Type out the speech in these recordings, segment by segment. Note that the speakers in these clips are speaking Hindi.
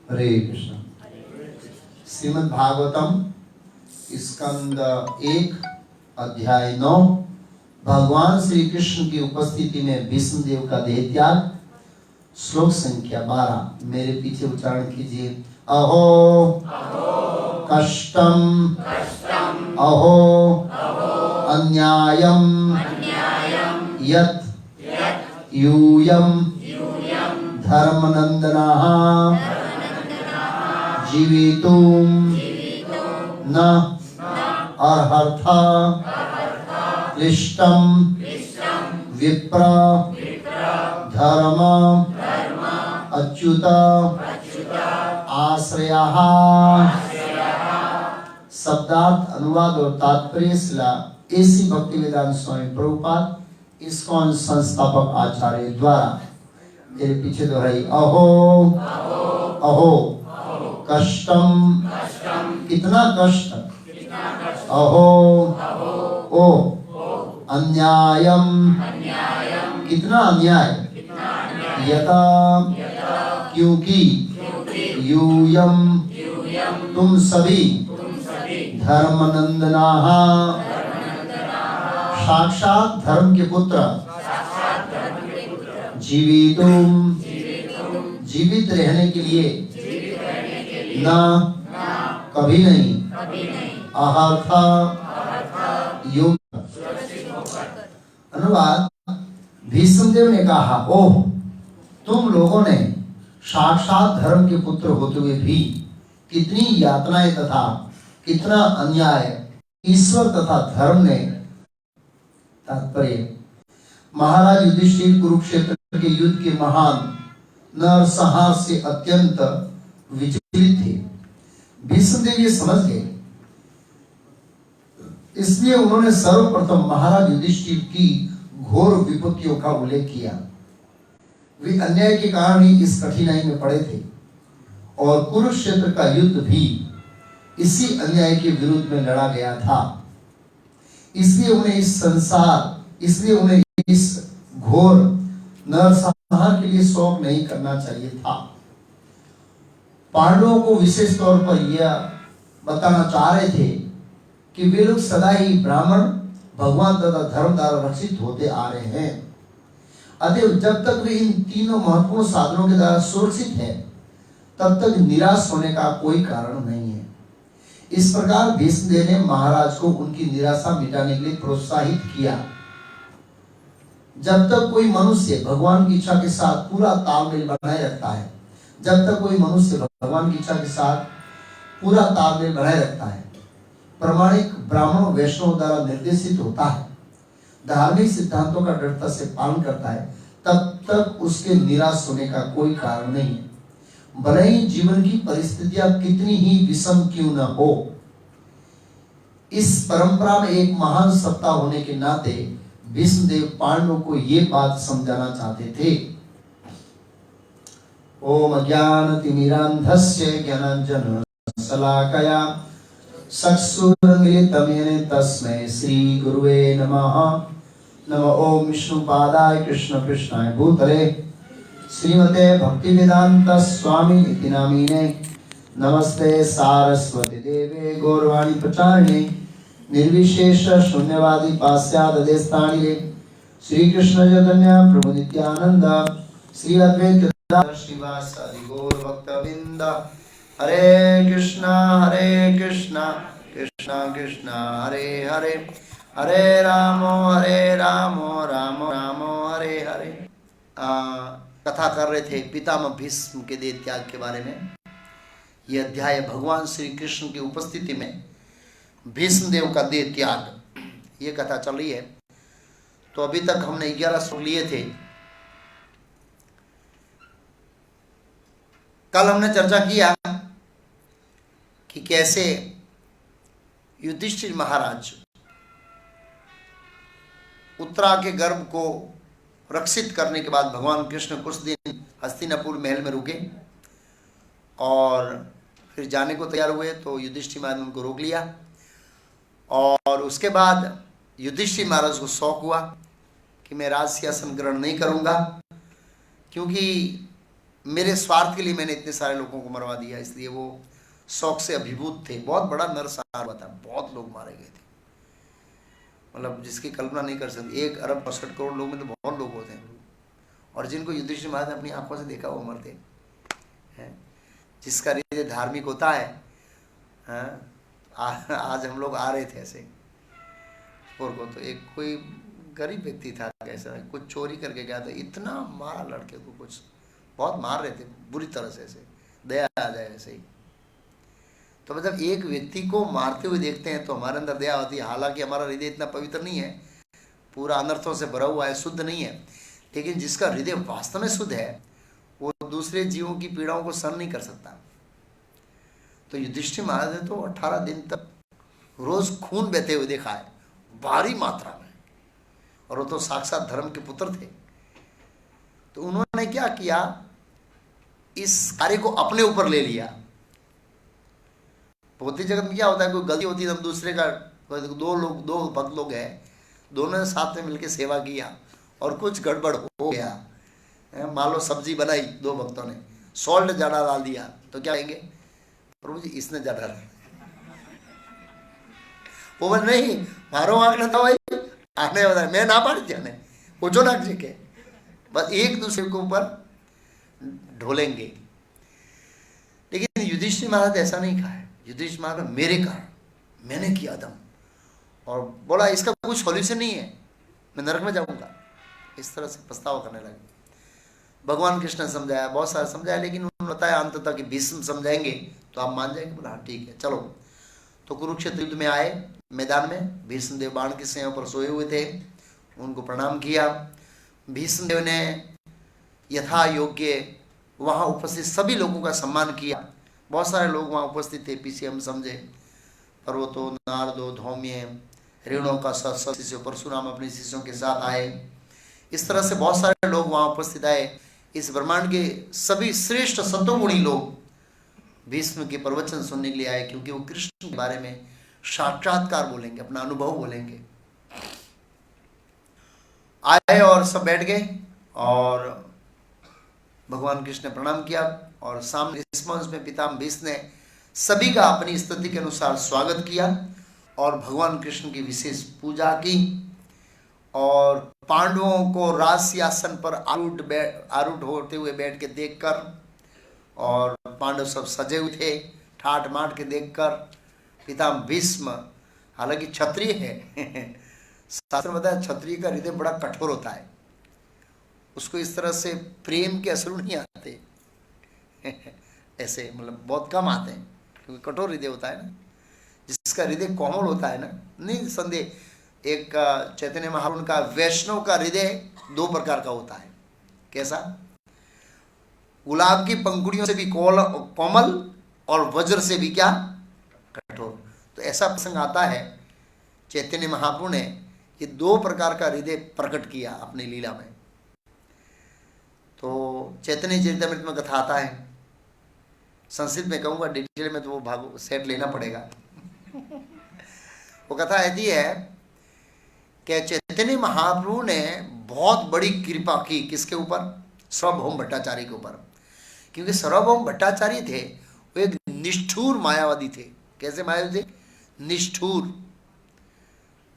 हरे कृष्ण। श्रीमद् भागवतम स्कंद 1 अध्याय 9। भगवान श्री कृष्ण की उपस्थिति में भीष्म देव का देह त्याग। श्लोक संख्या 12। मेरे पीछे उच्चारण कीजिए। अहो कष्टम अहो अन्यायम यत् यूयम धर्मनंदनाः जीवितुम न अर्हथा क्लिष्टम विप्र धर्म अच्युत आश्रयः। शब्दार्थ अनुवाद और तात्पर्य शिला एसी भक्तिवेदांत स्वामी प्रभुपाद इस्कॉन संस्थापक आचार्य द्वारा। मेरे पीछे दोहराई। अहो अहो कष्टम कितना कष्ट। अहो ओ अन्यायम कितना अन्याय। यथा क्योंकि यूयम तुम सभी धर्मनंदनाः साक्षात धर्म के पुत्र जीवितुम जीवित रहने के लिए न कभी नहीं अहर्था योग। अनुवाद। भीष्मदेव ने कहा, ओह तुम लोगों ने साक्षात धर्म के पुत्र होते हुए भी कितनी यातनाएं तथा कितना अन्याय ईश्वर तथा धर्म ने। तात्पर्य। महाराज युधिष्ठिर कुरुक्षेत्र के युद्ध के महान नरसंहार से अत्यंत विचलित थे। भीष्मदेव ये समझ गए, इसलिए उन्होंने सर्वप्रथम महाराज युधिष्ठिर की घोर विपत्तियों का उल्लेख किया। वे अन्याय के कारण ही इस कठिनाई में पड़े थे और कुरुक्षेत्र का युद्ध भी इसी अन्याय के विरुद्ध में लड़ा गया था। इसलिए उन्हें इस घोर नरसंहार के लिए शोक नहीं करना चाहिए था। पांडवों को विशेष तौर पर यह बताना चाह रहे थे कि वे लोग सदा ही ब्राह्मण भगवान तथा धर्म द्वारा रक्षित होते आ रहे हैं। अतः जब तक वे इन तीनों महत्वपूर्ण साधनों के द्वारा सुरक्षित है, तब तक निराश होने का कोई कारण नहीं है। इस प्रकार भीष्मदेव ने महाराज को उनकी निराशा मिटाने के लिए प्रोत्साहित किया। जब तक कोई मनुष्य भगवान की इच्छा के साथ पूरा तालमेल बनाए रखता है, प्रामाणिक ब्राह्मण वैष्णव द्वारा निर्देशित होता है, धार्मिक सिद्धांतों का दृढ़ता से पालन करता है, तब तक उसके निराश होने का कोई कारण नहीं है। भले ही जीवन की परिस्थितियां कितनी ही विषम क्यों न हो। इस परंपरा में एक महान सत्ता होने के नाते भीष्मदेव पांडवों को ये बात समझाना चाहते थे। ओम अज्ञानतिमिरान्धस्य ज्ञानाञ्जन शलाकया चक्षुरुन्मीलितं येन तस्मै श्री गुरुवे नमः। नमो ओम विष्णुपादाय कृष्ण कृष्णाय भूतले श्रीमते भक्तिवेदांत स्वामी इति नामिने। नमस्ते सारस्वती देवे गौरवाणी प्रचारिणे निर्विशेष शून्यवादी पाश्चात्य देशतारिणे। श्री कृष्ण चैतन्य प्रभु नित्यानंद श्री अद्वैत श्रीवासादि गौर भक्तवृंद। हरे कृष्णा कृष्णा कृष्णा हरे हरे, हरे राम राम राम हरे हरे। कथा कर रहे थे पितामह भीष्म के देह त्याग के बारे में। यह अध्याय भगवान श्री कृष्ण की उपस्थिति में भीष्म देव का देह त्याग, ये कथा चल रही है। तो अभी तक हमने 11 श्लोक लिए थे। कल हमने चर्चा किया कि कैसे युधिष्ठिर महाराज उत्तरा के गर्भ को रक्षित करने के बाद भगवान कृष्ण कुछ दिन हस्तिनापुर महल में रुके और फिर जाने को तैयार हुए। तो युधिष्ठिर महाराज ने उनको रोक लिया और उसके बाद युधिष्ठिर महाराज को शौक हुआ कि मैं राज सिंहासन ग्रहण नहीं करूंगा, क्योंकि मेरे स्वार्थ के लिए मैंने इतने सारे लोगों को मरवा दिया, इसलिए वो शौक से अभिभूत थे। बहुत बड़ा नरसंहार हुआ था, बहुत लोग मारे गए थे, मतलब जिसकी कल्पना नहीं कर सकते। 1 अरब 65 करोड़ लोग में तो बहुत लोग होते हैं, और जिनको युधिष्ठिर महाराज ने अपनी आंखों से देखा वो मरते हैं। जिसका हृदय धार्मिक होता है, आज हम लोग आ रहे थे ऐसे और को, तो एक कोई गरीब व्यक्ति था, कैसा कुछ चोरी करके गया था, इतना मारा लड़के को, कुछ बहुत मार रहे थे बुरी तरह से, ऐसे दया आ जाए ऐसे ही। तो मतलब एक व्यक्ति को मारते हुए देखते हैं तो हमारे अंदर दया होती है। हालांकि हमारा हृदय इतना पवित्र नहीं है, पूरा अनर्थों से भरा हुआ है, शुद्ध नहीं है, लेकिन जिसका हृदय वास्तव में शुद्ध है वो दूसरे जीवों की पीड़ाओं को सहन नहीं कर सकता। तो युधिष्ठिर महाराज ने तो 18 दिन तक रोज खून बहते हुए देखा है, भारी मात्रा में, और वो तो साक्षात धर्म के पुत्र थे। तो उन्होंने क्या किया, इस कार्य को अपने ऊपर ले लिया। भौतिक जगत में क्या होता है, कोई गलती होती है तो हम दूसरे का, दो भक्त लोग हैं, दोनों ने साथ में मिलकर सेवा किया और कुछ गड़बड़ हो गया, मान लो सब्जी बनाई, 2 भक्तों ने सॉल्ट ज्यादा डाल दिया, तो क्या कहेंगे, प्रभु जी इसने ज्यादा डाला। वो बोल नहीं, मारो आंख ना भाई, आने वाला मैं ना पाड़ी जाने पूछो ना जी के, बस एक दूसरे के ऊपर ढोलेंगे। लेकिन युधिष्ठिर महाराज ऐसा नहीं कहा है। युधिष्ठिर महाराज मेरे कारण मैंने किया दम, और बोला इसका कोई सॉल्यूशन नहीं है, मैं नरक में जाऊंगा, इस तरह से पछतावा करने लगे। भगवान कृष्ण ने समझाया, बहुत सारा समझाया, लेकिन उन्होंने बताया अंत तक कि भीष्म समझाएंगे तो आप मान जाएंगे। बोला हाँ ठीक है चलो। तो कुरुक्षेत्र युद्ध में आए मैदान में, भीष्म देव बाण की सेवा पर सोए हुए थे, उनको प्रणाम किया। भीष्म देव ने यथा योग्य वहाँ उपस्थित सभी लोगों का सम्मान किया। बहुत सारे लोग वहाँ उपस्थित थे, पीछे हम समझे पर्वतो, नारदो, धौम्य, रेणु का शिष्य परशुराम अपने शिष्यों के साथ आए। इस तरह से बहुत सारे लोग वहाँ उपस्थित आए। इस ब्रह्मांड के सभी श्रेष्ठ सतोगुणी लोग भीष्म के प्रवचन सुनने के लिए आए, क्योंकि वो कृष्ण के बारे में साक्षात्कार बोलेंगे, अपना अनुभव बोलेंगे। आए और सब बैठ गए और भगवान कृष्ण ने प्रणाम किया, और सामने रिस्पॉन्स में पितामह भीष्म ने सभी का अपनी स्थिति के अनुसार स्वागत किया और भगवान कृष्ण की विशेष पूजा की। और पांडवों को राज सिंहासन पर आरूढ़ होते हुए बैठ के देखकर, और पांडव सब सजे हुए थे ठाट माट के देखकर, पितामह भीष्म हालांकि क्षत्रिय है शास्त्र में बताया क्षत्रिय का हृदय बड़ा कठोर होता है, उसको इस तरह से प्रेम के अश्रु नहीं आते ऐसे, मतलब बहुत कम आते हैं, क्योंकि कठोर हृदय होता है ना। जिसका हृदय कोमल होता है ना, नहीं संदेह, एक चैतन्य महाप्रभु का वैष्णव का हृदय 2 प्रकार का होता है। कैसा? गुलाब की पंखुड़ियों से भी कोमल और वज्र से भी क्या, कठोर। तो ऐसा प्रसंग आता है, चैतन्य महाप्रभु ने ये 2 प्रकार का हृदय प्रकट किया अपनी लीला में। तो चैतन्य चरितमृत में कथा आता है, संस्कृत में कहूँगा, डिटेल में तो वो भाग सेट लेना पड़ेगा वो कथा ऐसी है कि चैतन्य महाप्रभु ने बहुत बड़ी कृपा की किसके ऊपर, सार्वभौम भट्टाचार्य के ऊपर। क्योंकि सार्वभौम भट्टाचार्य थे वो एक निष्ठुर मायावादी थे। कैसे मायावादी थे? निष्ठुर,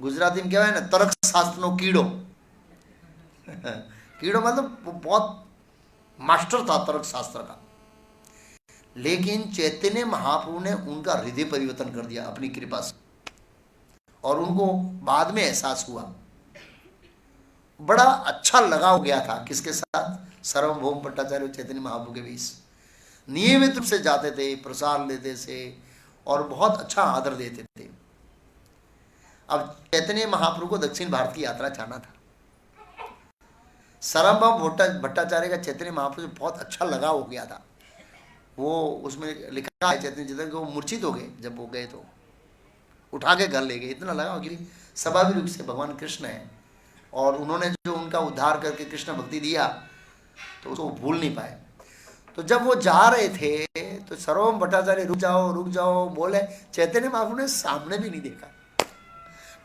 गुजराती में क्या है ना, तर्क शास्त्रों कीड़ो कीड़ो मतलब वो बहुत मास्टर था तर्क शास्त्र का। लेकिन चैतन्य महाप्रभु ने उनका हृदय परिवर्तन कर दिया अपनी कृपा से, और उनको बाद में एहसास हुआ, बड़ा अच्छा लगाव गया था किसके साथ, सार्वभौम भट्टाचार्य चैतन्य महाप्रभु के बीच नियमित रूप से जाते थे, प्रसाद लेते थे और बहुत अच्छा आदर देते थे। अब चैतन्य महाप्रभु को दक्षिण भारत की यात्रा जाना था। सार्वभौम भट्टाचार्य का चैतन्य महाप्रभु से बहुत अच्छा लगाव हो गया था। वो उसमें लिखा है चैतन्य चैतन्य को मूर्छित हो गए, जब वो गए तो उठा के घर ले गए, इतना लगाव कि स्वाभाविक रूप से भगवान कृष्ण है और उन्होंने जो उनका उद्धार करके कृष्ण भक्ति दिया तो उसको भूल नहीं पाए। तो जब वो जा रहे थे तो सार्वभौम भट्टाचार्य रुक जाओ बोले, चैतन्य महाप्रभु ने सामने भी नहीं देखा,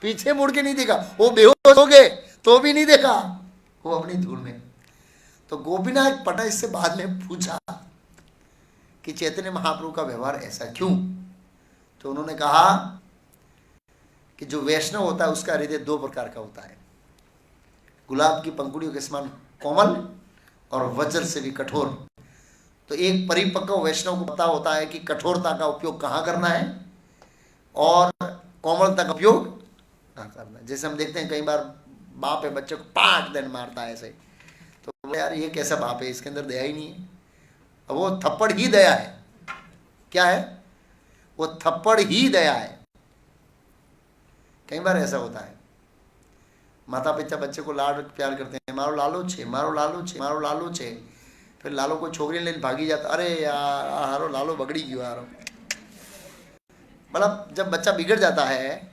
पीछे मुड़ के नहीं देखा, वो बेहोश हो गए तो भी नहीं देखा, वो अपनी धूल में। तो गोपीनाथ पटनायक इससे बाद में पूछा कि चैतन्य महाप्रभु का व्यवहार ऐसा क्यों? तो उन्होंने कहा कि जो वैष्णव होता है उसका हृदय दो प्रकार का होता है, गुलाब की पंखुड़ियों के समान कोमल और वज्र से भी कठोर। तो एक परिपक्व वैष्णव को पता होता है कि कठोरता का उपयोग कहाँ करना है और कोमलता का उपयोग कहाँ करना है। जैसे हम देखते हैं कई बार बाप है बच्चे को पाट देन मारता है ऐसे, तो बोले यार ये कैसा बाप है, इसके अंदर दया ही नहीं है। अब वो थप्पड़ ही दया है। क्या है? वो थप्पड़ ही दया है। कई बार ऐसा होता है, माता पिता बच्चे को लाड प्यार करते हैं, मारो लालो छे, मारो लालो छे, मारो लालो छे। फिर लालो को छोकरी लेने भागी जाता, अरे यार हारो लालो बगड़ी क्यों हारो। मतलब जब बच्चा बिगड़ जाता है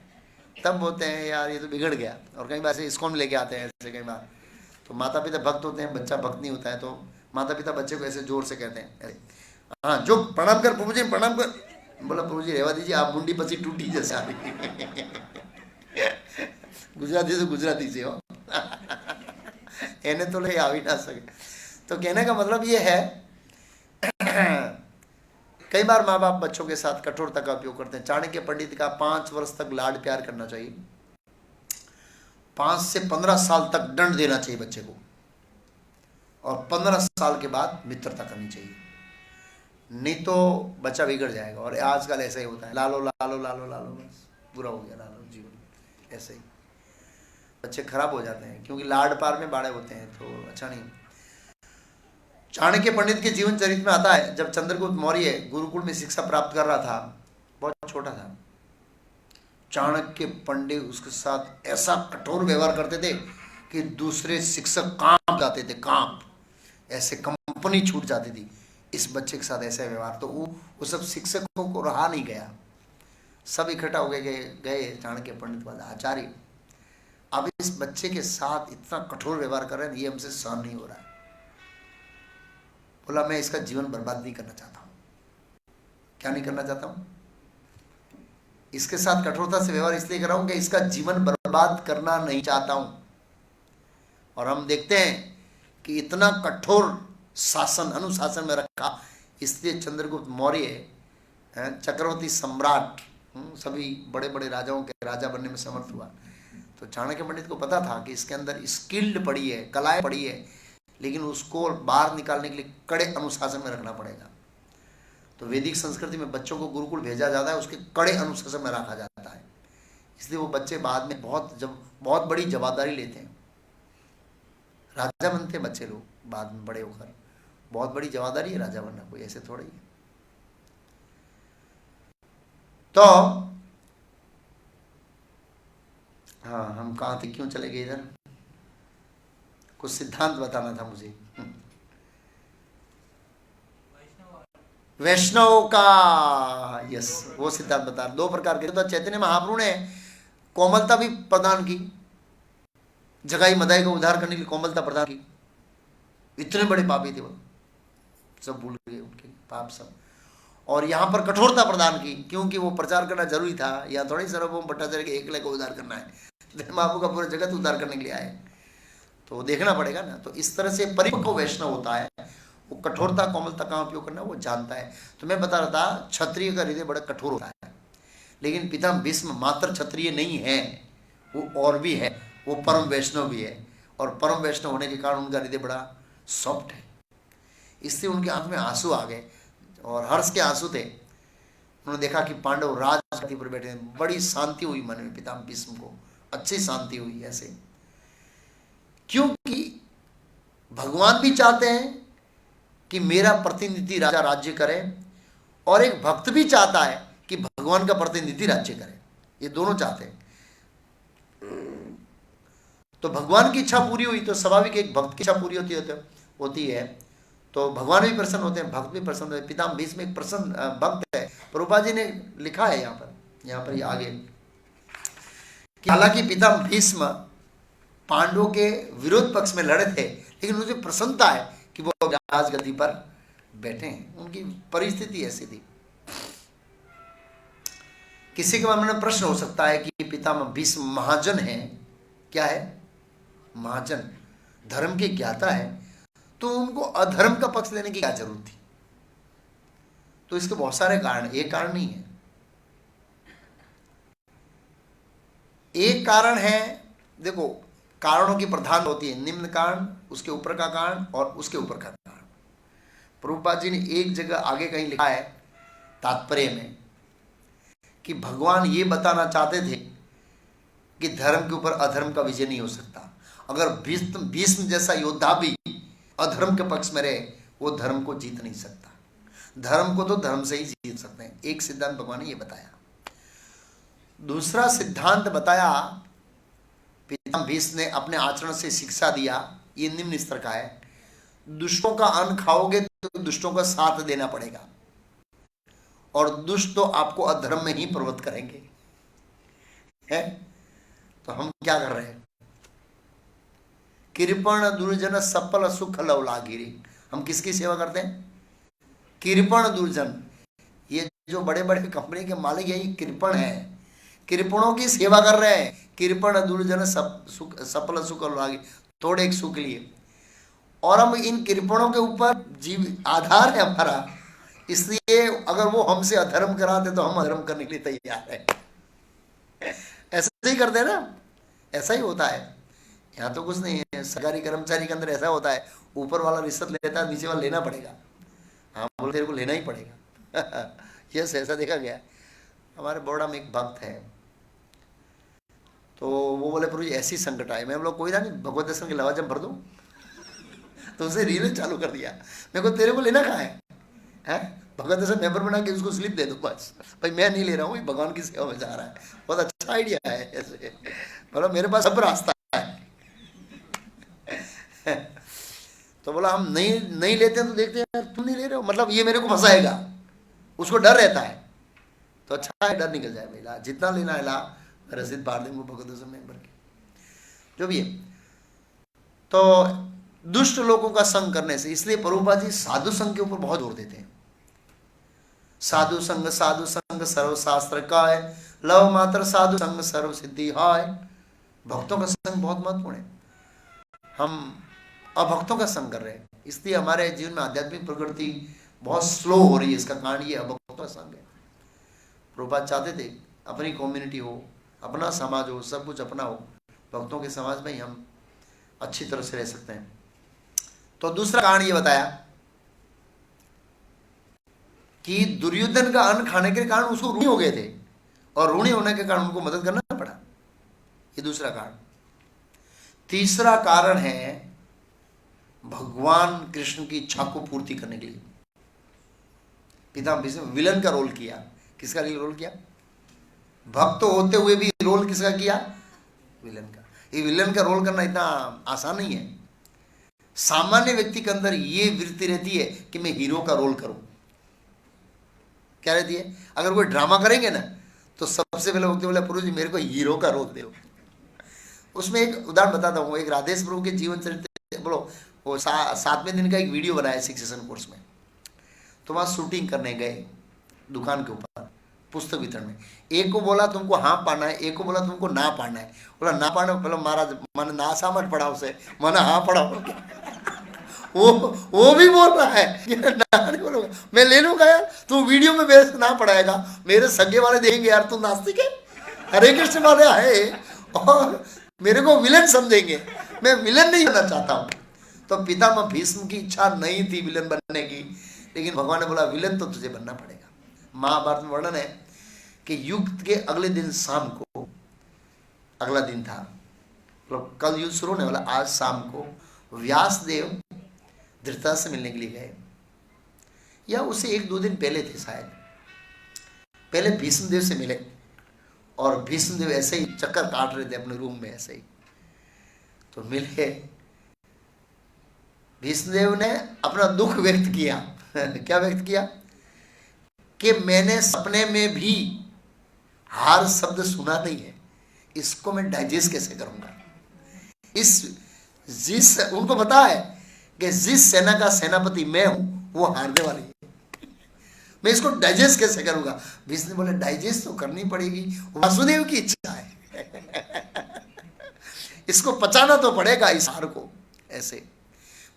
तब बोलते हैं यार ये तो बिगड़ गया। और कई बार ऐसे इस्कॉन में लेके आते हैं ऐसे कई बार, तो माता पिता भक्त होते हैं, बच्चा भक्त नहीं होता है, तो माता पिता बच्चे को ऐसे जोर से कहते हैं, अरे हाँ जो प्रणाम कर प्रभु जी प्रणाम कर। बोला प्रभु जी रहवा दीजिए, आप मुंडी पसी टूटी जैसे आ रही। गुजराती से गुजराती से हो एने तो ले आ भी ना सके। तो कहने का मतलब ये है कई बार माँ बाप बच्चों के साथ कठोरता का उपयोग करते हैं। चाणक्य पंडित का 5 वर्ष तक लाड प्यार करना चाहिए, 5 से 15 साल तक दंड देना चाहिए बच्चे को, और 15 साल के बाद मित्रता करनी चाहिए, नहीं तो बच्चा बिगड़ जाएगा। और आजकल ऐसा ही होता है, लालो लालो लालो लालो, बस पूरा हो गया लालो जीवन। ऐसे ही बच्चे खराब हो जाते हैं क्योंकि लाड पार में बाड़े होते हैं, तो अच्छा नहीं। चाणक्य पंडित के जीवन चरित्र में आता है, जब चंद्रगुप्त मौर्य गुरुकुल में शिक्षा प्राप्त कर रहा था, बहुत छोटा था, चाणक्य पंडित उसके साथ ऐसा कठोर व्यवहार करते थे कि दूसरे शिक्षक कांप जाते थे, कांप, ऐसे कंपनी छूट जाती थी इस बच्चे के साथ ऐसा व्यवहार। तो वो सब शिक्षकों को रहा नहीं गया, सब इकट्ठा हो गए चाणक्य पंडित वाले आचार्य, अब इस बच्चे के साथ इतना कठोर व्यवहार कर रहे हैं, ये हमसे सहन नहीं हो रहा है। बोला मैं इसका जीवन बर्बाद नहीं करना चाहता हूं। क्या नहीं करना चाहता हूं? इसके साथ कठोरता से व्यवहार इसलिए कर रहा हूं कि इसका जीवन बर्बाद करना नहीं चाहता हूं। और हम देखते हैं कि इतना कठोर शासन अनुशासन में रखा, इसलिए चंद्रगुप्त मौर्य चक्रवर्ती सम्राट सभी बड़े बड़े राजाओं के राजा बनने में समर्थ हुआ। तो चाणक्य पंडित को पता था कि इसके अंदर स्किल्ड पड़ी है, कलाएं पड़ी है, लेकिन उसको बाहर निकालने के लिए कड़े अनुशासन में रखना पड़ेगा। तो वैदिक संस्कृति में बच्चों को गुरुकुल भेजा जाता है, उसके कड़े अनुशासन में रखा जाता है, इसलिए वो बच्चे बाद में बहुत बड़ी जवाबदारी लेते हैं। राजा बनते हैं बच्चे लोग बाद में बड़े होकर, बहुत बड़ी जवाबदारी है राजा बनना, कोई ऐसे थोड़ा ही है। तो हाँ, हम कहाँ थे, क्यों चले गए इधर? कुछ सिद्धांत बताना था मुझे। वैष्णव का, यस, वो सिद्धांत बता। 2 प्रकार के। तो चैतन्य महाप्रभु ने कोमलता भी प्रदान की, जगाई मदाई को उद्धार करने के लिए कोमलता प्रदान की। इतने बड़े पापी थे वो, सब भूल गए उनके पाप सब। और यहाँ पर कठोरता प्रदान की, क्योंकि वो प्रचार करना जरूरी था। यहाँ थोड़ी सार्वभौम भट्टाचार्य के एकले को उद्धार करना है, महाप्रभु का पूरा जगत उद्धार करने के लिए आए, तो देखना पड़ेगा ना। तो इस तरह से परिपक्व वैष्णव होता है, वो कठोरता कोमलता का उपयोग करना वो जानता है। तो मैं बता रहा था, क्षत्रिय का हृदय बड़ा कठोर होता है, लेकिन पितामह भीष्म मात्र क्षत्रिय नहीं है, वो और भी है, वो परम वैष्णव भी है। और परम वैष्णव होने के कारण उनका हृदय बड़ा सॉफ्ट है, इसलिए उनके आंख में आंसू आ गए और हर्ष के आंसू थे। उन्होंने देखा कि पांडव राजगद्दी पर बैठे हैं, बड़ी शांति हुई मन में, पितामह भीष्म को अच्छी शांति हुई ऐसे, क्योंकि भगवान भी चाहते हैं कि मेरा प्रतिनिधि राजा राज्य करे, और एक भक्त भी चाहता है कि भगवान का प्रतिनिधि राज्य करे, ये दोनों चाहते हैं। तो भगवान की इच्छा पूरी हुई तो स्वाभाविक एक भक्त की इच्छा पूरी होती है, तो भगवान भी प्रसन्न होते हैं, भक्त भी प्रसन्न होते हैं। पितामह भीष्म एक प्रसन्न भक्त है। प्रभुपाद जी ने लिखा है यहाँ पर आगे कि हालांकि पितामह भीष्म पांडवों के विरोध पक्ष में लड़े थे, लेकिन मुझे प्रसन्नता है कि वो राजगद्दी पर बैठे हैं, उनकी परिस्थिति ऐसी थी। किसी के मन में प्रश्न हो सकता है कि पितामह भीष्म महाजन है, क्या है? महाजन, धर्म के ज्ञाता है, तो उनको अधर्म का पक्ष लेने की क्या जरूरत थी? तो इसके बहुत सारे कारण, एक कारण नहीं है। एक कारण है, देखो कारणों की प्रधान होती है निम्न कारण, उसके ऊपर का कारण और उसके ऊपर का कारण। प्रभुपाद जी ने एक जगह आगे कहीं लिखा है तात्पर्य में कि भगवान ये बताना चाहते थे कि धर्म के ऊपर अधर्म का विजय नहीं हो सकता। अगर भीष्म जैसा योद्धा भी अधर्म के पक्ष में रहे, वो धर्म को जीत नहीं सकता। धर्म को तो धर्म से ही जीत सकते हैं। एक सिद्धांत भगवान ने ये बताया। दूसरा सिद्धांत बताया, पिता भीष्म ने अपने आचरण से शिक्षा दिया, ये निम्न स्तर का है, दुष्टों का अन्न खाओगे तो दुष्टों का साथ देना पड़ेगा, और दुष्ट तो आपको अधर्म में ही प्रवृत्त करेंगे। है तो हम क्या कर रहे हैं? कृपण दुर्जन सफल सुख लवलागिरी। हम किसकी सेवा करते हैं? कृपण दुर्जन। ये जो बड़े बड़े कंपनी के मालिक है, ये कृपण है, कृपणों की सेवा कर रहे हैं। कृपण दुर्जन सफल सुख लवलागिरी, थोड़े एक सुख लिए। और हम इन कृपणों के ऊपर जीव आधार है हमारा, इसलिए अगर वो हमसे अधर्म कराते तो हम अधर्म करने के लिए तैयार हैं। ऐसा ही करते हैं ना, ऐसा ही होता है। यहाँ तो कुछ नहीं है, सरकारी कर्मचारी के अंदर ऐसा होता है, ऊपर वाला रिश्वत लेता है, नीचे वाला लेना पड़ेगा। हाँ बोल, तेरे को लेना ही पड़ेगा। यस, ऐसा देखा गया है। हमारे बोर्डा में एक भक्त है, तो वो बोले प्रभु जी ऐसी संकट आए। मैं बोला कोई ना नहीं, भगवत दर्शन के लवाजम भर दूँ। तो उसे रील चालू कर दिया। मेरे को तेरे को लेना कहाँ है? भगवत दर्शन मेंबर बना के उसको स्लिप दे दो बस, भाई मैं नहीं ले रहा हूँ, भगवान की सेवा में जा रहा है। बहुत अच्छा आइडिया है ऐसे। बोला मेरे पास सब रास्ता है। तो बोला हम नहीं लेते हैं, तो देखते हैं तुम नहीं ले रहे हो, मतलब ये मेरे को फंसाएगा, उसको डर रहता है। तो अच्छा है, डर निकल जाए भाई, जितना लेना है ला, रसीद पार देंगे भगवत दर्शन मेंबर की, जो भी है। तो दुष्ट लोगों का संग करने से, इसलिए प्रभुपाद जी साधु संघ के ऊपर बहुत जोर देते हैं। साधु संग सर्व शास्त्र का है, लव मात्र साधु संग सर्व सिद्धि है। भक्तों का संग बहुत महत्वपूर्ण है। हम अभक्तों का संग कर रहे हैं, इसलिए हमारे जीवन में आध्यात्मिक प्रगति बहुत स्लो हो रही है। इसका कारण ये अभक्तों का संग है। प्रभुपाद चाहते थे अपनी कम्युनिटी हो, अपना समाज हो, सब कुछ अपना हो, भक्तों के समाज में ही हम अच्छी तरह से रह सकते हैं। तो दूसरा कारण ये बताया कि दुर्योधन का अन्न खाने के कारण उसको ऋणी हो गए थे, और ऋणी होने के कारण उनको मदद करना पड़ा। ये दूसरा कारण। तीसरा कारण है भगवान कृष्ण की इच्छा को पूर्ति करने के लिए पिता भीष्म विलन का रोल किया। किसका रोल किया? भक्त होते हुए भी रोल किसका किया? विलन का। ये विलन का रोल करना इतना आसान नहीं है। सामान्य व्यक्ति के अंदर ये वृत्ति रहती है कि मैं हीरो का रोल करूं। क्या रहती है? अगर कोई ड्रामा करेंगे ना, तो सबसे पहले व्यक्ति बोले प्रभु जी मेरे को हीरो का रोल दो। उसमें एक उदाहरण बताता हूँ। एक राधेश प्रभु के जीवन चरित्र, बोलो वो 7वें दिन का एक वीडियो बनाया 6 सेशन कोर्स में। तो वहाँ शूटिंग करने गए दुकान के ऊपर, पुस्तक वितरण में। एक को बोला तुमको हाँ पढ़ना है, एक को बोला तुमको ना पढ़ना है। बोला ना पढ़ना, बोला महाराज मैंने ना सामट पढ़ा उसे, मैंने हाँ पढ़ा। वो भी बोल रहा है ना नहीं बोलूंगा, मैं ले लूंगा यार, तू वीडियो में मेरे से ना पढ़ाएगा, मेरे सगे वाले देखेंगे यार तू नास्तिक है, हरे कृष्ण वाले है, और मेरे को विलन समझेंगे। मैं विलन नहीं होना चाहता हूँ। तो पितामह भीष्म की इच्छा नहीं थी विलन बनने की, लेकिन भगवान ने बोला विलन तो तुझे बनना पड़ेगा। महाभारत में वर्णन है कि युद्ध के अगले दिन शाम को, अगला दिन था, मतलब कल युद्ध शुरू होने वाला, आज शाम को व्यास देव धृतराष्ट्र से मिलने के लिए गए, या उसे 1-2 दिन पहले थे शायद। पहले भीष्मदेव से मिले, और भीष्मदेव ऐसे ही चक्कर काट रहे थे अपने रूम में ऐसे ही। तो मिले, भीष्मदेव ने अपना दुख व्यक्त किया। क्या व्यक्त किया? कि मैंने सपने में भी हार शब्द सुना नहीं है, इसको मैं डाइजेस्ट कैसे करूंगा। उनको पता है कि जिस सेना का सेनापति मैं हूं वो हारने वाली है, मैं इसको डाइजेस्ट कैसे करूंगा। भीष्म बोले डाइजेस्ट तो करनी पड़ेगी, वासुदेव की इच्छा है। इसको पचाना तो पड़ेगा इस हार को। ऐसे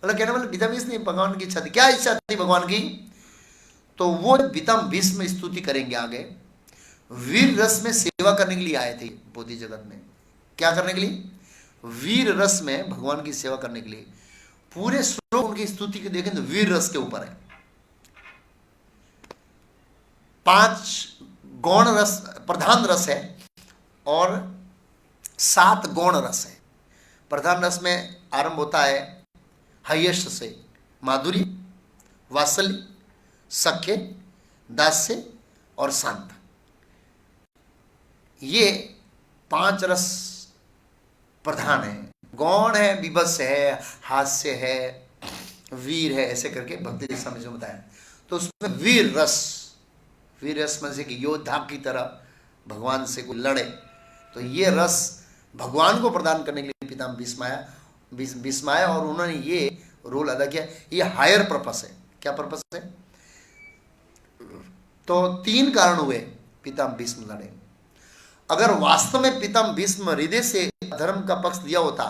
मतलब कहने वाले पिता भीष्म नहीं, भगवान की इच्छा थी। क्या इच्छा थी भगवान की? तो वो पितामह भीष्म स्तुति करेंगे आगे। वीर रस में सेवा करने के लिए आए थे बोधि जगत में। क्या करने के लिए? वीर रस में भगवान की सेवा करने के लिए। पूरे श्लोक उनकी स्तुति के देखें तो वीर रस के ऊपर है। 5 गौण रस प्रधान रस है और 7 गौण रस है। प्रधान रस में आरंभ होता है हाइएस्ट से, माधुरी, वात्सल्य, सख्य, दास्य और शांत। ये 5 रस प्रधान है। गौण है, विभत्स है, हास्य है, वीर है, ऐसे करके भक्ति दिशा में जो बताया। तो उसमें वीर रस में से कि योद्धा की तरह भगवान से कोई लड़े, तो ये रस भगवान को प्रदान करने के लिए पितामह भीष्म आया और उन्होंने ये रोल अदा किया। ये हायर पर्पस है। क्या पर्पस है? तो 3 कारण हुए पितामह भीष्म लड़े। अगर वास्तव में पितामह भीष्म हृदय से अधर्म का पक्ष दिया होता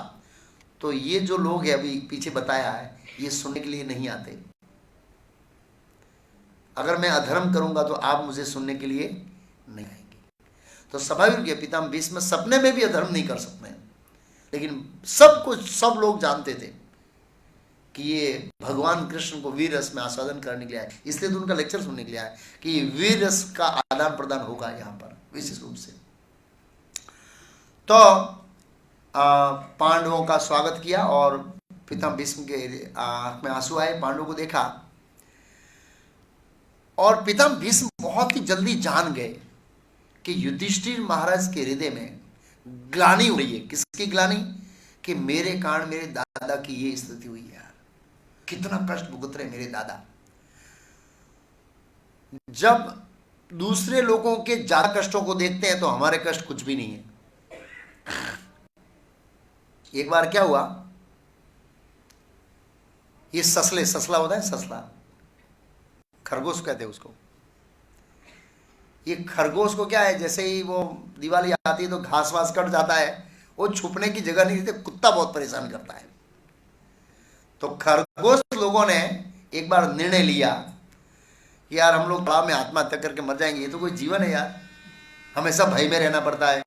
तो ये जो लोग है अभी पीछे बताया है, ये सुनने के लिए नहीं आते। अगर मैं अधर्म करूंगा तो आप मुझे सुनने के लिए नहीं आएंगे। तो स्वाभाविक है पितामह भीष्म सपने में भी अधर्म नहीं कर सकते हैं, लेकिन सब लोग जानते थे कि ये भगवान कृष्ण को वीर रस में आस्वादन करने के लिए आए, इसलिए तो उनका लेक्चर सुनने के लिए आए कि वीर रस का आदान प्रदान होगा यहाँ पर विशेष रूप से। तो पांडवों का स्वागत किया और पितामह भीष्म के आंख में आंसू आए। पांडवों को देखा और पितामह भीष्म बहुत ही जल्दी जान गए कि युधिष्ठिर महाराज के हृदय में ग्लानि हो रही है। किसकी ग्लानि? कि मेरे कारण मेरे दादा की ये स्थिति हुई है, कितना कष्ट भुगत रहे मेरे दादा। जब दूसरे लोगों के ज्यादा कष्टों को देखते हैं तो हमारे कष्ट कुछ भी नहीं है। एक बार क्या हुआ, ये ससला होता है, ससला, खरगोश कहते हैं उसको। ये खरगोश को क्या है, जैसे ही वो दिवाली आती है तो घास वास कट जाता है, वो छुपने की जगह नहीं देते, कुत्ता बहुत परेशान करता है। तो खरगोश लोगों ने एक बार निर्णय लिया कि यार हम लोग तालाब में आत्महत्या करके मर जाएंगे, ये तो कोई जीवन है यार, हमेशा भय में रहना पड़ता है।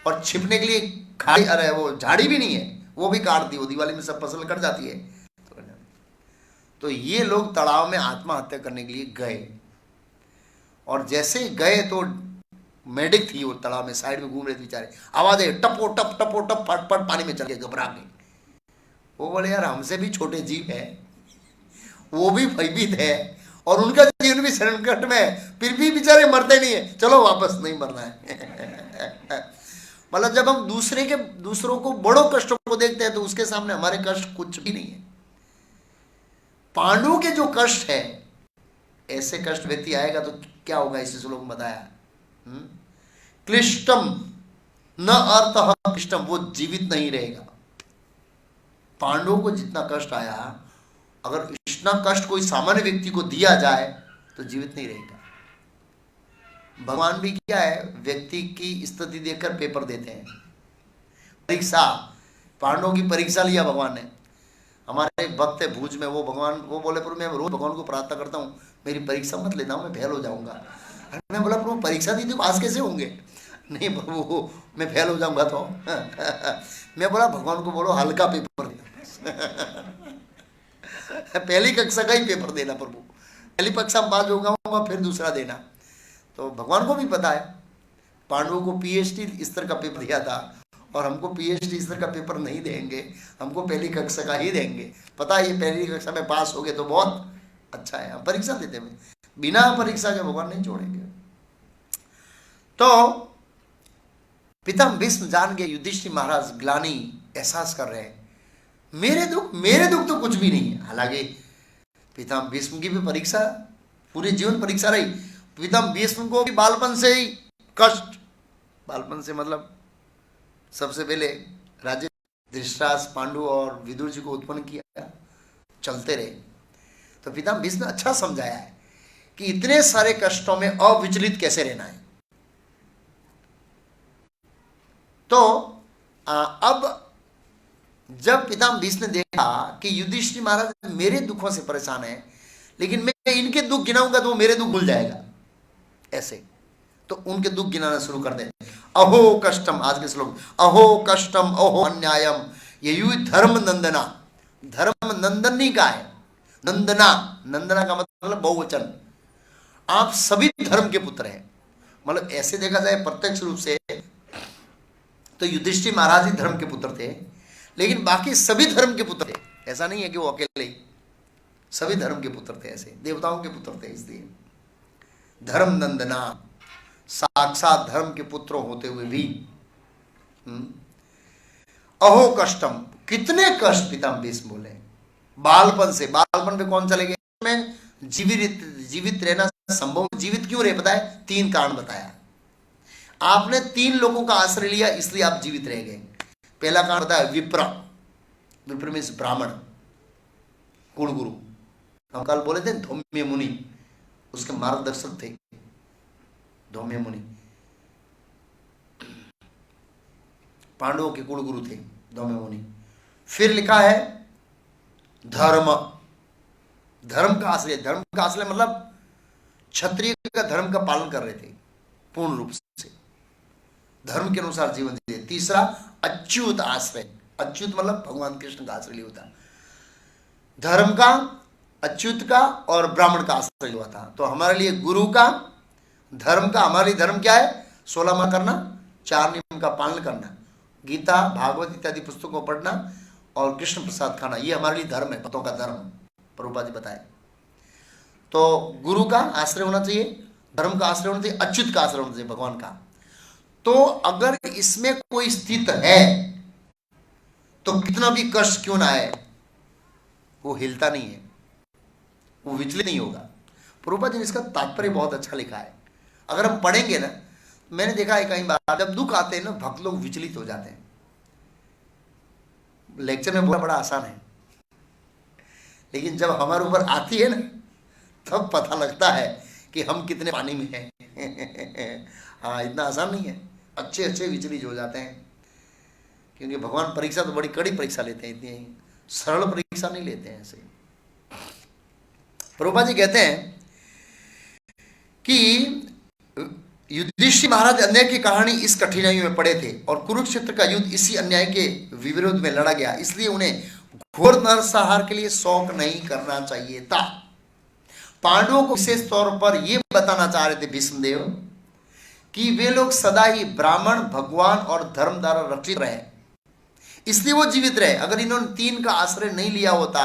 और छिपने के लिए खाड़ी, अरे वो झाड़ी भी नहीं है, वो भी काट दी, वो दिवाली में सब फसल कट जाती है। तो ये लोग तालाब में आत्महत्या करने के लिए गए और जैसे ही गए तो मेडिक थी वो तालाब में साइड में घूम रहे थे बेचारे, आवाज है टपो टप फट फट पानी में चल गए घबरा के। वो बोले यार हमसे भी छोटे जीव है, वो भी भयभीत है और उनका जीवन भी संकट में, फिर भी बेचारे मरते नहीं है, चलो वापस नहीं मरना है। मतलब जब हम दूसरों को बड़ों कष्टों को देखते हैं तो उसके सामने हमारे कष्ट कुछ भी नहीं है। पांडवों के जो कष्ट है, ऐसे कष्ट व्यक्ति आएगा तो क्या होगा, इस श्लोक में बताया। क्लिष्टम न अर्थ क्लिष्टम, वो जीवित नहीं रहेगा। पांडवों को जितना कष्ट आया, अगर इतना कष्ट कोई सामान्य व्यक्ति को दिया जाए तो जीवित नहीं रहेगा। भगवान भी क्या है, व्यक्ति की स्थिति देखकर पेपर देते हैं। परीक्षा, पांडवों की परीक्षा लिया भगवान ने। हमारे एक भक्त है भूज में, वो बोले प्रभु मैं रोज भगवान को प्रार्थना करता हूँ मेरी परीक्षा मत लेना, मैं फेल हो जाऊंगा। मैं बोला प्रभु परीक्षा दी तो पास कैसे होंगे? नहीं प्रभु मैं फेल हो जाऊंगा तो। मैं बोला भगवान को बोलो हल्का पेपर देना। पहली कक्षा का ही पेपर देना प्रभु, पहली कक्षा में पास होगा फिर दूसरा देना। तो भगवान को भी पता है, पांडवों को पीएचडी स्तर का पेपर दिया था और हमको पीएचडी स्तर का पेपर नहीं देंगे, हमको पहली कक्षा का ही देंगे। पता है ये पहली कक्षा में पास हो गए तो बहुत अच्छा है, हम परीक्षा देते हैं, बिना परीक्षा के भगवान नहीं छोड़ेंगे। तो पितामह भीष्म जान गए युधिष्ठिर महाराज ग्लानि एहसास कर रहे हैं, मेरे दुख तो कुछ भी नहीं है। हालांकि पितामह भीष्म की भी परीक्षा, पूरे जीवन परीक्षा रही। पितामह भीष्म को भी बालपन से ही कष्ट, बालपन से मतलब सबसे पहले राजे धृतराष्ट्र, पांडु और विदुर जी को उत्पन्न किया, चलते रहे। तो पितामह भीष्म ने अच्छा समझाया है कि इतने सारे कष्टों में अविचलित कैसे रहना है। तो अब जब पितामह भीष्म ने देखा कि युधिष्ठिर महाराज मेरे दुखों से परेशान है, लेकिन मैं इनके दुख गिनाऊंगा तो वो मेरे दुख भूल जाएगा, ऐसे तो उनके दुख गिनाना शुरू कर दे। अहो कष्टम, आज के श्लोक, अहो कष्टम अहो अन्यायम ययु धर्म नंदना। धर्म नंदनी का है, नंदना, नंदना का मतलब बहुवचन। आप सभी धर्म के पुत्र हैं, मतलब ऐसे देखा जाए प्रत्यक्ष रूप से तो युधिष्ठिर महाराज ही धर्म के पुत्र थे, लेकिन बाकी सभी धर्म के पुत्र थे। ऐसा नहीं है कि वो अकेले ही, सभी धर्म के पुत्र थे, ऐसे देवताओं के पुत्र थे। इसलिए धर्म नंदना, साक्षात धर्म के पुत्र होते हुए भी अहो कष्टम, कितने कष्ट पितामह भीष्म बोले। बालपन से, बालपन पे कौन चले गए, में जीवित रहना संभव, जीवित क्यों रहे पता है, 3 कारण बताया। आपने 3 लोगों का आश्रय लिया इसलिए आप जीवित रह गए। पहला कारण बताया विप्र, विप्र मीन्स ब्राह्मण, कुलगुरु। हम कल बोले थे धौम्य मुनि, उसके मार्गदर्शक थे धौम्य मुनि, पांडवों के कुलगुरु थे धौम्य मुनि। फिर लिखा है धर्म, धर्म का आश्रय, धर्म का आश्रय मतलब क्षत्रिय का धर्म का पालन कर रहे थे पूर्ण रूप से, धर्म के अनुसार जीवन जिए। तीसरा अच्युत आश्रय, अच्युत मतलब भगवान कृष्ण का आश्रय लिया था, धर्म का, अच्युत का और ब्राह्मण का आश्रय हुआ था। तो हमारे लिए गुरु का, धर्म का, हमारे लिए धर्म क्या है, 16 माह करना, 4 नियम का पालन करना, गीता भागवत इत्यादि पुस्तकों को पढ़ना और कृष्ण प्रसाद खाना, ये हमारे लिए धर्म है, पतों का धर्म, प्रभुपाद जी बताए। तो गुरु का आश्रय होना चाहिए, धर्म का आश्रय होना चाहिए, अच्युत का आश्रय होना चाहिए, भगवान का। तो अगर इसमें कोई स्थित है तो कितना भी कष्ट क्यों ना आए वो हिलता नहीं है, वो विचलित नहीं होगा। प्रभुपाद जी ने इसका तात्पर्य बहुत अच्छा लिखा है। अगर हम पढ़ेंगे ना, मैंने देखा है कई बार जब दुख आते हैं ना भक्त लोग विचलित हो जाते हैं। लेक्चर में बोलना बड़ा आसान है, लेकिन जब हमारे ऊपर आती है ना तब पता लगता है कि हम कितने पानी में हैं। हाँ, इतना आसान नहीं है, अच्छे अच्छे विचलित हो जाते हैं, क्योंकि भगवान परीक्षा तो बड़ी कड़ी परीक्षा लेते हैं, इतनी सरल परीक्षा नहीं लेते हैं ऐसे। प्रभुपाद जी कहते हैं कि युधिष्ठिर महाराज अन्याय की कहानी इस कठिनाई में पड़े थे और कुरुक्षेत्र का युद्ध इसी अन्याय के विरोध में लड़ा गया, इसलिए उन्हें घोर नरसंहार के लिए शौक नहीं करना चाहिए था। पांडवों को विशेष तौर पर यह बताना चाह रहे थे भीष्मदेव कि वे लोग सदा ही ब्राह्मण, भगवान और धर्म द्वारा रक्षित रहे, इसलिए वो जीवित रहे। अगर इन्होंने 3 का आश्रय नहीं लिया होता,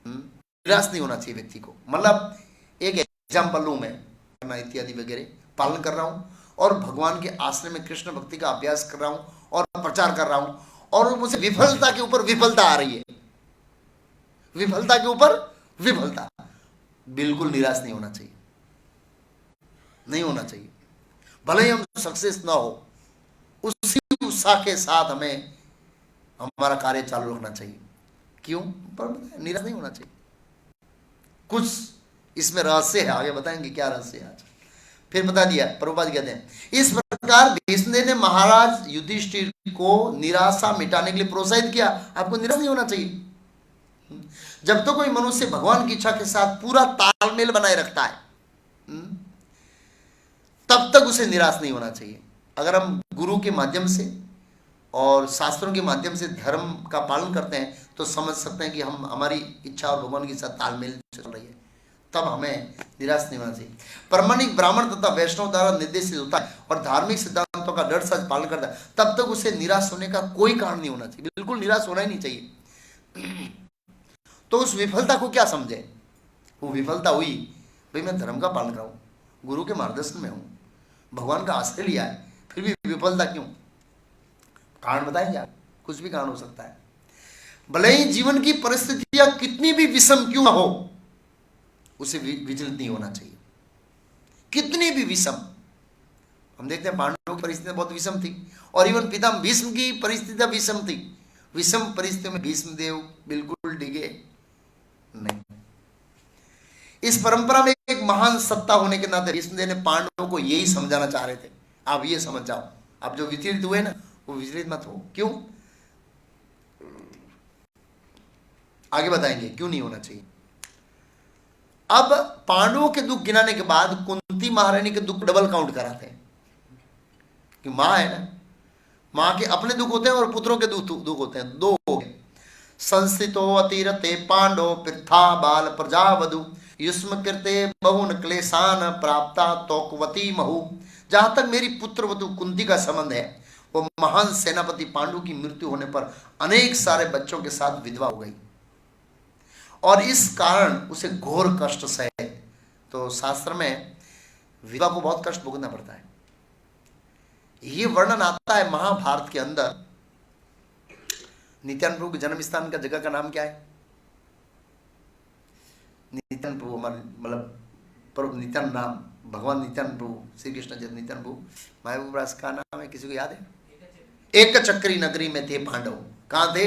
निराश नहीं होना चाहिए व्यक्ति को। मतलब एक एग्जाम्पल लूं मैं, करना इत्यादि वगैरह पालन कर रहा हूं और भगवान के आश्रय में कृष्ण भक्ति का अभ्यास कर रहा हूं और प्रचार कर रहा हूं, और मुझे विफलता के ऊपर विफलता आ रही है, विफलता के ऊपर विफलता, बिल्कुल निराश नहीं होना चाहिए, नहीं होना चाहिए। भले ही हम सक्सेस ना हो, उसी उत्साह के साथ हमें हमारा कार्य चालू रखना चाहिए। क्यों? पर निराश नहीं होना चाहिए। कुछ इसमें रहस्य है, आगे बताएंगे क्या रहस्य है आज। फिर बता दिया, प्रभुपाद कहते हैं इस प्रकार भीष्मदेव ने महाराज युधिष्ठिर को निराशा मिटाने के लिए प्रोत्साहित किया। आपको निराश नहीं होना चाहिए। जब तो कोई मनुष्य भगवान की इच्छा के साथ पूरा तालमेल बनाए रखता है तब तक उसे निराश नहीं होना चाहिए। अगर हम गुरु के माध्यम से और शास्त्रों के माध्यम से धर्म का पालन करते हैं तो समझ सकते हैं कि हम, हमारी इच्छा और भगवान के साथ तालमेल चल रही है, तब हमें निराश नहीं होना चाहिए। प्रामाणिक ब्राह्मण तथा वैष्णव द्वारा निर्देशित होता है और धार्मिक सिद्धांतों का दृढ़ सच पालन करता है, तब तक उसे निराश होने का कोई कारण नहीं होना चाहिए, बिल्कुल निराश होना ही नहीं चाहिए। तो उस विफलता को क्या समझे, वो विफलता हुई, भाई मैं धर्म का पालन कर रहा हूँ, गुरु के मार्गदर्शन में हूँ, भगवान का आश्रय लिया है, फिर भी विफलता क्यों? कारण बताएंगे आप, कुछ भी कारण हो सकता है। भले ही जीवन की परिस्थितियां कितनी भी विषम क्यों ना हो, उसे विचलित नहीं होना चाहिए, कितनी भी विषम। हम देखते हैं पांडवों की परिस्थितियां बहुत विषम थी, और इवन पितामह भीष्म की परिस्थितियां विषम थी। विषम परिस्थितियों में भीष्मदेव बिल्कुल डिगे नहीं। इस परंपरा में एक महान सत्ता होने के नाते भीष्मदेव ने पांडवों को यही समझाना चाह रहे थे, आप ये समझ जाओ, आप जो विचलित हुए ना वो विचलित मत हो। क्यों? आगे बताएंगे क्यों नहीं होना चाहिए। अब पांडवों के दुख गिनाने के बाद कुंती महारानी के दुख डबल काउंट कराते हैं कि मां है ना, मां के अपने दुख होते हैं और पुत्रों के दुख होते हैं, दो हो गए। संस्थितो अतिरते पांडव पृथा बाल प्रजावधु युष्म कृते बहुन क्लेशान प्राप्ता तोकवती महु। जहां तक मेरी पुत्र वधु कुंती का संबंध है, वो महान सेनापति पांडु की मृत्यु होने पर अनेक सारे बच्चों के साथ विधवा हो गई और इस कारण उसे घोर कष्ट सहे। तो शास्त्र में विधवा को बहुत कष्ट भोगना पड़ता है। ये वर्णन आता है महाभारत के अंदर। नित्यानंद प्रभु के जन्म स्थान का जगह का नाम क्या है? नित्यानंद प्रभु हमारे मतलब प्रभु नित्यानंद नाम, भगवान नित्यानंद प्रभु, श्री कृष्ण जब नित्यानंद प्रभु, महबूब राज का नाम है, किसी को याद है? एक चक्री नगरी में थे पांडव। कहां थे?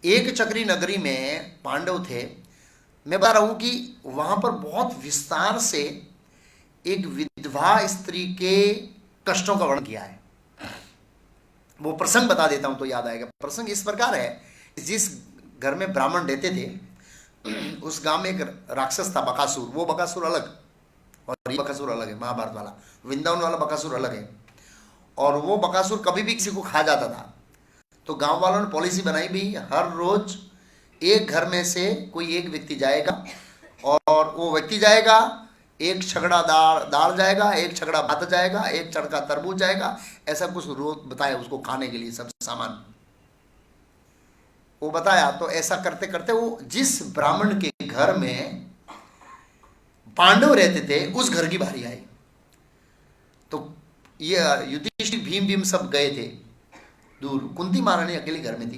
एक चक्री नगरी में पांडव थे। मैं बता रहा हूं कि वहां पर बहुत विस्तार से एक विधवा स्त्री के कष्टों का वर्णन किया है। वो प्रसंग बता देता हूं तो याद आएगा। प्रसंग इस प्रकार है, जिस घर में ब्राह्मण रहते थे उस गांव में एक राक्षस था बकासुर। वो बकासुर अलग और ये बकासुर अलग है, महाभारत वाला। वृंदावन वाला बकासुर अलग है। और वो बकासुर कभी भी किसी को खा जाता था। तो गांव वालों ने पॉलिसी बनाई भी, हर रोज एक घर में से कोई एक व्यक्ति जाएगा और वो व्यक्ति जाएगा, एक छगड़ा दाल जाएगा, एक छगड़ा भात जाएगा, एक चड़का तरबूज जाएगा, ऐसा कुछ रोज बताया उसको खाने के लिए सब सामान वो बताया। तो ऐसा करते करते वो जिस ब्राह्मण के घर में पांडव रहते थे उस घर की बारी आई। तो ये युधिष्ठिर भीम सब गए थे दूर। कुंती महारानी अकेली घर में थी।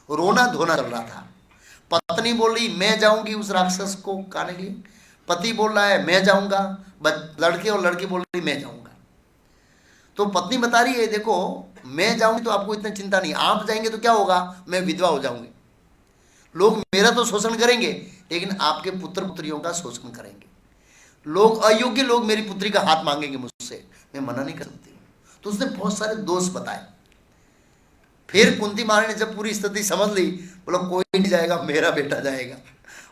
रोना धोना चल रहा था। पत्नी बोल रही मैं जाऊंगी उस राक्षस को खाने के लिए, पति बोल रहा है मैं जाऊंगा, लड़के और लड़की बोल रही मैं जाऊंगा। तो पत्नी बता रही है देखो मैं जाऊंगी तो आपको इतनी चिंता नहीं, आप जाएंगे तो क्या होगा, मैं विधवा हो जाऊंगी। लोग मेरा तो शोषण करेंगे लेकिन आपके पुत्र पुत्रियों का शोषण करेंगे। लोग अयोग्य लोग मेरी पुत्री का हाथ मांगेंगे मुझसे, मैं मना नहीं कर सकती। तो उसने बहुत सारे दोष बताए। फिर कुंती महारानी ने जब पूरी स्थिति समझ ली, बोला कोई नहीं जाएगा, मेरा बेटा जाएगा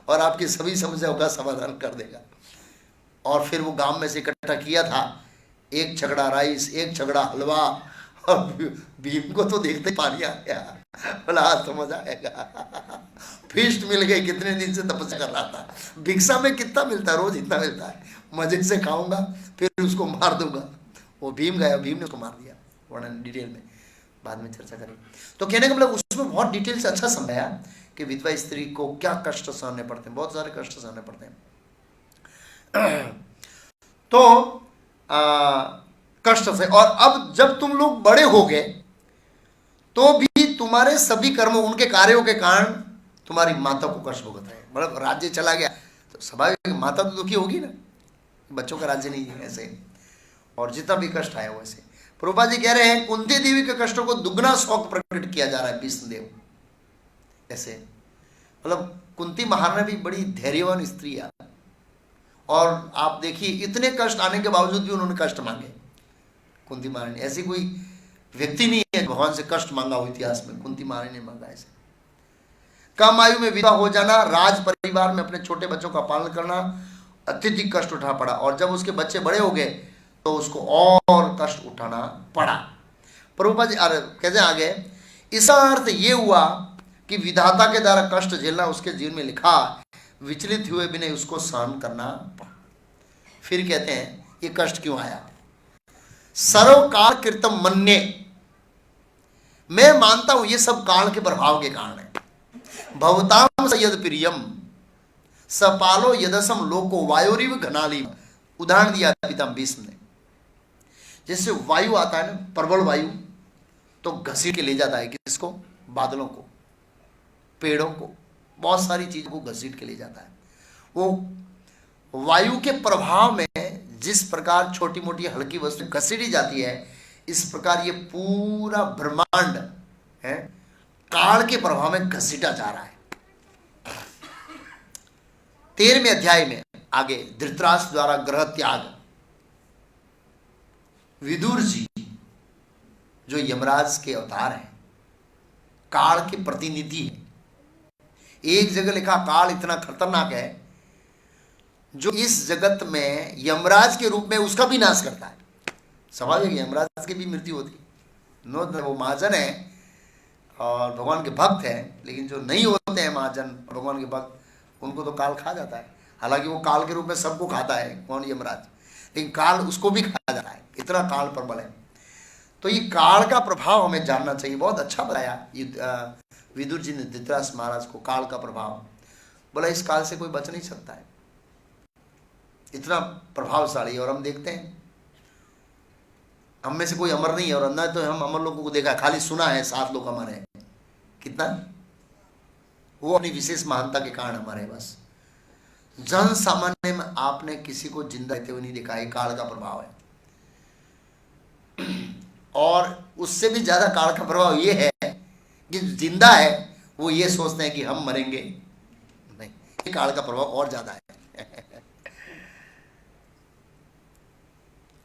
और आपकी सभी समस्याओं का समाधान कर देगा। और फिर वो गांव में से इकट्ठा किया था, एक छगड़ा राइस, एक छगड़ा हलवा। और भीम को तो देखते ही पानी आ गया, बोला आज तो मजा आएगा, फीस्ट मिल गई। कितने दिन से तपस्या कर रहा था, भिक्षा में कितना मिलता है, रोज इतना मिलता है, मजे से खाऊंगा फिर उसको मार दूंगा। वो भीम गया, भीम ने उसको मार दिया। वर्णन डिटेल में बाद में चर्चा करेंगे। तो कहने का मतलब उसमें बहुत डिटेल से अच्छा समझाया कि विधवा स्त्री को क्या कष्ट सहने पड़ते हैं, बहुत सारे कष्ट सहने पड़ते हैं। तो कष्ट से। और अब जब तुम लोग बड़े हो गए तो भी तुम्हारे सभी कर्मों, उनके कार्यों के कारण तुम्हारी माता को कष्ट भुगत है। मतलब राज्य चला गया तो स्वाभाविक माता तो दुखी होगी ना, बच्चों का राज्य नहीं है ऐसे, और जितना भी कष्ट आया वैसे। प्रभुपाद जी कह रहे हैं कुंती देवी के कष्टों को दुगना शौक प्रकट किया जा रहा है भीष्मदेव ऐसे। मतलब कुंती महारानी भी बड़ी धैर्यवान स्त्री है। और आप देखिए इतने कष्ट आने के बावजूद भी उन्होंने कष्ट मांगे। कुंती महारानी ऐसी कोई व्यक्ति नहीं है भगवान से कष्ट मांगा हो इतिहास में, कुंती महारानी ने मांगा ऐसे। कम आयु में विधवा हो जाना, राज परिवार में अपने छोटे बच्चों का पालन करना, अत्यधिक कष्ट उठा पड़ा। और जब उसके बच्चे बड़े हो गए तो उसको और कष्ट उठाना पड़ा। प्रभुपाद जी कहते आगे, इसका अर्थ ये हुआ कि विधाता के द्वारा कष्ट झेलना उसके जीवन में लिखा, विचलित हुए भी नहीं उसको सहन करना पड़ा। फिर कहते हैं ये कष्ट क्यों आया। सर्वकाल कृतम मन्ये, मैं मानता हूं ये सब काल के प्रभाव के कारण है। भवताम सयद प्रियम सपालो यदसम लोको वायुरिव घनाली। उदाहरण दिया पिता भीष्म ने। जैसे वायु आता है ना, प्रबल वायु, तो घसीट के ले जाता है किसको, बादलों को, पेड़ों को, बहुत सारी चीजों को घसीट के ले जाता है। वो वायु के प्रभाव में जिस प्रकार छोटी मोटी हल्की वस्तु घसीटी जाती है, इस प्रकार ये पूरा ब्रह्मांड है काल के प्रभाव में घसीटा जा रहा है। 13वें अध्याय में आगे धृतराष्ट्र द्वारा ग्रह त्याग, विदुर जी जो यमराज के अवतार हैं, काल के प्रतिनिधि हैं, एक जगह लिखा काल इतना खतरनाक है जो इस जगत में यमराज के रूप में उसका भी नाश करता है। स्वाभाविक यमराज की भी मृत्यु होती है। नो, वो महाजन है और भगवान के भक्त हैं, लेकिन जो नहीं होते हैं महाजन भगवान के भक्त, उनको तो काल खा जाता है। हालांकि वो काल के रूप में सबको खाता है, कौन? यमराज। लेकिन काल उसको भी खा जाता है, इतना काल प्रबल है। तो ये काल का प्रभाव हमें जानना चाहिए। बहुत अच्छा बताया विदुर जी ने धृतराष्ट्र महाराज को, काल का प्रभाव। बोला इस काल से कोई बच नहीं सकता है, इतना प्रभावशाली। और हम देखते हैं हम में से कोई अमर नहीं है, और अंदर तो हम अमर लोगों को देखा, खाली सुना है 7 लोग अमर हैं। कितना? वो अपनी विशेष महानता के कारण अमर है। बस जन सामान्य में आपने किसी को जिंदा रहते हुए नहीं देखा। ये काल का प्रभाव है। और उससे भी ज्यादा काल का प्रभाव ये है कि जिंदा है वो ये सोचते हैं कि हम मरेंगे नहीं। ये काल का प्रभाव और ज्यादा है।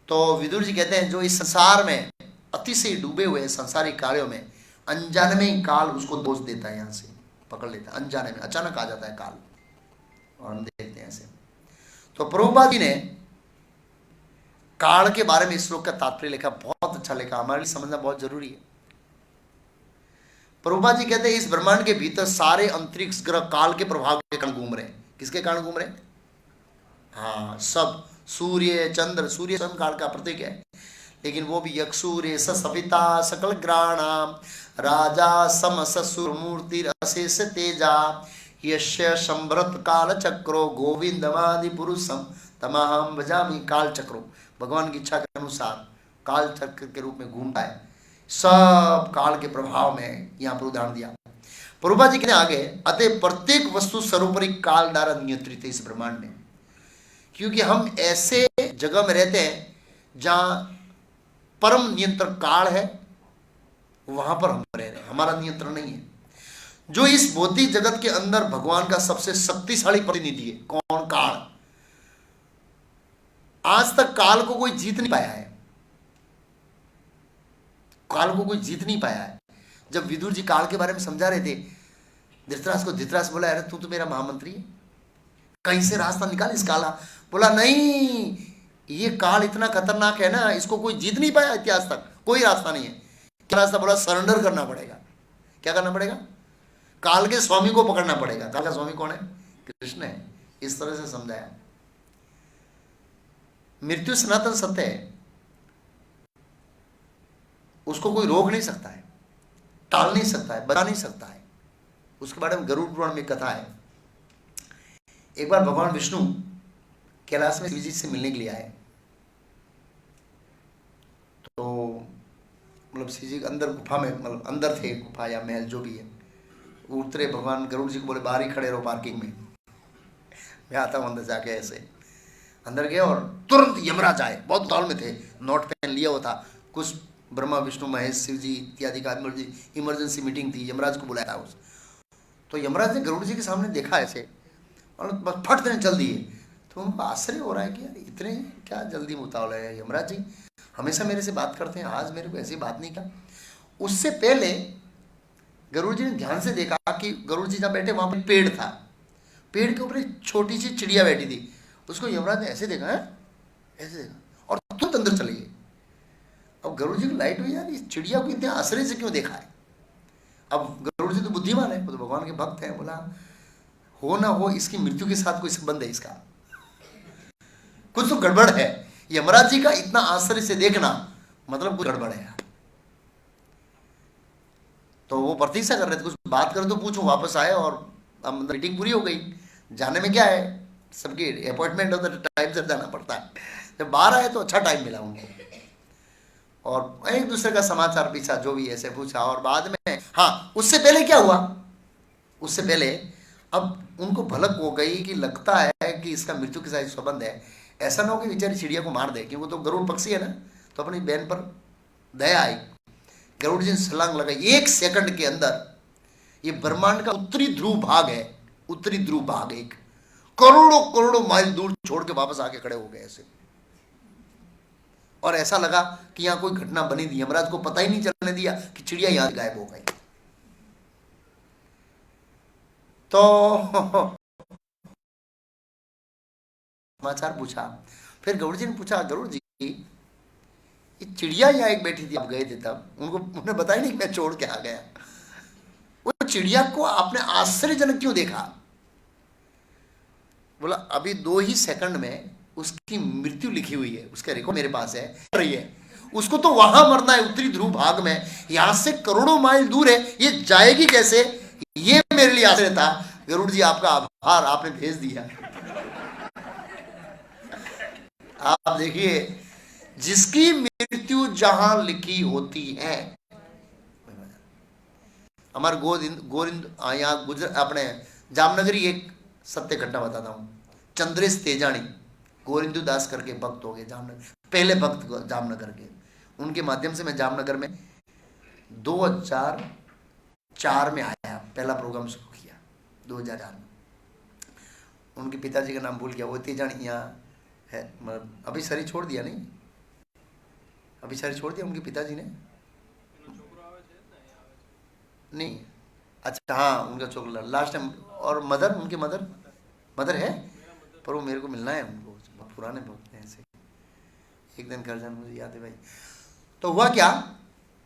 तो विदुर जी कहते हैं जो इस संसार में अतिशय डूबे हुए संसारिक कार्यों में अनजाने में ही काल उसको दोष देता है, यहां से पकड़ लेता है। अनजाने में अचानक आ जाता है काल, और हम देखते हैं ऐसे। तो प्रभुपाद जी ने काल के बारे में इस श्लोक का तात्पर्य लिखा, बहुत अच्छा लिखा, हमारे लिए समझना बहुत जरूरी है। प्रभुपाद जी कहते हैं इस ब्रह्मांड के भीतर सारे अंतरिक्ष ग्रह काल के प्रभाव के कारण घूम रहे हैं। किसके कारण घूम रहे हैं? हाँ, सब। सूर्य चंद्र, सूर्य स्वयं काल का प्रतीक है, लेकिन वो भी यक्षूर्य सविता सकल ग्राणाम राजा सम ससुर मूर्ति अशेष तेजा यश्य संभ्रत काल चक्रो गोविंदमादि पुरुषम तमाहम भजामि काल चक्रो। भगवान की इच्छा के अनुसार काल चक्र के रूप में घूमता है। सब काल के प्रभाव में यहाँ पर उदाहरण दिया। प्रभुपाद जी कहते आगे, अतः प्रत्येक वस्तु सर्वोपरि काल द्वारा नियंत्रित है इस ब्रह्मांड में। क्योंकि हम ऐसे जगह में रहते हैं जहां परम नियंत्रण काल है, वहां पर हम रह रहे हैं, हमारा नियंत्रण नहीं है। जो इस भौतिक जगत के अंदर भगवान का सबसे शक्तिशाली प्रतिनिधि है, कौन? काल। आज तक काल को कोई जीत नहीं पाया है, काल को कोई जीत नहीं पाया है। जब विदुर जी काल के बारे में समझा रहे थे धृतराष्ट्र को, धृतराष्ट्र बोला अरे तू तो मेरा महामंत्री है, कहीं से रास्ता निकाल इस काल। बोला नहीं, ये काल इतना खतरनाक है ना, इसको कोई जीत नहीं पाया इतिहास तक, कोई रास्ता नहीं है। क्या रास्ता? बोला सरेंडर करना पड़ेगा। क्या करना पड़ेगा? काल के स्वामी को पकड़ना पड़ेगा। काल का स्वामी कौन है? कृष्ण है। इस तरह से समझाया। मृत्यु सनातन सत्य है, उसको कोई रोक नहीं सकता है, टाल नहीं सकता है, बता नहीं सकता है। उसके बारे में गरुड़ पुराण में कथा है। एक बार भगवान विष्णु कैलाश में शिव जी से मिलने के लिए आए। तो मतलब शिव जी अंदर गुफा में, मतलब अंदर थे गुफा या महल जो भी है, वो उतरे। भगवान गरुड़ जी को बोले बाहर ही खड़े रहो पार्किंग में, मैं आता हूँ अंदर जाके। ऐसे अंदर गए और तुरंत यमराज आए। बहुत ताल में थे, नोट पेन लिया हुआ था। कुछ ब्रह्मा विष्णु महेश शिव जी इत्यादि का इमरजेंसी मीटिंग थी, यमराज को बुलाया था उस। तो यमराज ने गरुड़ जी के सामने देखा ऐसे, और बस फट देने चल दिए। तो उनको आश्चर्य हो रहा है कि यार इतने क्या जल्दी मुतावला है, यमराज जी हमेशा मेरे से बात करते हैं, आज मेरे को ऐसी बात नहीं किया। उससे पहले गरुड़ जी ने ध्यान से देखा कि गरुड़ जी जहाँ बैठे वहां पर पेड़ था, पेड़ के ऊपर एक छोटी सी चिड़िया बैठी थी। उसको यमराज ने ऐसे देखा है, ऐसे देखा और तुरंत अंदर चले गए। अब गरुड़ जी को लाइट हुई, यार इस चिड़िया को इतने आश्चर्य से क्यों देखा है। अब गरुड़ जी तो बुद्धिमान है, वो तो भगवान के भक्त हैं। बोला हो ना हो इसकी मृत्यु के साथ कोई संबंध है, इसका कुछ तो गड़बड़ है। यमराज जी का इतना आश्चर्य से देखना मतलब कुछ गड़बड़ है यार। तो वो प्रतीक्षा कर रहे थे, कुछ बात करें तो पूछूं। वापस आए और अब मीटिंग पूरी हो गई। जाने में क्या है, सबकी अपॉइंटमेंट होता है, टाइम से जाना पड़ता है। जब बाहर आए तो अच्छा टाइम मिला उनको, और एक दूसरे का समाचार पीछा, जो भी ऐसे पूछा। और बाद में हाँ, उससे पहले क्या हुआ, उससे पहले अब उनको भलक हो गई कि लगता है कि इसका मृत्यु के साथ संबंध है। ऐसा ना हो कि बेचारी चिड़िया को मार दे, क्योंकि वो तो गरुड़ पक्षी है ना। तो अपनी बहन पर दया आई, गरुड़ जी ने छलांग लगाई। 1 सेकंड के अंदर ये ब्रह्मांड का उत्तरी ध्रुव भाग है, उत्तरी ध्रुव भाग एक करोड़ों करोड़ों माइल दूर छोड़ के वापस आके खड़े हो गए ऐसे। और ऐसा लगा कि यहां कोई घटना बनी थी। यमराज को पता ही नहीं चलने दिया कि चिड़िया यहां गायब हो गई। तो समाचार पूछा। फिर गरुड़ जी ने पूछा, गरुड़ जी ये चिड़िया यहाँ एक बैठी थी, आप गए थे तब, उनको उन्हें बताया नहीं कि मैं छोड़ के आ गया। वो चिड़िया को आपने आश्चर्यजनक क्यों देखा? बोला अभी 2 ही सेकंड में उसकी मृत्यु लिखी हुई है, उसका रिकॉर्ड मेरे पास है, रही है। उसको तो वहां मरना है, उत्तरी ध्रुव भाग में, यहां से करोड़ों माइल दूर है, ये जाएगी कैसे? ये मेरे लिए आश्चर्य था। गरुड़ जी आपका आभार, आपने भेज दिया। आप देखिए, जिसकी मृत्यु जहां लिखी होती है। हमारे गोविंद यहाँ गुजर अपने जामनगरी एक सत्य घटना बताता हूँ। चंद्रेश तेजानी गोविंदू दास करके भक्त हो गए जामनगर, पहले भक्त जामनगर के। उनके माध्यम से मैं जामनगर में 2004 में आया, पहला प्रोग्राम शुरू किया 2004 में। उनके पिताजी का नाम भूल गया, वो तेजानी यहाँ है, मतलब अभी शरीर छोड़ दिया नहीं, अभी शरीर छोड़ दिया उनके पिताजी ने नहीं। अच्छा हाँ, उनका चोकला लास्ट टाइम। और मदर, उनकी मदर है, पर वो मेरे को मिलना है उनको, बहुत पुराने भक्त हैं ऐसे। एक दिन घर जाना मुझे याद है भाई। तो हुआ क्या,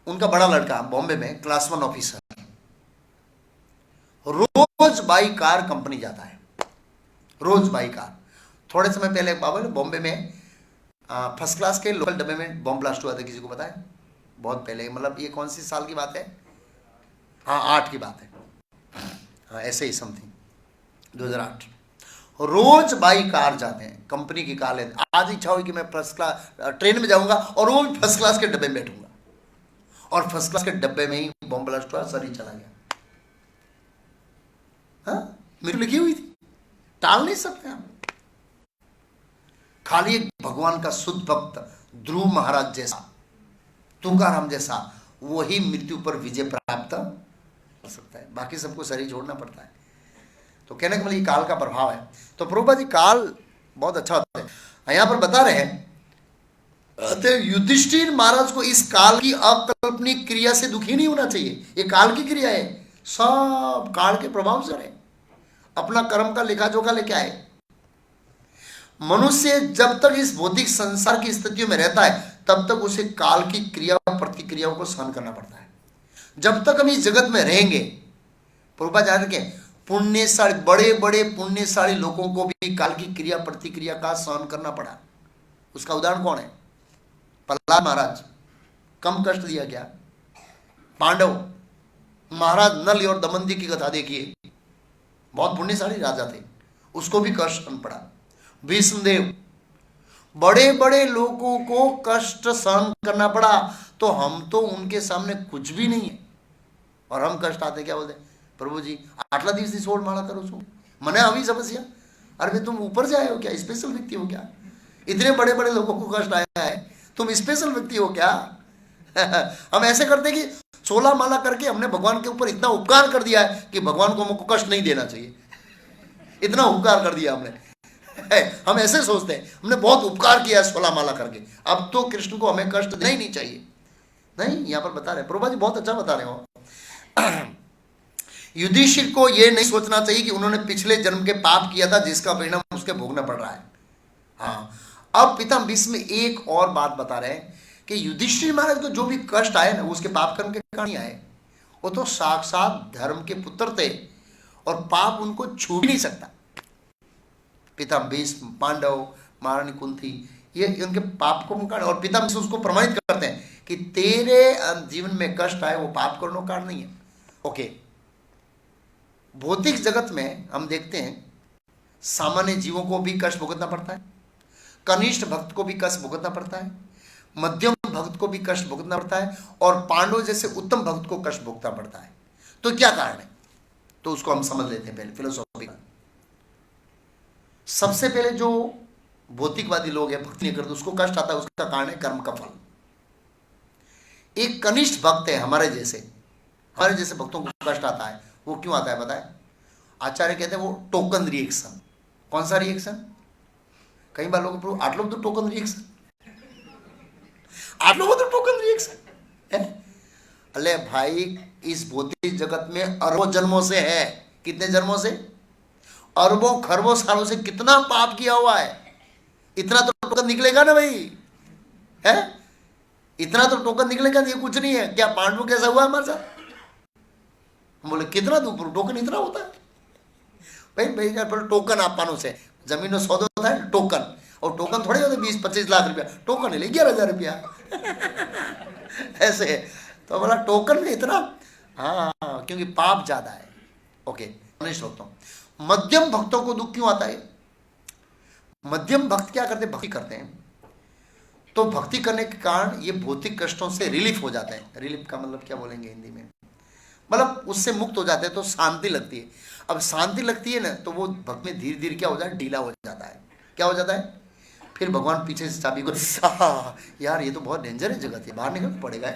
उनका बड़ा लड़का बॉम्बे में क्लास 1 ऑफिसर, रोज बाई कार कंपनी जाता है, रोज बाई कार। थोड़े समय पहले बाबा बॉम्बे में फर्स्ट क्लास के लोकल डब्बे में बॉम्ब ब्लास्ट हुआ था, किसी को पता है? बहुत पहले, मतलब ये कौन सी साल की बात है? हाँ 8 की बात है, हाँ ऐसे ही समथिंग 2008। रोज बाई कार जाते हैं, कंपनी की कार लेते। आज इच्छा हुई कि मैं फर्स्ट क्लास ट्रेन में जाऊंगा और वो भी फर्स्ट क्लास के डब्बे में बैठूंगा, और फर्स्ट क्लास के डब्बे में ही बॉम्ब ब्लास्ट हुआ, सर ही चला गया। हाँ मेरी लिखी हुई थी, टाल नहीं सकते हम। खाली एक भगवान का शुद्ध भक्त ध्रुव महाराज जैसा, तुकाराम जैसा, वही मृत्यु पर विजय प्राप्त कर सकता है, बाकी सबको शरीर छोड़ना पड़ता है। तो कहने का मतलब ये काल का प्रभाव है। तो प्रभुपाद जी काल बहुत अच्छा होता है। यहां पर बता रहे हैं युधिष्ठिर महाराज को इस काल की अकल्पनीय क्रिया से दुखी नहीं होना चाहिए। ये काल की क्रिया है, सब काल के प्रभाव से रहे, अपना कर्म का लेखा जोखा लेके आए। मनुष्य जब तक इस भौतिक संसार की स्थितियों में रहता है तब तक उसे काल की क्रिया प्रतिक्रियाओं को सहन करना पड़ता है। जब तक हम इस जगत में रहेंगे, प्रभुपाद जान के पुण्यशाली, बड़े बड़े पुण्यशाली लोगों को भी काल की क्रिया प्रतिक्रिया का सहन करना पड़ा। उसका उदाहरण कौन है? प्रहलाद महाराज, कम कष्ट दिया गया। पांडव महाराज नल और दमयंती की कथा देखिए, बहुत पुण्यशाली राजा थे, उसको भी कष्ट सहन पड़ा। भीष्मदेव, बड़े बड़े लोगों को कष्ट सहन करना पड़ा, तो हम तो उनके सामने कुछ भी नहीं है, और हम कष्ट आते क्या बोलते, प्रभु जी आटला दिवस सोड़ माड़ा करो छो, मने अभी समस्या। अरे तुम ऊपर से आए हो क्या? स्पेशल व्यक्ति हो क्या? इतने बड़े बड़े लोगों को कष्ट आया है, तुम स्पेशल व्यक्ति हो क्या? हम ऐसे करते कि 16 माला करके हमने भगवान के ऊपर इतना उपकार कर दिया है कि भगवान को हमको कष्ट नहीं देना चाहिए, इतना उपकार कर दिया हमने। हम ऐसे सोचते हैं हमने बहुत उपकार किया 16 माला करके, अब तो कृष्ण को हमें कष्ट देना ही नहीं चाहिए। नहीं, यहां पर बता रहे प्रभुपाद जी, बहुत अच्छा बता रहे हो। युधिष्ठिर को यह नहीं सोचना चाहिए कि उन्होंने पिछले जन्म के पाप किया था जिसका परिणाम उसके भोगना पड़ रहा है। हाँ, अब पितामह भीष्म में एक और बात बता रहे हैं कि युधिष्ठिर महाराज को जो भी कष्ट आए ना, उसके पाप कर्म के कारण ही आए। वो तो साक्षात धर्म के पुत्र थे और पाप उनको छू भी नहीं सकता। पितामह भीष्म, पांडव, महारानी कुंती, ये उनके पाप को कारण, और पितामह भीष्म उसको प्रमाणित करते हैं कि तेरे जीवन में कष्ट आए वो पाप करने का कारण नहीं है। ओके, भौतिक जगत में हम देखते हैं सामान्य जीवों को भी कष्ट भुगतना पड़ता है, कनिष्ठ भक्त को भी कष्ट भुगतना पड़ता है, मध्यम भक्त को भी कष्ट भुगतना पड़ता है, और पांडव जैसे उत्तम भक्त को कष्ट भुगतना पड़ता है। तो क्या कारण है? तो उसको हम समझ लेते हैं पहले फिलोसॉफी। सबसे पहले जो भौतिकवादी लोग हैं, भक्ति नहीं करते, उसको कष्ट आता है, उसका कारण है कर्म का फल। एक कनिष्ठ भक्त है हमारे जैसे भक्तों को कष्ट आता है, वो क्यों आता है पता है? आचार्य कहते हैं वो टोकन रिएक्शन। कौन सा रिएक्शन? कई बार लोग आठ लोग तो टोकन रिएक्शन, आप लोगों तो टोकन रिएक्शन है। अरे भाई, इस भौतिक जगत में अरबों जन्मों से है कितने जन्मों से, अरबों खरबों सालों से कितना पाप किया हुआ है, इतना तो टोकन निकलेगा ना भाई, है इतना तो टोकन निकलेगा, ये कुछ नहीं है क्या। पांडवों कैसा हुआ हमारे साथ, हम बोले कितना टोकन इतना होता है भाई। भाई टोकन आपनो से जमीन सौदो होता है टोकन, और टोकन थोड़े होते 20-25 लाख रुपया, टोकन ले 11,000 रुपया ऐसे। तो बोला टोकन में इतना, हाँ क्योंकि पाप ज्यादा है। ओके श्रोता, मध्यम भक्तों को दुख क्यों आता है। मध्यम भक्त क्या करते हैं, भक्ति करते हैं, तो भक्ति करने के कारण ये भौतिक कष्टों से रिलीफ हो जाते हैं। रिलीफ का मतलब क्या बोलेंगे हिंदी में, मतलब उससे मुक्त हो जाते हैं तो शांति लगती है। अब शांति लगती है ना तो वो भक्त में धीरे धीरे क्या हो जाता है, ढीला हो जाता है। क्या हो जाता है, फिर भगवान पीछे से चाबी को यार ये तो बहुत डेंजर है जगह थी, बाहर निकलना पड़ेगा।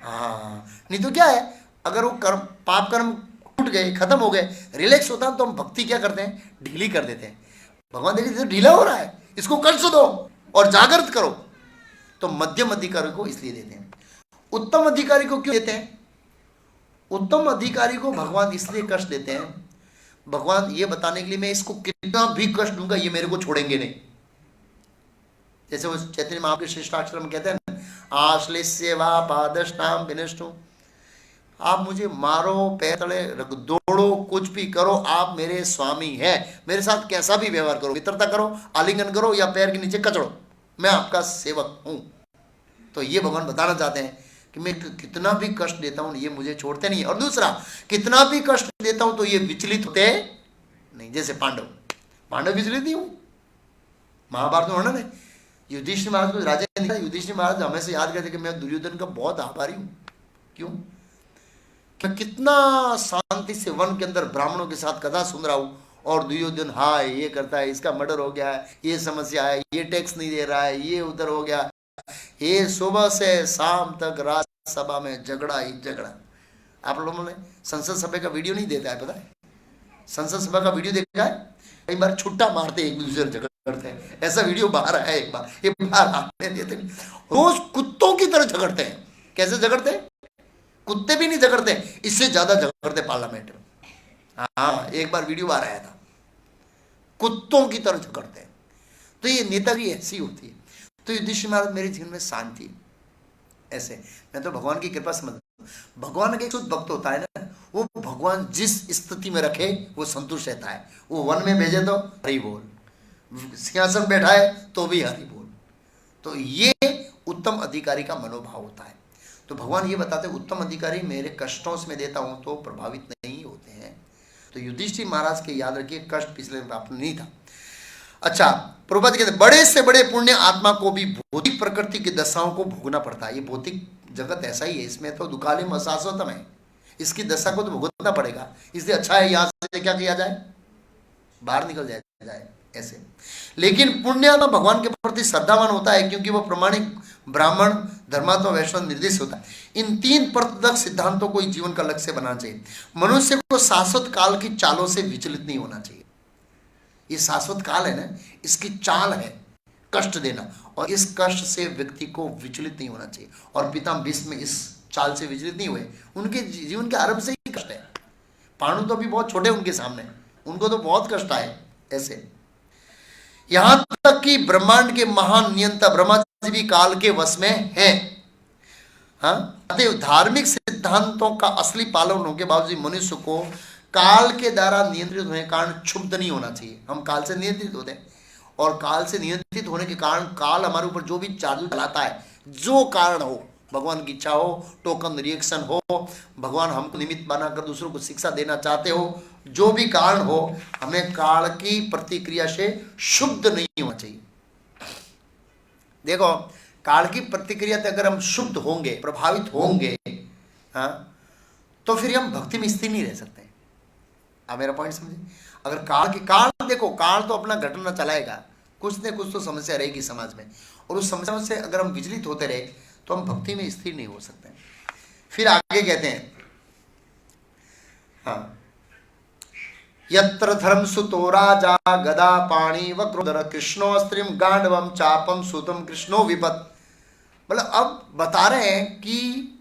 हाँ नहीं तो क्या है, अगर वो कर्म पाप कर्म टूट गए खत्म हो गए रिलैक्स होता है तो हम भक्ति क्या करते हैं, ढीली कर देते हैं। भगवान देखिए ढीला हो रहा है, इसको कष्ट दो और जागृत करो। तो मध्यम अधिकारी को इसलिए देते हैं। उत्तम अधिकारी को क्यों देते हैं, उत्तम अधिकारी को भगवान इसलिए कष्ट देते हैं, भगवान ये बताने के लिए मैं इसको कितना भी कष्ट दूंगा ये मेरे को छोड़ेंगे नहीं। जैसे वो चैतन्य महाप्रभु के शिष्टाक्षर में कहते हैं ना, आश्लिष्य वा पादश्नाम विनष्टु, आप मुझे मारो, पैर तले रख दौड़ो, कुछ भी करो, आप मेरे स्वामी हैं, मेरे साथ कैसा भी व्यवहार करो, मित्रता करो, आलिंगन करो या पैर के नीचे कचड़ो, मैं आपका सेवक हूं। तो ये भगवान बताना चाहते हैं कि मैं कितना भी कष्ट देता हूं ये मुझे छोड़ते नहीं। और दूसरा, कितना भी कष्ट देता हूं तो ये विचलित होते नहीं। जैसे पांडव विचलित नहीं हूं, महाभारत में वर्णन है, युधिष्ठिर महाराज को राजा युधिष्ठिर महाराज हमेशा याद करते कि मैं दुर्योधन का बहुत आभारी हूं। क्यों, मैं कितना शांति से वन के अंदर ब्राह्मणों के साथ कथा सुन रहा हूं और दुर्योधन हाय ये करता है, इसका मर्डर हो गया है, ये समस्या है, ये टैक्स नहीं दे रहा है, ये उधर हो गया, ये सुबह से शाम तक राज्यसभा में झगड़ा ही झगड़ा। आप लोगों ने संसद सभा का वीडियो नहीं देता है, पता है, संसद सभा का वीडियो देखा है, कई बार छुट्टा मारते एक दूसरे झगड़ते हैं, ऐसा वीडियो बाहर आया एक बार, ये बाहर आने देते नहीं, रोज कुत्तों की तरह झगड़ते हैं। कैसे झगड़ते हैं, कुत्ते भी नहीं झगड़ते, इससे ज्यादा झगड़ते पार्लियामेंट में। हाँ एक बार वीडियो बाहर आया था, कुत्तों की तरह झगड़ते हैं। तो ये नेतागिरी ऐसी होती है। तो युधिष्ठिर महाराज मेरे जीवन में शांति ऐसे, मैं तो भगवान की कृपा समझ, भगवान का एक शुद्ध भक्त होता है ना, वो भगवान जिस स्थिति में रखे वो संतुष्ट रहता है। वो वन में भेजे तो हरि बोल, सिंहासन बैठा है तो भी हरि बोल। तो ये उत्तम अधिकारी का मनोभाव होता है। तो भगवान ये बताते हैं उत्तम अधिकारी मेरे कष्टों से मैं देता हूं तो प्रभावित नहीं होते हैं। तो युधिष्ठिर महाराज के याद रखिए कष्ट पिछले प्राप्त नहीं था। अच्छा, प्रभुपाद कहते हैं बड़े से बड़े पुण्य आत्मा को भी भौतिक प्रकृति की दशाओं को भोगना पड़ता है। ये भौतिक जगत ऐसा ही है, इसमें तो दुकालिम अशाश्वतम है, इसकी दशा को तो भुगतना पड़ेगा। इसलिए अच्छा है यहाँ से क्या किया जाए, बाहर निकल जाए ऐसे। लेकिन पुण्यात्मा भगवान के प्रति श्रद्धावान होता है क्योंकि वह प्रमाणिक ब्राह्मण धर्मात्मा वैष्णव निर्देश होता है। इन 3 प्रत्यक्ष सिद्धांतों को जीवन का लक्ष्य बनाना चाहिए। मनुष्य को शाश्वत काल की चालों से विचलित नहीं होना चाहिए। ये शाश्वत काल है ना, इसकी चाल है कष्ट देना, और इस कष्ट से व्यक्ति को विचलित नहीं होना चाहिए। और पितामह भीष्म इस चाल से विचलित नहीं हुए, उनके जीवन के आरंभ से ही कष्ट है। पांडु तो अभी बहुत छोटे उनके सामने, उनको तो बहुत कष्ट आए ऐसे। यहां तक कि ब्रह्मांड के महान नियंता ब्रह्मा जी भी काल के वश में है। धार्मिक सिद्धांतों का असली पालन होने के बावजूद मनुष्य को काल के द्वारा नियंत्रित होने के कारण क्षुब्ध नहीं होना चाहिए। हम काल से नियंत्रित होते हैं, और काल से नियंत्रित होने के कारण काल हमारे ऊपर जो भी चालू चलाता है, जो कारण हो, भगवान की इच्छा हो, टोकन रिएक्शन हो, भगवान हमको निमित्त बनाकर दूसरों को शिक्षा देना चाहते हो, जो भी कारण हो, हमें काल की प्रतिक्रिया से शुद्ध नहीं होना चाहिए। देखो काल की प्रतिक्रिया से अगर हम शुद्ध होंगे, प्रभावित होंगे, तो फिर हम भक्ति में स्थिर नहीं रह सकते। आप मेरा पॉइंट समझे। अगर काल देखो, काल तो अपना घटना चलाएगा, कुछ न कुछ तो समस्या रहेगी समाज में, और उस समस्या से अगर हम विचलित होते रहे तो हम भक्ति में स्थिर नहीं हो सकते। फिर आगे कहते हैं, यत्र धर्म सुतो राजा गदा पाणी वक्रोदर कृष्णो स्त्रीम गांडवम चापम सुतम कृष्णो विपत। मतलब अब बता रहे हैं कि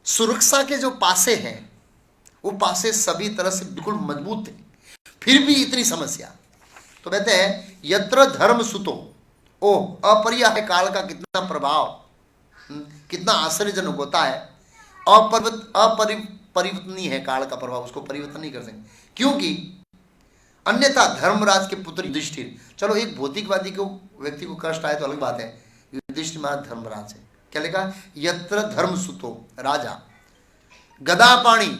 सुरक्षा के जो पासे हैं वो पासे सभी तरह से बिल्कुल मजबूत थे, फिर भी इतनी समस्या। तो कहते हैं यत्र धर्म सुतो, ओ अपरिहार्य काल का कितना प्रभाव, कितना आश्चर्यजनक होता है। अपरिवर्तनीय है काल का प्रभाव, उसको परिवर्तन नहीं कर सकते, क्योंकि अन्यथा धर्मराज के पुत्र युधिष्ठिर, चलो एक भौतिकवादी को व्यक्ति को कष्ट आए तो अलग बात है, युधिष्ठिर महाराज धर्मराज है। क्या लिखा, यत्र धर्म सुतो राजा, गदापाणी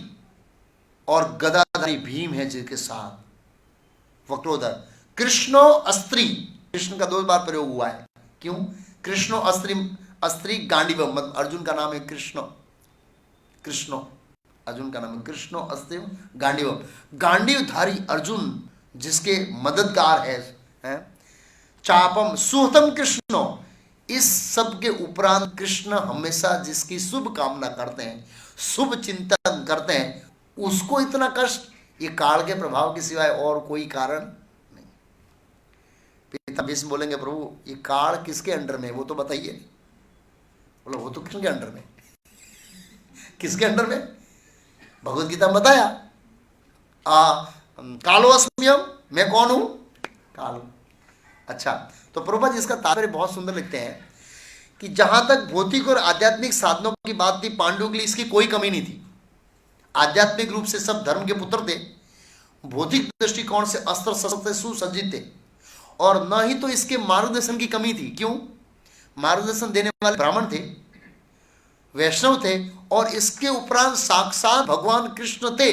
और गदाधारी भीम है जिसके साथ, वक्रोधर, कृष्णो अस्त्री, कृष्ण का 2 बार प्रयोग हुआ है, क्यों, कृष्णो अस्त्री, अस्त्री गांडीव, मतलब अर्जुन का नाम है कृष्ण, कृष्णो अर्जुन का नाम है कृष्णो अस्त्री गांडीव, गांडीवधारी अर्जुन जिसके मददगार है, चापम सुहतम कृष्णो, इस सब के उपरांत कृष्ण हमेशा जिसकी शुभ कामना करते हैं, शुभ चिंतन करते हैं, उसको इतना कष्ट, ये काल के प्रभाव के सिवाय और कोई कारण नहीं। पिता भीष्म बोलेंगे प्रभु ये काल किसके अंडर में, वो तो बताइए। बोलो वो तो कृष्ण के अंडर में। किसके अंडर में, भगवत गीता में बताया, कालो अस्म्यम, मैं कौन हूं, काल। अच्छा, तो प्रभुपाद इसका तात्पर्य बहुत सुंदर लिखते हैं कि जहां तक भौतिक और आध्यात्मिक साधनों की बात थी, पांडवों के लिए इसकी कोई कमी नहीं थी। आध्यात्मिक रूप से सब धर्म के पुत्र थे, भौतिक दृष्टिकोण से अस्त्र शस्त्र से सुसज्जित थे, और न ही तो इसके मार्गदर्शन की कमी थी। क्यों, मार्गदर्शन देने वाले ब्राह्मण थे, वैष्णव थे, और इसके उपरांत साक्षात भगवान कृष्ण थे।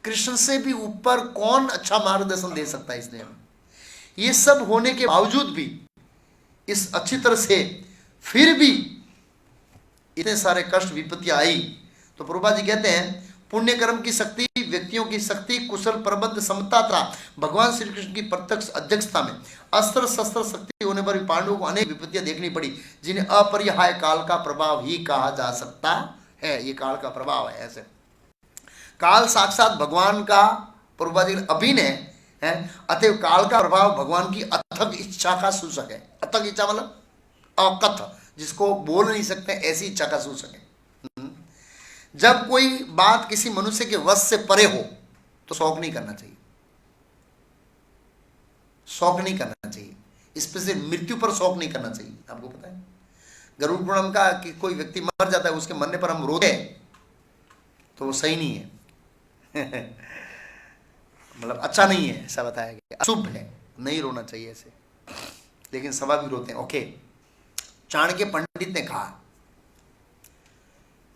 कृष्ण से भी ऊपर कौन अच्छा मार्गदर्शन दे सकता है इसने हमें। ये सब होने के बावजूद भी, इस अच्छी तरह से फिर भी इतने सारे कष्ट विपत्तियां आई। तो प्रभुपाद जी कहते हैं पुण्य कर्म की शक्ति, व्यक्तियों की शक्ति, कुशल प्रबंध समता था, भगवान श्री कृष्ण की प्रत्यक्ष अध्यक्षता में अस्त्र शस्त्र शक्ति होने पर भी पांडवों को अनेक विपत्तियां देखनी पड़ी, जिन्हें अपरिहार्य काल का प्रभाव ही कहा जा सकता है। ये काल का प्रभाव है। ऐसे काल साक्षात भगवान का प्रभुपाद जी अभिनय है, अतएव काल का प्रभाव भगवान की अथक इच्छा का सूचक है। अथक इच्छा मतलब अकथ, जिसको बोल नहीं सकते, ऐसी इच्छा का सूचक है। जब कोई बात किसी मनुष्य के वश से परे हो तो शौक नहीं करना चाहिए, शौक नहीं करना चाहिए, स्पेशली मृत्यु पर शौक नहीं करना चाहिए। आपको पता है गरुड़ पुराण का कि कोई व्यक्ति मर जाता है, उसके मरने पर हम रोते तो वो सही नहीं है। मतलब अच्छा नहीं है, ऐसा बताया गया, अशुभ है, नहीं रोना चाहिए ऐसे, लेकिन सभा भी रोते हैं। ओके, चाणक्य पंडित ने कहा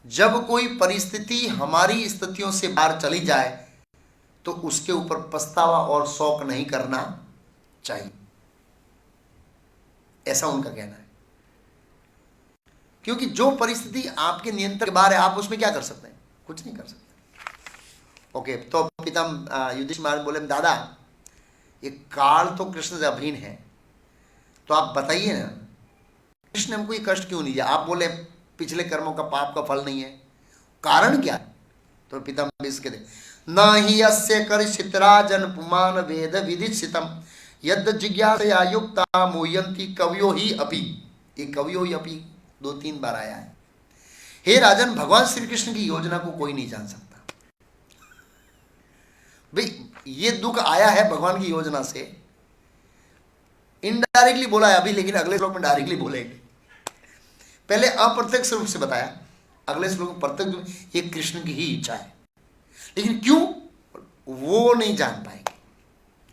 जब कोई परिस्थिति हमारी स्थितियों से बाहर चली जाए तो उसके ऊपर पछतावा और शौक नहीं करना चाहिए, ऐसा उनका कहना है। क्योंकि जो परिस्थिति आपके नियंत्रण के बाहर है, आप उसमें क्या कर सकते हैं, कुछ नहीं कर सकते। ओके, तो पिता युधिष्ठिर महाराज बोले दादा ये काल तो कृष्ण से अभिन्न है, तो आप बताइए ना कृष्ण हमको ये कष्ट क्यों नहीं दिया। आप बोले पिछले कर्मों का पाप का फल नहीं है, कारण क्या है। तो पिता कहते न ही अस्य करिष्यति राजन पुमान वेद विदिशितम यद जिज्ञासया युक्ता मोयंती कवियो ही अपि। ये कवियो ही अपि 2-3 बार आया है। हे राजन, भगवान श्री कृष्ण की योजना को कोई नहीं जान सकता। भाई ये दुख आया है भगवान की योजना से, इनडायरेक्टली बोला है अभी, लेकिन अगले श्लोक में डायरेक्टली बोलेंगे। पहले अप्रत्यक्ष रूप से बताया, अगले श्लोक में प्रत्यक्ष रूप, ये कृष्ण की ही इच्छा है, लेकिन क्यों वो नहीं जान पाएंगे,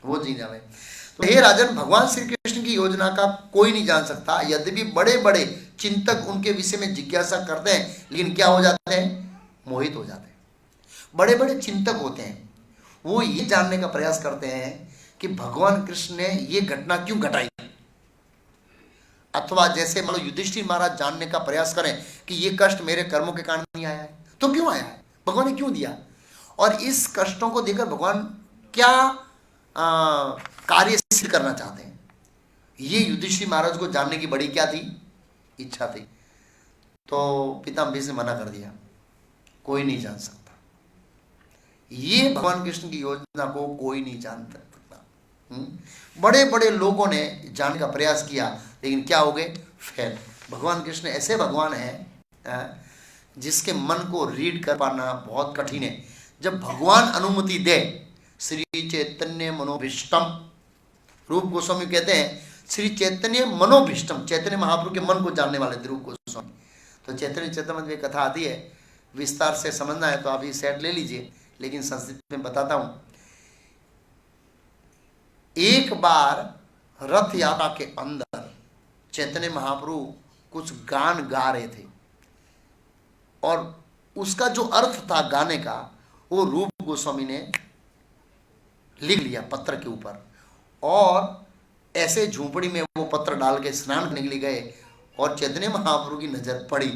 वो नहीं जाने। तो हे राजन, भगवान श्री कृष्ण की योजना का कोई नहीं जान सकता, यद्यपि बड़े बड़े चिंतक उनके विषय में जिज्ञासा करते हैं, लेकिन क्या हो जाते हैं, मोहित हो जाते हैं। बड़े बड़े चिंतक होते हैं, वो ये जानने का प्रयास करते हैं कि भगवान कृष्ण ने ये घटना क्यों घटाई, अथवा जैसे मान लो युधिष्ठिर महाराज जानने का प्रयास करें कि ये कष्ट मेरे कर्मों के कारण नहीं आया है, तो क्यों आया है, भगवान ने क्यों दिया, और इस कष्टों को देखकर भगवान क्या कार्य सिद्ध करना चाहते हैं। ये युधिष्ठिर महाराज को जानने की बड़ी क्या थी, इच्छा थी। तो पिता भीष्म ने मना कर दिया, कोई नहीं जान सकता, ये भगवान कृष्ण की योजना को कोई नहीं जान सकता। बड़े बड़े लोगों ने जानने का प्रयास किया, लेकिन क्या हो गए, फेल। भगवान कृष्ण ऐसे भगवान हैं जिसके मन को रीड कर पाना बहुत कठिन है। जब भगवान अनुमति दे, श्री चैतन्य मनोभीष्टम, रूप गोस्वामी कहते हैं श्री चैतन्य मनोभीष्टम, चैतन्य महाप्रभु के मन को जानने वाले थे रूप गोस्वामी। तो चैतन्य चैतन्य में कथा आती है, विस्तार से समझना है तो आप ये सेट ले लीजिए, लेकिन संस्कृत में बताता हूं। एक बार रथ यात्रा के अंदर चैतन्य महाप्रभु कुछ गान गा रहे थे और उसका जो अर्थ था गाने का वो रूप गोस्वामी ने लिख लिया पत्र के ऊपर, और ऐसे झूंपड़ी में वो पत्र डाल के स्नान करने के लिए गए और चैतन्य महाप्रभु की नजर पड़ी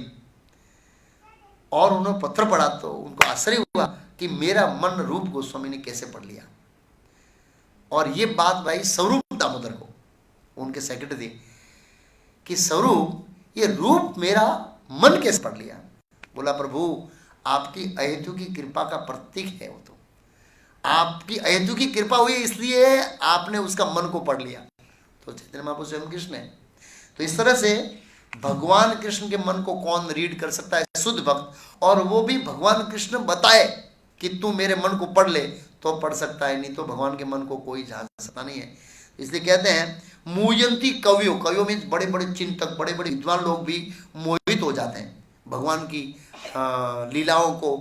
और उन्होंने पत्र पढ़ा तो उनको आश्चर्य हुआ कि मेरा मन रूप गोस्वामी ने कैसे पढ़ लिया। और ये बात भाई स्वरूप दामोदर को, उनके सेक्रेटरी थे, कि स्वरूप ये रूप मेरा मन कैसे पढ़ लिया। बोला प्रभु आपकी अहेतु की कृपा का प्रतीक है वो, तो आपकी अहेतु की कृपा हुई इसलिए आपने उसका मन को पढ़ लिया। तो चैतन्य महाप्रभु स्वयं कृष्ण है। तो इस तरह से भगवान कृष्ण के मन को कौन रीड कर सकता है? शुद्ध भक्त, और वो भी भगवान कृष्ण बताए कि तू मेरे मन को पढ़ ले तो पढ़ सकता है, नहीं तो भगवान के मन को कोई जान सकता नहीं है। इसलिए कहते हैं मूयंती कवियों, कवियों में बड़े बड़े चिंतक, बड़े बड़े विद्वान लोग भी मोहित हो जाते हैं भगवान की लीलाओं को,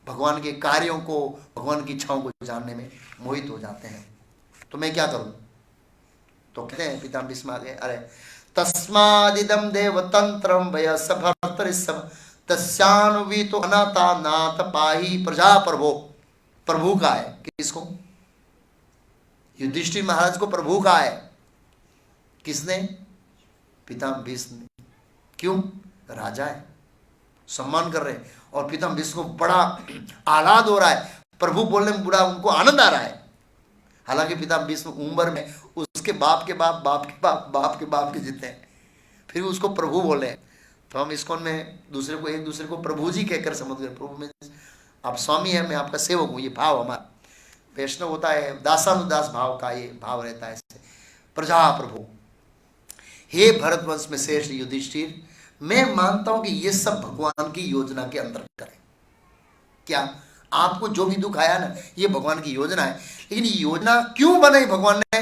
भगवान के कार्यों को, भगवान की इच्छाओं को जानने में मोहित हो जाते हैं। तो मैं क्या करूं? तो कहते हैं पितामह भीष्म आगे, अरे तस्मादिदम देवतंत्रम वयस भर्तरिसम तस्यानुवीतो अनाता नाथ पाही प्रजा प्रभो। प्रभु का है किसको? युधिष्ठिर महाराज को प्रभु का है। किसने? पितामह भीष्म ने। क्यों? राजा है, सम्मान कर रहे हैं, और पितामह भीष्म को बड़ा आह्लाद हो रहा है, प्रभु बोलने में बड़ा उनको आनंद आ रहा है। हालांकि पितामह भीष्म उम्र में उसके बाप के बाप, बाप के बाप, बाप के बाप के जितने हैं, फिर भी उसको प्रभु बोले। तो हम इस्कॉन में दूसरे को, एक दूसरे को प्रभु जी कहकर समझ गए। प्रभु में आप स्वामी है, मैं आपका सेवक हूँ, ये भाव हमारा। वैष्णव होता है दासानुदास भाव का, ये भाव रहता है। प्रजा प्रभु, हे भरतवंश में श्रेष्ठ युधिष्ठिर, मैं मानता हूं कि ये सब भगवान की योजना के अंदर करें। क्या आपको जो भी दुख आया ना, ये भगवान की योजना है, लेकिन ये योजना क्यों बनाई भगवान ने,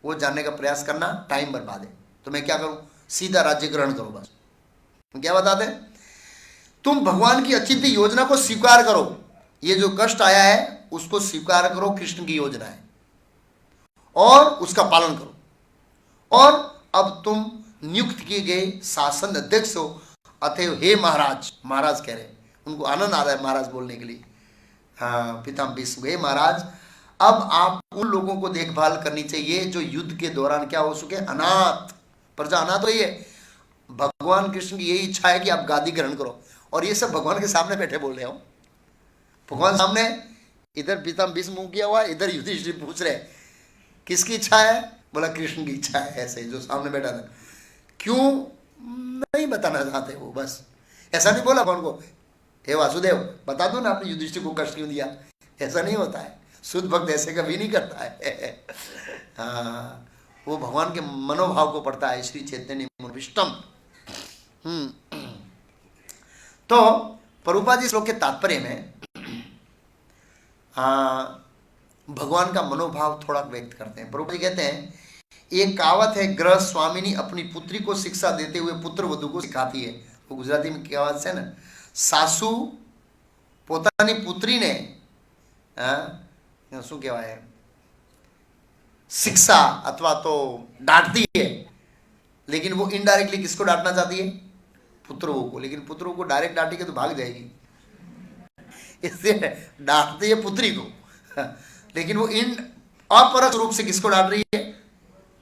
वो जानने का प्रयास करना टाइम बर्बाद है। तो मैं क्या करूं? सीधा राज्य ग्रहण करो बस। क्या बताते हैं? तुम भगवान की अचिंत्य योजना को स्वीकार करो, ये जो कष्ट आया है उसको स्वीकार करो, कृष्ण की योजना है, और उसका पालन करो। और अब तुम नियुक्त किए गए शासन अध्यक्ष हो, अतएव हे महाराज, महाराज कह रहे हैं, उनको आनंद आ रहा है महाराज बोलने के लिए। हाँ पितामह भीष्म, हे महाराज, अब आप उन लोगों को देखभाल करनी चाहिए जो युद्ध के दौरान क्या हो चुके, अनाथ। प्रजा अनाथ हो, ये भगवान कृष्ण की यही इच्छा है कि आप गादी ग्रहण करो। और ये सब भगवान के सामने बैठे बोल रहे हो, भगवान सामने, इधर पितामह भीष्म मुंह किया हुआ, इधर युधिष्ठिर पूछ रहे किसकी इच्छा है? बोला कृष्ण की इच्छा है। ऐसे जो सामने बैठा था, क्यों नहीं बताना चाहते वो, बस ऐसा नहीं बोला भगवान को, हे वासुदेव बता दो ना आपने युधिष्ठिर को कष्ट क्यों दिया। ऐसा नहीं होता है, शुद्ध भक्त ऐसे कभी नहीं करता है। हाँ, वो भगवान के मनोभाव को पढ़ता है, श्री चैतन्य मनोभीष्टम। तो प्रभुपाद जी श्लोक के तात्पर्य में भगवान का मनोभाव थोड़ा व्यक्त करते हैं। प्रभुपाद जी कहते हैं, एक कहावत है, गृह स्वामिनी अपनी पुत्री को शिक्षा देते हुए पुत्र वधु को सिखाती है। वो गुजराती में कहावत है ना, सासू પોતાની પુત્રીને શું કહેવાય शिक्षा अथवा तो डांटती है, लेकिन वो इनडायरेक्टली किसको डांटना चाहती है? पुत्रों को। लेकिन पुत्रों को डायरेक्ट डांटेगी तो भाग जाएगी, इसलिए डांटती है पुत्री को। लेकिन वो इन अपरोक्ष रूप से किसको डांट रही है?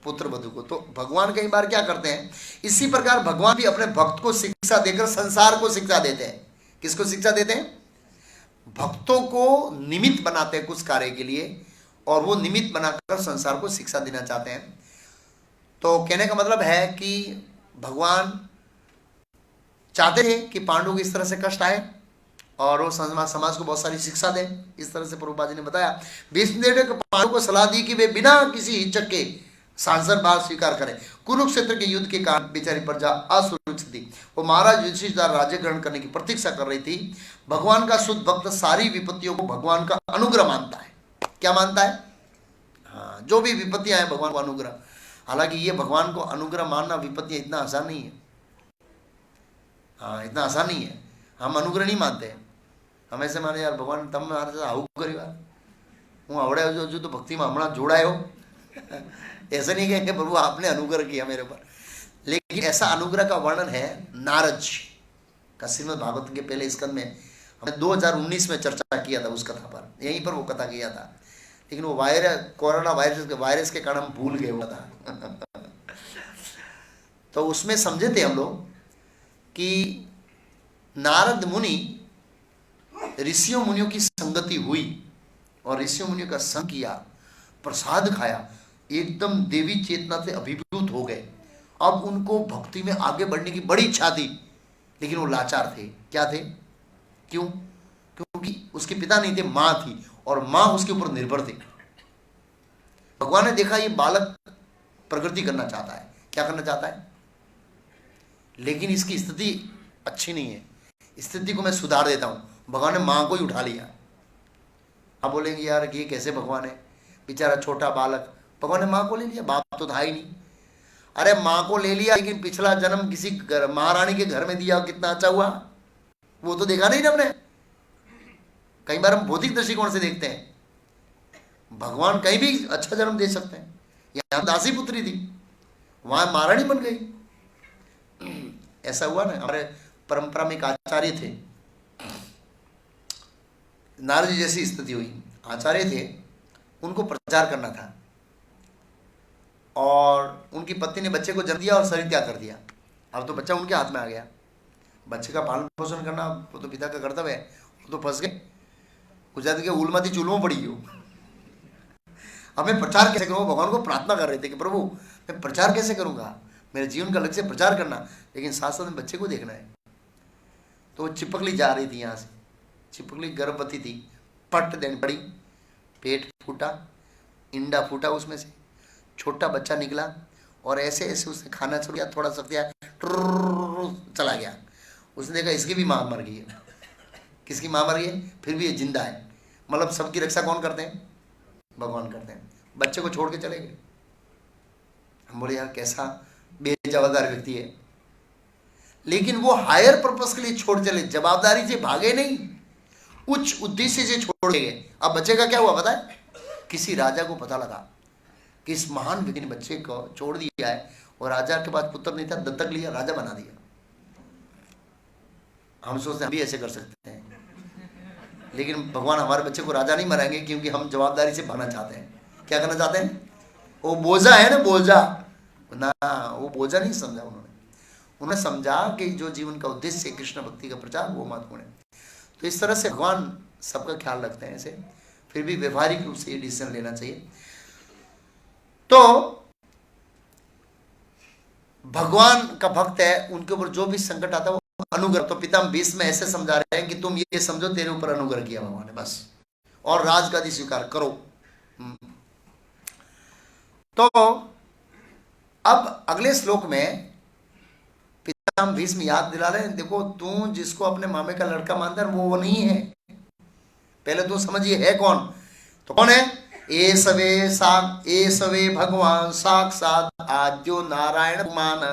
पुत्र वधु को। तो भगवान कई बार क्या करते हैं, इसी प्रकार भगवान भी अपने भक्त को शिक्षा देकर संसार को शिक्षा देते हैं। किसको शिक्षा देते हैं? भक्तों को निमित्त बनाते हैं कुछ कार्य के लिए, और वो निमित्त बनाकर संसार को शिक्षा देना चाहते हैं। तो कहने का मतलब है कि भगवान चाहते थे कि पांडु को इस तरह से कष्ट आए और वो समाज को बहुत सारी शिक्षा दें। इस तरह से प्रभुपाद जी ने बताया, भीष्मदेव ने पांडु को सलाह दी कि वे बिना किसी हिचक के सांसद बात स्वीकार करें। कुरुक्षेत्र के युद्ध के कारण बेचारी प्रजा असुरक्षित थी। वो महाराज युधिष्ठिर राज्य ग्रहण करने की प्रतीक्षा कर रही थी। भगवान का शुद्ध भक्त सारी विपत्तियों को भगवान का अनुग्रह मानता है। क्या मानता है? हाँ, जो भी विपत्तियां हैं भगवान को अनुग्रह। हालांकि ये भगवान को अनुग्रह मानना विपत्तियां इतना आसान नहीं है। हाँ, इतना आसान नहीं है। हम अनुग्रह नहीं मानते हैं। हम ऐसे माने यार भगवान तम मारे साथ आવું કર્યું હું આવડે જો तो भक्ति में हमारा जोड़ायो ऐसा नहीं कहेंगे प्रभु आपने अनुग्रह किया मेरे ऊपर। लेकिन ऐसा अनुग्रह का वर्णन है नारद जी का श्रीमद् भागवत के पहले स्कंद में। हमने 2019 में चर्चा किया था उस कथा पर, यहीं पर वो कथा किया था। लेकिन वो कोरोना वायरस के कारण हम भूल गए हुआ था तो उसमें समझे थे हम लोग कि नारद मुनि ऋषियों मुनियों की संगति हुई और ऋषियों मुनियों का संग किया, प्रसाद खाया, एकदम देवी चेतना से अभिभूत हो गए। अब उनको भक्ति में आगे बढ़ने की बड़ी इच्छा थी, लेकिन वो लाचार थे। क्या थे? क्यों? क्योंकि उसके पिता नहीं थे, मां थी, और मां उसके ऊपर निर्भर थी। भगवान ने देखा ये बालक प्रगति करना चाहता है। क्या करना चाहता है? लेकिन इसकी स्थिति अच्छी नहीं है, स्थिति को मैं सुधार देता हूं। भगवान ने मां को ही उठा लिया। आप बोलेंगे यार ये कैसे भगवान है, बेचारा छोटा बालक। भगवान ने मां को ले लिया, बाप तो था ही नहीं। अरे मां को ले लिया, लेकिन पिछला जन्म किसी महारानी के घर में दिया, कितना अच्छा हुआ वो तो देखा नहीं ना हमने। कई बार हम भौतिक दृष्टिकोण से देखते हैं, भगवान कहीं भी अच्छा जन्म दे सकते हैं। यहां दासी पुत्री थी, वहां महारानी बन गई। ऐसा हुआ ना। हमारे परंपरा में एक आचार्य थे, नारद जी जैसी स्थिति हुई। आचार्य थे, उनको प्रचार करना था और उनकी पत्नी ने बच्चे को जन्म दिया और शरीर त्याग कर दिया। अब तो बच्चा उनके हाथ में आ गया। बच्चे का पालन पोषण करना वो तो पिता का कर्तव्य है। वो तो फंस गए, गुजरात के उलमाती चूल्हों पड़ी हो। अब मैं प्रचार कैसे करूँ? भगवान को प्रार्थना कर रहे थे कि प्रभु मैं प्रचार कैसे करूँगा, मेरे जीवन का लक्ष्य प्रचार करना, लेकिन साथ साथ में बच्चे को देखना है। तो वो चिपकली जा रही थी यहाँ से, चिपकली गर्भवती थी, पट देनी पड़ी, पेट फूटा, इंडा फूटा, उसमें से छोटा बच्चा निकला और ऐसे ऐसे उसने खाना छोड़ दिया, थोड़ा सा दिया, चला गया। उसने देखा इसकी भी माँ मर गई है। किसकी माँ मर गई है? फिर भी ये जिंदा है। मतलब सबकी रक्षा कौन करते हैं? भगवान करते हैं। बच्चे को छोड़ के चले गए। हम बोले यार कैसा बेजवाबदार व्यक्ति है। लेकिन वो हायर पर्पस के लिए छोड़ चले, जवाबदारी से भागे नहीं, उच्च उद्देश्य से छोड़ गए। अब बच्चे का क्या हुआ पता है? किसी राजा को पता लगा कि इस महान व्यक्ति ने बच्चे को छोड़ दिया है और राजा के पास पुत्र नहीं था, दत्तक लिया, राजा बना दिया। हम सोचते हैं हम भी ऐसे कर सकते हैं, लेकिन भगवान हमारे बच्चे को राजा नहीं बनाएंगे, क्योंकि हम जवाबदारी से भागना चाहते हैं। क्या करना चाहते हैं? वो बोझा है ना, बोझा ना, वो बोझा नहीं समझा उन्होंने समझा कि जो जीवन का उद्देश्य है कृष्ण भक्ति का प्रचार, वो महत्वपूर्ण है। तो इस तरह से भगवान सबका ख्याल रखते हैं ऐसे, फिर भी व्यवहारिक रूप से ये डिसीजन लेना चाहिए। तो भगवान का भक्त है, उनके ऊपर जो भी संकट आता है वो अनुग्रह। तो पितामह भीष्म ऐसे समझा रहे हैं कि तुम ये समझो तेरे ऊपर अनुग्रह किया भगवान ने बस, और राजगादी स्वीकार करो। तो अब अगले श्लोक में पितामह भीष्म याद दिला रहे हैं, देखो तू जिसको अपने मामे का लड़का मानता है वो नहीं है। पहले तो समझिए है कौन। तो कौन है? एसवे भगवान साक्षात आद्यो नारायण मान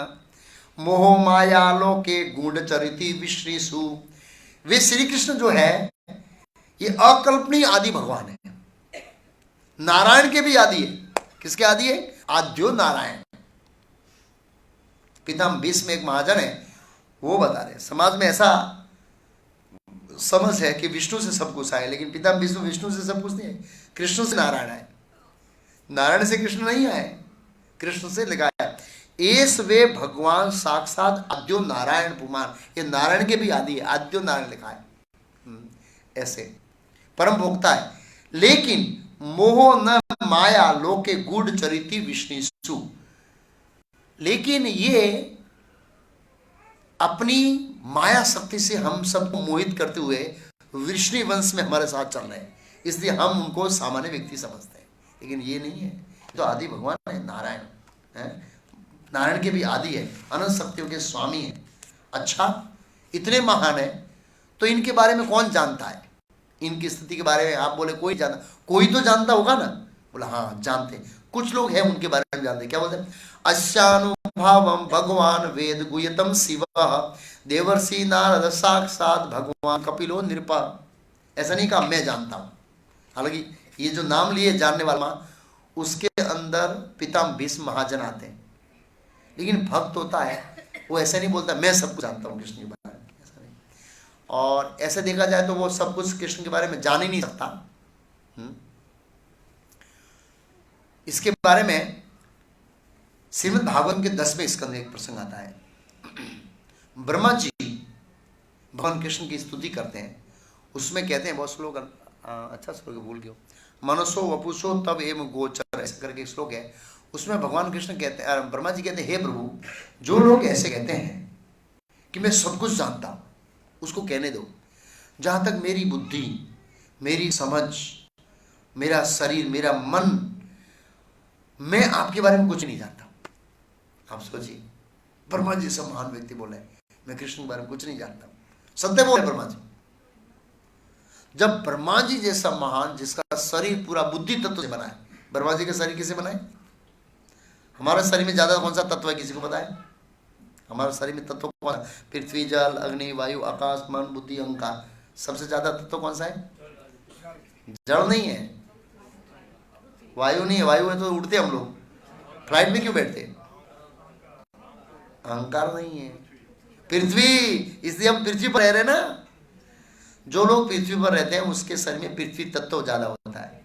मोह माया लोके गूढ़ चरिति विश्रीसु। वे श्री कृष्ण जो है ये अकल्पनीय आदि भगवान है, नारायण के भी आदि है। किसके आदि है? आद्यो नारायण। पितामह भीष्म एक महाजन है, वो बता रहे समाज में ऐसा समझ है कि विष्णु से सब कुछ आए, लेकिन पितामह भीष्म विष्णु से सब कुछ नहीं है, कृष्ण से नारायण आए। नारायण से कृष्ण नहीं आए, कृष्ण से लिखा है एस वे भगवान साक्षात आद्यो नारायण पुमान। ये नारायण के भी आदि है, आद्यो नारायण लिखा है। ऐसे परम भोक्ता है, लेकिन मोह न माया लोके गूढ़ चरिति विष्णु। लेकिन ये अपनी माया शक्ति से हम सबको मोहित करते हुए विष्णु वंश में हमारे साथ चल रहे हैं, इसलिए हम उनको सामान्य व्यक्ति समझते हैं। लेकिन ये नहीं है, तो आदि भगवान है, नारायण है, नारायण के भी आदि है, अनंत शक्तियों के स्वामी है। अच्छा, इतने महान है तो इनके बारे में कौन जानता है? इनकी स्थिति के बारे में आप बोले कोई जानता, कोई तो जानता होगा ना? बोला हाँ जानते, कुछ लोग हैं उनके बारे में जानते। क्या बोलते हैं? अस्यानुभावम भगवान वेद गुह्यतम शिव देवर्षि नारद साक्षात भगवान कपिलो नृपा। ऐसा नहीं कहा मैं जानता हूं, हालांकि ये जो नाम लिए जानने वाला उसके अंदर पिता भीष्म महाजन आते हैं, लेकिन भक्त होता है वो ऐसा नहीं बोलता मैं सब कुछ जानता हूँ कृष्ण के बारे में, ऐसा नहीं। और ऐसे देखा जाए तो वो सब कुछ कृष्ण के बारे में जान ही नहीं सकता। इसके बारे में श्रीमद् भागवत के 10वें स्कंद में एक प्रसंग आता है। ब्रह्मा जी भगवान कृष्ण की स्तुति करते हैं, उसमें कहते हैं बहुत श्लोक, अच्छा श्लोक भूल गया, मनसो वपुषो तब एवं गोचर, ऐसा करके एक श्लोक है। उसमें भगवान कृष्ण कहते हैं, ब्रह्मा जी कहते हैं हे प्रभु, जो लोग ऐसे कहते हैं कि मैं सब कुछ जानता हूं, उसको कहने दो। जहां तक मेरी बुद्धि, मेरी समझ, मेरा शरीर, मेरा मन, मैं आपके बारे में कुछ नहीं जानता। आप सोचिए, ब्रह्मा जी सब महान व्यक्ति बोले मैं कृष्ण के बारे में कुछ नहीं जानता, सत्य बोले ब्रह्मा जी। जब ब्रह्मा जी जैसा महान, जिसका शरीर पूरा बुद्धि तत्व से बना है, ब्रह्मा जी का शरीर किसे बना है? हमारे शरीर में ज्यादा कौन सा तत्व है, किसी को पता है? हमारे शरीर में तत्व कौन है? पृथ्वी, जल, अग्नि, वायु, आकाश, मन, बुद्धि, अहंकार। सबसे ज्यादा तत्व कौन सा है? जड़ नहीं है, वायु नहीं है, वायु है तो उड़ते हम लोग, फ्लाइट में क्यों बैठते? अहंकार नहीं है। पृथ्वी, इसलिए हम पृथ्वी पर रह रहे ना। जो लोग पृथ्वी पर रहते हैं उसके शरीर में पृथ्वी तत्व ज्यादा होता है,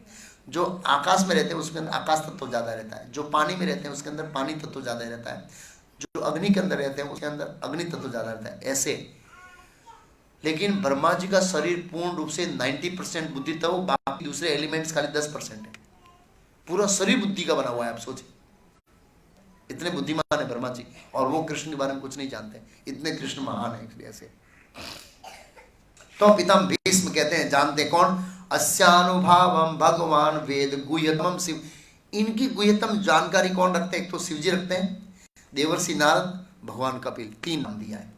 जो आकाश में रहते हैं उसके अंदर आकाश तत्व ज्यादा रहता है, जो पानी में रहते हैं उसके अंदर पानी तत्व ज्यादा रहता है, जो अग्नि के अंदर रहते हैं उसके अंदर अग्नि तत्व ज्यादा रहता है, ऐसे। लेकिन ब्रह्मा जी का शरीर पूर्ण रूप से 90% बुद्धि तत्व, बाकी दूसरे एलिमेंट्स खाली 10% है। पूरा शरीर बुद्धि का बना हुआ है। आप सोचिए, इतने बुद्धिमान है ब्रह्मा जी, और वो कृष्ण के बारे में कुछ नहीं जानते, इतने कृष्ण महान है। इसलिए ऐसे तो पितामह भीष्म कहते हैं, जानते कौन? अस्यानुभावम भगवान वेद गुह्यतम शिव। इनकी गुह्यतम जानकारी कौन रखते हैं? एक तो शिव जी रखते हैं, देवर्षि नारद, भगवान कपिल, 3 नाम दिया है।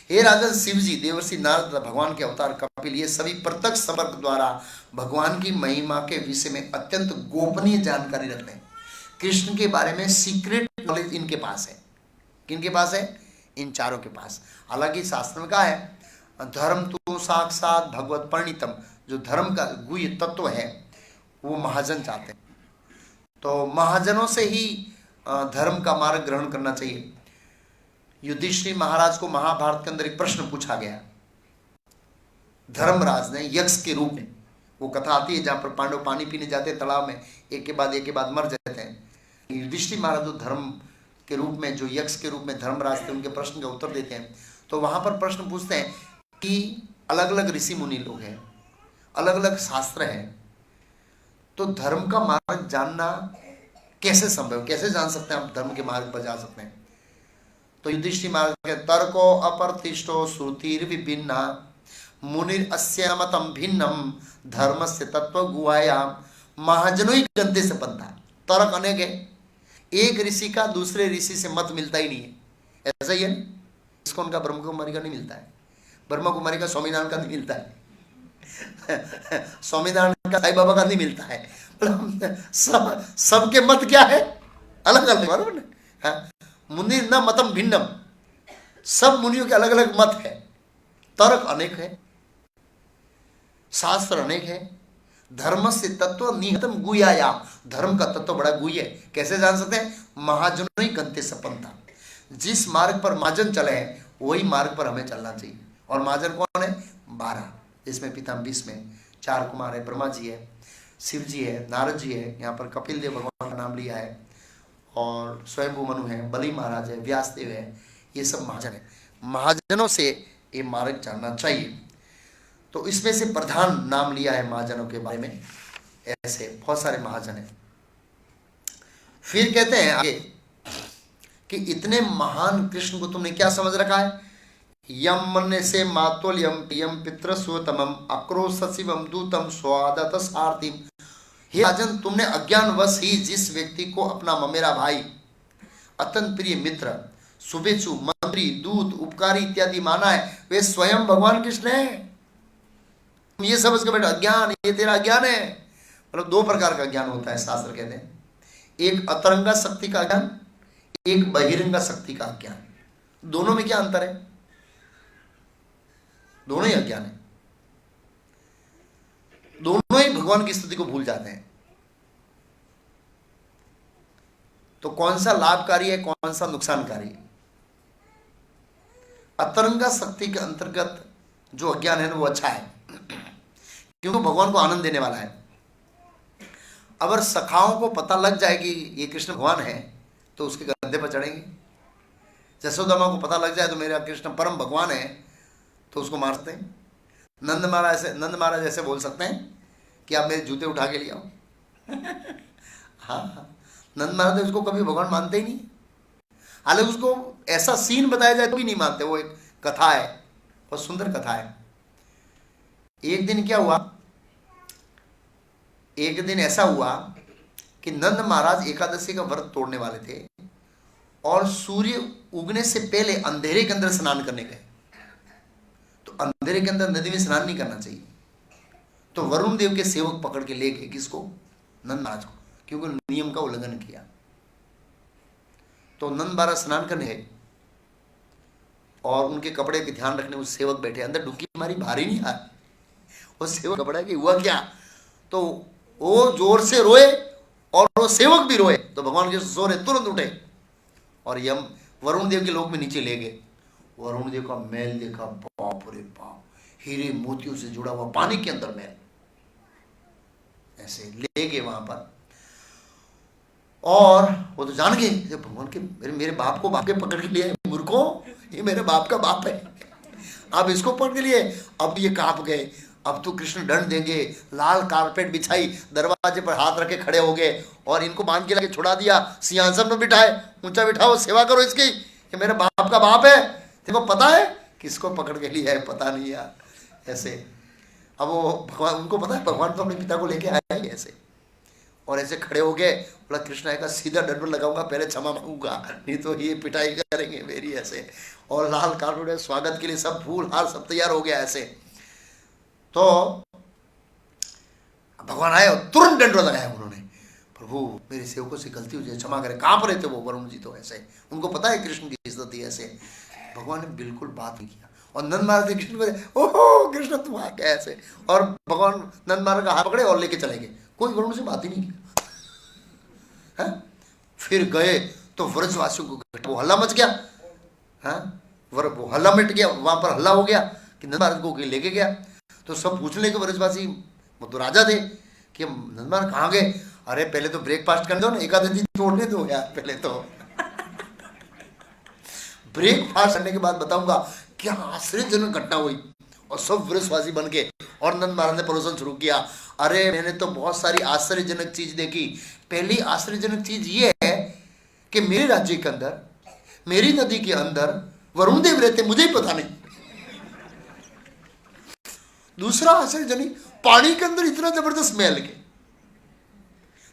हे राजन, शिव जी, देवर्षि नारद, भगवान के अवतार कपिल, ये सभी प्रत्यक्ष संपर्क द्वारा भगवान की महिमा के विषय में अत्यंत गोपनीय जानकारी रखते हैं। कृष्ण के बारे में सीक्रेट नॉलेज इनके पास है। किनके पास है? इन चारों के पास। हालांकि शास्त्र में कहा है, धर्म तो साक्षात भगवत परिणीतम, जो धर्म का गुह्य तत्व है वो महाजन चाहते हैं, तो महाजनों से ही धर्म का मार्ग ग्रहण करना चाहिए। युधिष्ठिर महाराज को महाभारत के अंदर एक प्रश्न पूछा गया, धर्मराज ने यक्ष के रूप में, वो कथा आती है जहां पर पांडव पानी पीने जाते हैं तालाब में, एक के बाद मर जाते हैं। युधिष्ठिर महाराज जो धर्म के रूप में, जो यक्ष के रूप में धर्मराज थे, उनके प्रश्न का उत्तर देते हैं। तो वहां पर प्रश्न पूछते हैं कि अलग अलग ऋषि मुनि लोग हैं, अलग अलग शास्त्र हैं, तो धर्म का मार्ग जानना कैसे संभव, कैसे जान सकते हैं आप धर्म के मार्ग पर जा सकते हैं? तो युधिष्ठिर महाराज के तर्को अप्रतिष्ठो श्रुतिर विभिन्ना मुनिर अस्य मतम भिन्नम धर्मस्य तत्व गुहायाम महाजनों ही गंते से बनता है। तर्क अनेक है, एक ऋषि का दूसरे ऋषि से मत मिलता ही नहीं है। ऐसा ही है, इसको उनका ब्रह्म कुमारी का नहीं मिलता है, ब्रह्म कुमारी का स्वामीनारायण का नहीं मिलता है, स्वामीनारायण का साईं बाबा का नहीं मिलता है। सबके मत क्या है? अलग अलग, बराबर ना? मुनि न मतम भिन्नम, सब मुनियों के अलग अलग मत है, तर्क अनेक है, शास्त्र अनेक है। धर्म से तत्व निहितम गुह्याया, धर्म का तत्व बड़ा गुह्य है। कैसे जान सकते हैं? महाजनों ही गंते सपनता, जिस मार्ग पर महाजन चले हैं वही मार्ग पर हमें चलना चाहिए। और महाजन कौन है? 12, इसमें पितामह भीष्म है, 4 कुमार है, ब्रह्मा जी है, शिव जी है, नारद जी है, यहाँ पर कपिल देव भगवान का नाम लिया है, और स्वयंभू मनु है, बलि महाराज है, व्यासदेव है, ये सब महाजन है। महाजनों से ये मार्ग जानना चाहिए। तो इसमें से प्रधान नाम लिया है महाजनों के बारे में, ऐसे बहुत सारे महाजन हैं। फिर कहते हैं आगे कि इतने महान कृष्ण को तुमने क्या समझ रखा है? यम मन से मातुल्यम प्रियम पितृस्वतमम अक्रोश शिवम दूतम स्वादत सारथिम हे राजन, तुमने अज्ञानवश ही जिस व्यक्ति को अपना ममेरा भाई, अत्यंत प्रिय मित्र, शुभेच्छु, मंत्री, दूत, उपकारी इत्यादि माना है, वे स्वयं भगवान कृष्ण है। तुम ये समझ के बैठो अज्ञान, ये तेरा अज्ञान है। मतलब दो प्रकार का ज्ञान होता है, शास्त्र कहते हैं, एक अतरंगा शक्ति का ज्ञान, एक बहिरंगा शक्ति का ज्ञान। दोनों में क्या अंतर है? दोनों ही अज्ञान है, दोनों ही भगवान की स्तुति को भूल जाते हैं। तो कौन सा लाभकारी है, कौन सा नुकसानकारी है? अतरंगा शक्ति के अंतर्गत जो अज्ञान है ना, वो अच्छा है, क्योंकि भगवान को आनंद देने वाला है। अगर सखाओं को पता लग जाए कि ये कृष्ण भगवान है तो उसके गद्दे पर चढ़ेंगे। जसोदा माँ को पता लग जाए तो मेरा कृष्ण परम भगवान है तो उसको मार सकते हैं। नंद महाराज ऐसे बोल सकते हैं कि आप मेरे जूते उठा के ले आओ। हाँ, नंद महाराज उसको कभी भगवान मानते ही नहीं, हालांकि उसको ऐसा सीन बताया जाए तो भी नहीं मानते। वो एक कथा है, बहुत सुंदर कथा है। एक दिन क्या हुआ, एक दिन ऐसा हुआ कि नंद महाराज एकादशी का व्रत तोड़ने वाले थे और सूर्य उगने से पहले अंधेरे के अंदर स्नान करने गए। तो अंधेरे के अंदर नदी में स्नान नहीं करना चाहिए, तो वरुण देव के सेवक पकड़ के ले गए किसको? नंद महाराज को, क्योंकि नियम का उल्लंघन किया। तो नंद महाराज स्नान करने गए और उनके कपड़े के ध्यान रखने उस सेवक बैठे, अंदर डुबकी मारी, बाहर ही नहीं आया। वो सेवक कपड़ा कि हुआ क्या, तो वो जोर से रोए और वो सेवक भी रोए। तो भगवान के जोर है, तुरंत उठे और यम वरुण देव के लोक में नीचे ले गए। वरुण देव का महल देखा, बाप रे बाप, हीरे मोतियों से जुड़ा हुआ पानी के अंदर महल, ऐसे ले गए वहां पर। और वो तो जान गए भगवान के, मेरे बाप को बाप के पकड़ के लिए, मूर्खों, ये मेरे बाप का बाप है, अब इसको पकड़ के लिए। अब ये कांप गए, अब तो कृष्ण दंड देंगे। लाल कारपेट बिछाई, दरवाजे पर हाथ रखे खड़े हो गए और इनको बांध के लाके छुड़ा दिया, सिंहासन में बिठाए, ऊंचा बिठाओ, सेवा करो इसकी, ये मेरे बाप का बाप है। देखो पता है किसको पकड़ के लिया है, पता नहीं यार, ऐसे। अब वो भगवान, उनको पता है भगवान तो अपने पिता को लेके आया ही ऐसे, और ऐसे खड़े हो गए। बोला कृष्ण आएगा, सीधा दंड लगाऊंगा, पहले क्षमा मांगूंगा, नहीं तो ये पिटाई करेंगे मेरी, ऐसे। और लाल कारपेट, स्वागत के लिए सब फूल हार सब तैयार हो गया ऐसे। तो भगवान आए और तुरंत दंड लगाया उन्होंने, प्रभु मेरे सेवकों से गलती हो जाए, क्षमा करें। कांप रहे थे वो वरुण जी, तो ऐसे उनको पता है कृष्ण की स्थिति ऐसे। भगवान ने बिल्कुल बात नहीं किया और नंद महाराज कृष्ण को, ओहो कृष्ण तुम आ गए ऐसे, और भगवान नंद महाराज का हाथ पकड़े और लेके चले गए, कोई वरुण से बात ही नहीं की। फिर गए तो व्रजवासियों को वो हल्ला मच गया, वो हल्ला मिट गया, वहां पर हल्ला हो गया कि नंद महाराज को लेके गया। तो सब पूछने लगे व्रजवासी, वो तो राजा थे, कि नंद महाराज कहाँ गए? अरे पहले तो ब्रेकफास्ट करने दो ना, एकादशी तोड़ने दो यार, पहले तो ब्रेकफास्ट करने के बाद बताऊंगा क्या आश्चर्यजनक घटना हुई। और सब व्रजवासी बन के, और नंद महाराज ने प्रवचन शुरू किया। अरे मैंने तो बहुत सारी आश्चर्यजनक चीज देखी। पहली आश्चर्यजनक चीज ये है कि मेरे राज्य के अंदर, मेरी नदी के अंदर वरुण देव रहते, मुझे ही पता नहीं। दूसरा आश्चर्यजनक, पानी के अंदर इतना जबरदस्त महल के।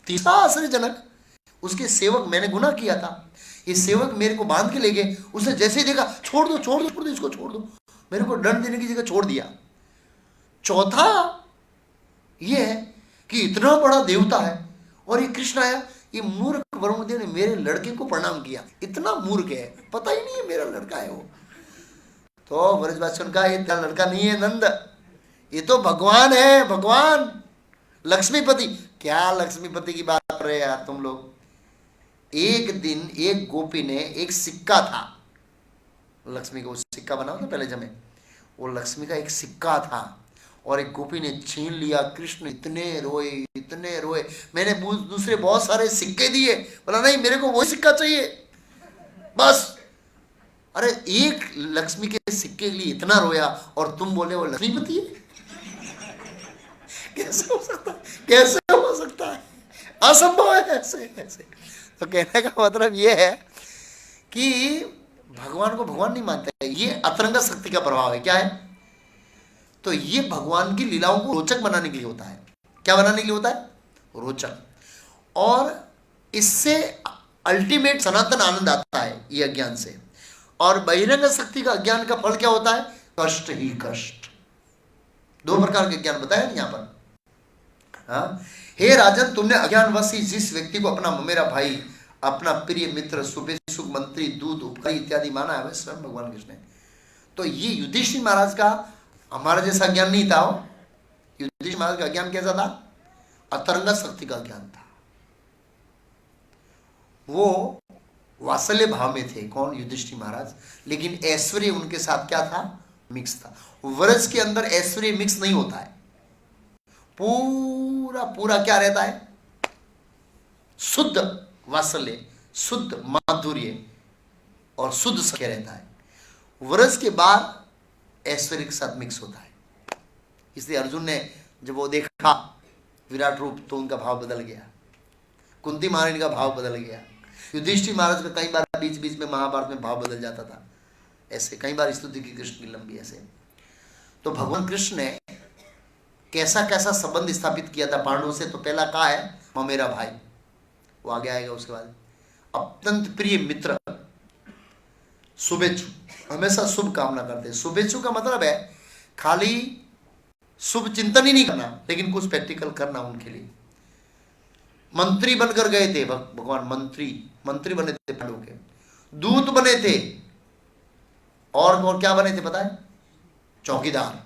तीसरा आश्चर्यजनक, उसके सेवक, मैंने गुनाह किया था, ये सेवक मेरे को बांध के ले गए, उसने जैसे ही देखा, छोड़ दो छोड़ दो छोड़ दो इसको, छोड़ दो, मेरे को दंड देने की जगह छोड़ दिया। चौथा ये है कि इतना बड़ा देवता है और ये कृष्ण आया, ये मूर्ख वरुण देव ने मेरे लड़के को प्रणाम किया, इतना मूर्ख है, पता ही नहीं है मेरा लड़का है वो। तो व्रजवासियों का ये लड़का नहीं है नंद, ये तो भगवान है, भगवान लक्ष्मीपति। क्या लक्ष्मीपति की बात कर रहे हैं यार तुम लोग। एक दिन एक गोपी ने, एक सिक्का था लक्ष्मी का, सिक्का बना था पहले जमे, वो लक्ष्मी का एक सिक्का था और एक गोपी ने छीन लिया। कृष्ण इतने रोए, इतने रोए। मैंने दूसरे बहुत सारे सिक्के दिए, बोला नहीं मेरे को वही सिक्का चाहिए बस। अरे एक लक्ष्मी के सिक्के के लिए इतना रोया और तुम बोले वो लक्ष्मीपति है? कैसे हो सकता है, कैसे हो सकता है, असंभव है ऐसे ऐसे। तो कहने का मतलब ये है कि भगवान को भगवान नहीं मानते, ये अतरंगा शक्ति का प्रभाव है। क्या है? तो ये भगवान की लीलाओं को रोचक बनाने के लिए होता है। क्या बनाने के लिए होता है? रोचक, और इससे अल्टीमेट सनातन आनंद आता है ये अज्ञान से। और बहिरंग शक्ति का अज्ञान का फल क्या होता है? कष्ट ही कष्ट। दो प्रकार के ज्ञान बताया ना यहाँ पर। हाँ, हे राजन, तुमने अज्ञानवश ही जिस व्यक्ति को अपना मेरा भाई, अपना प्रिय मित्र, शुभेच्छुक, मंत्री, दूत, उपकारी इत्यादि माना है, वह स्वयं भगवान कृष्ण है। तो ये युधिष्ठिर महाराज का हमारा जैसा ज्ञान नहीं था। युधिष्ठिर महाराज का ज्ञान कैसा था? अतरंगा शक्ति का ज्ञान था। वो वात्सल्य भाव में थे, कौन? युधिष्ठिर महाराज। लेकिन ऐश्वर्य उनके साथ क्या था? मिक्स था। व्रज के अंदर ऐश्वर्य मिक्स नहीं होता है, पूरा पूरा क्या रहता है? शुद्ध वात्सल्य, शुद्ध माधुर्य और शुद्ध सख्य रहता है। व्रज के बाद ऐश्वर्य के साथ मिक्स होता है। इसलिए अर्जुन ने जब वो देखा विराट रूप तो उनका भाव बदल गया, कुंती महारानी का भाव बदल गया, युधिष्ठिर महाराज का कई बार बीच बीच में महाभारत में भाव बदल जाता था। ऐसे कई बार स्तुति की कृष्ण की लंबी ऐसे। तो भगवान कृष्ण ने कैसा कैसा संबंध स्थापित किया था पांडवों से? तो पहला कहा है वह मेरा भाई, वो आगे आएगा। उसके बाद अत्यंत प्रिय मित्र, शुभेच्छु, हमेशा शुभ कामना करते हैं। शुभेच्छु का मतलब है खाली शुभ चिंतन ही नहीं करना, लेकिन कुछ प्रैक्टिकल करना उनके लिए। मंत्री बनकर गए थे भगवान, मंत्री बने थे पांडवों के, दूत बने थे, और क्या बने थे पता है? चौकीदार।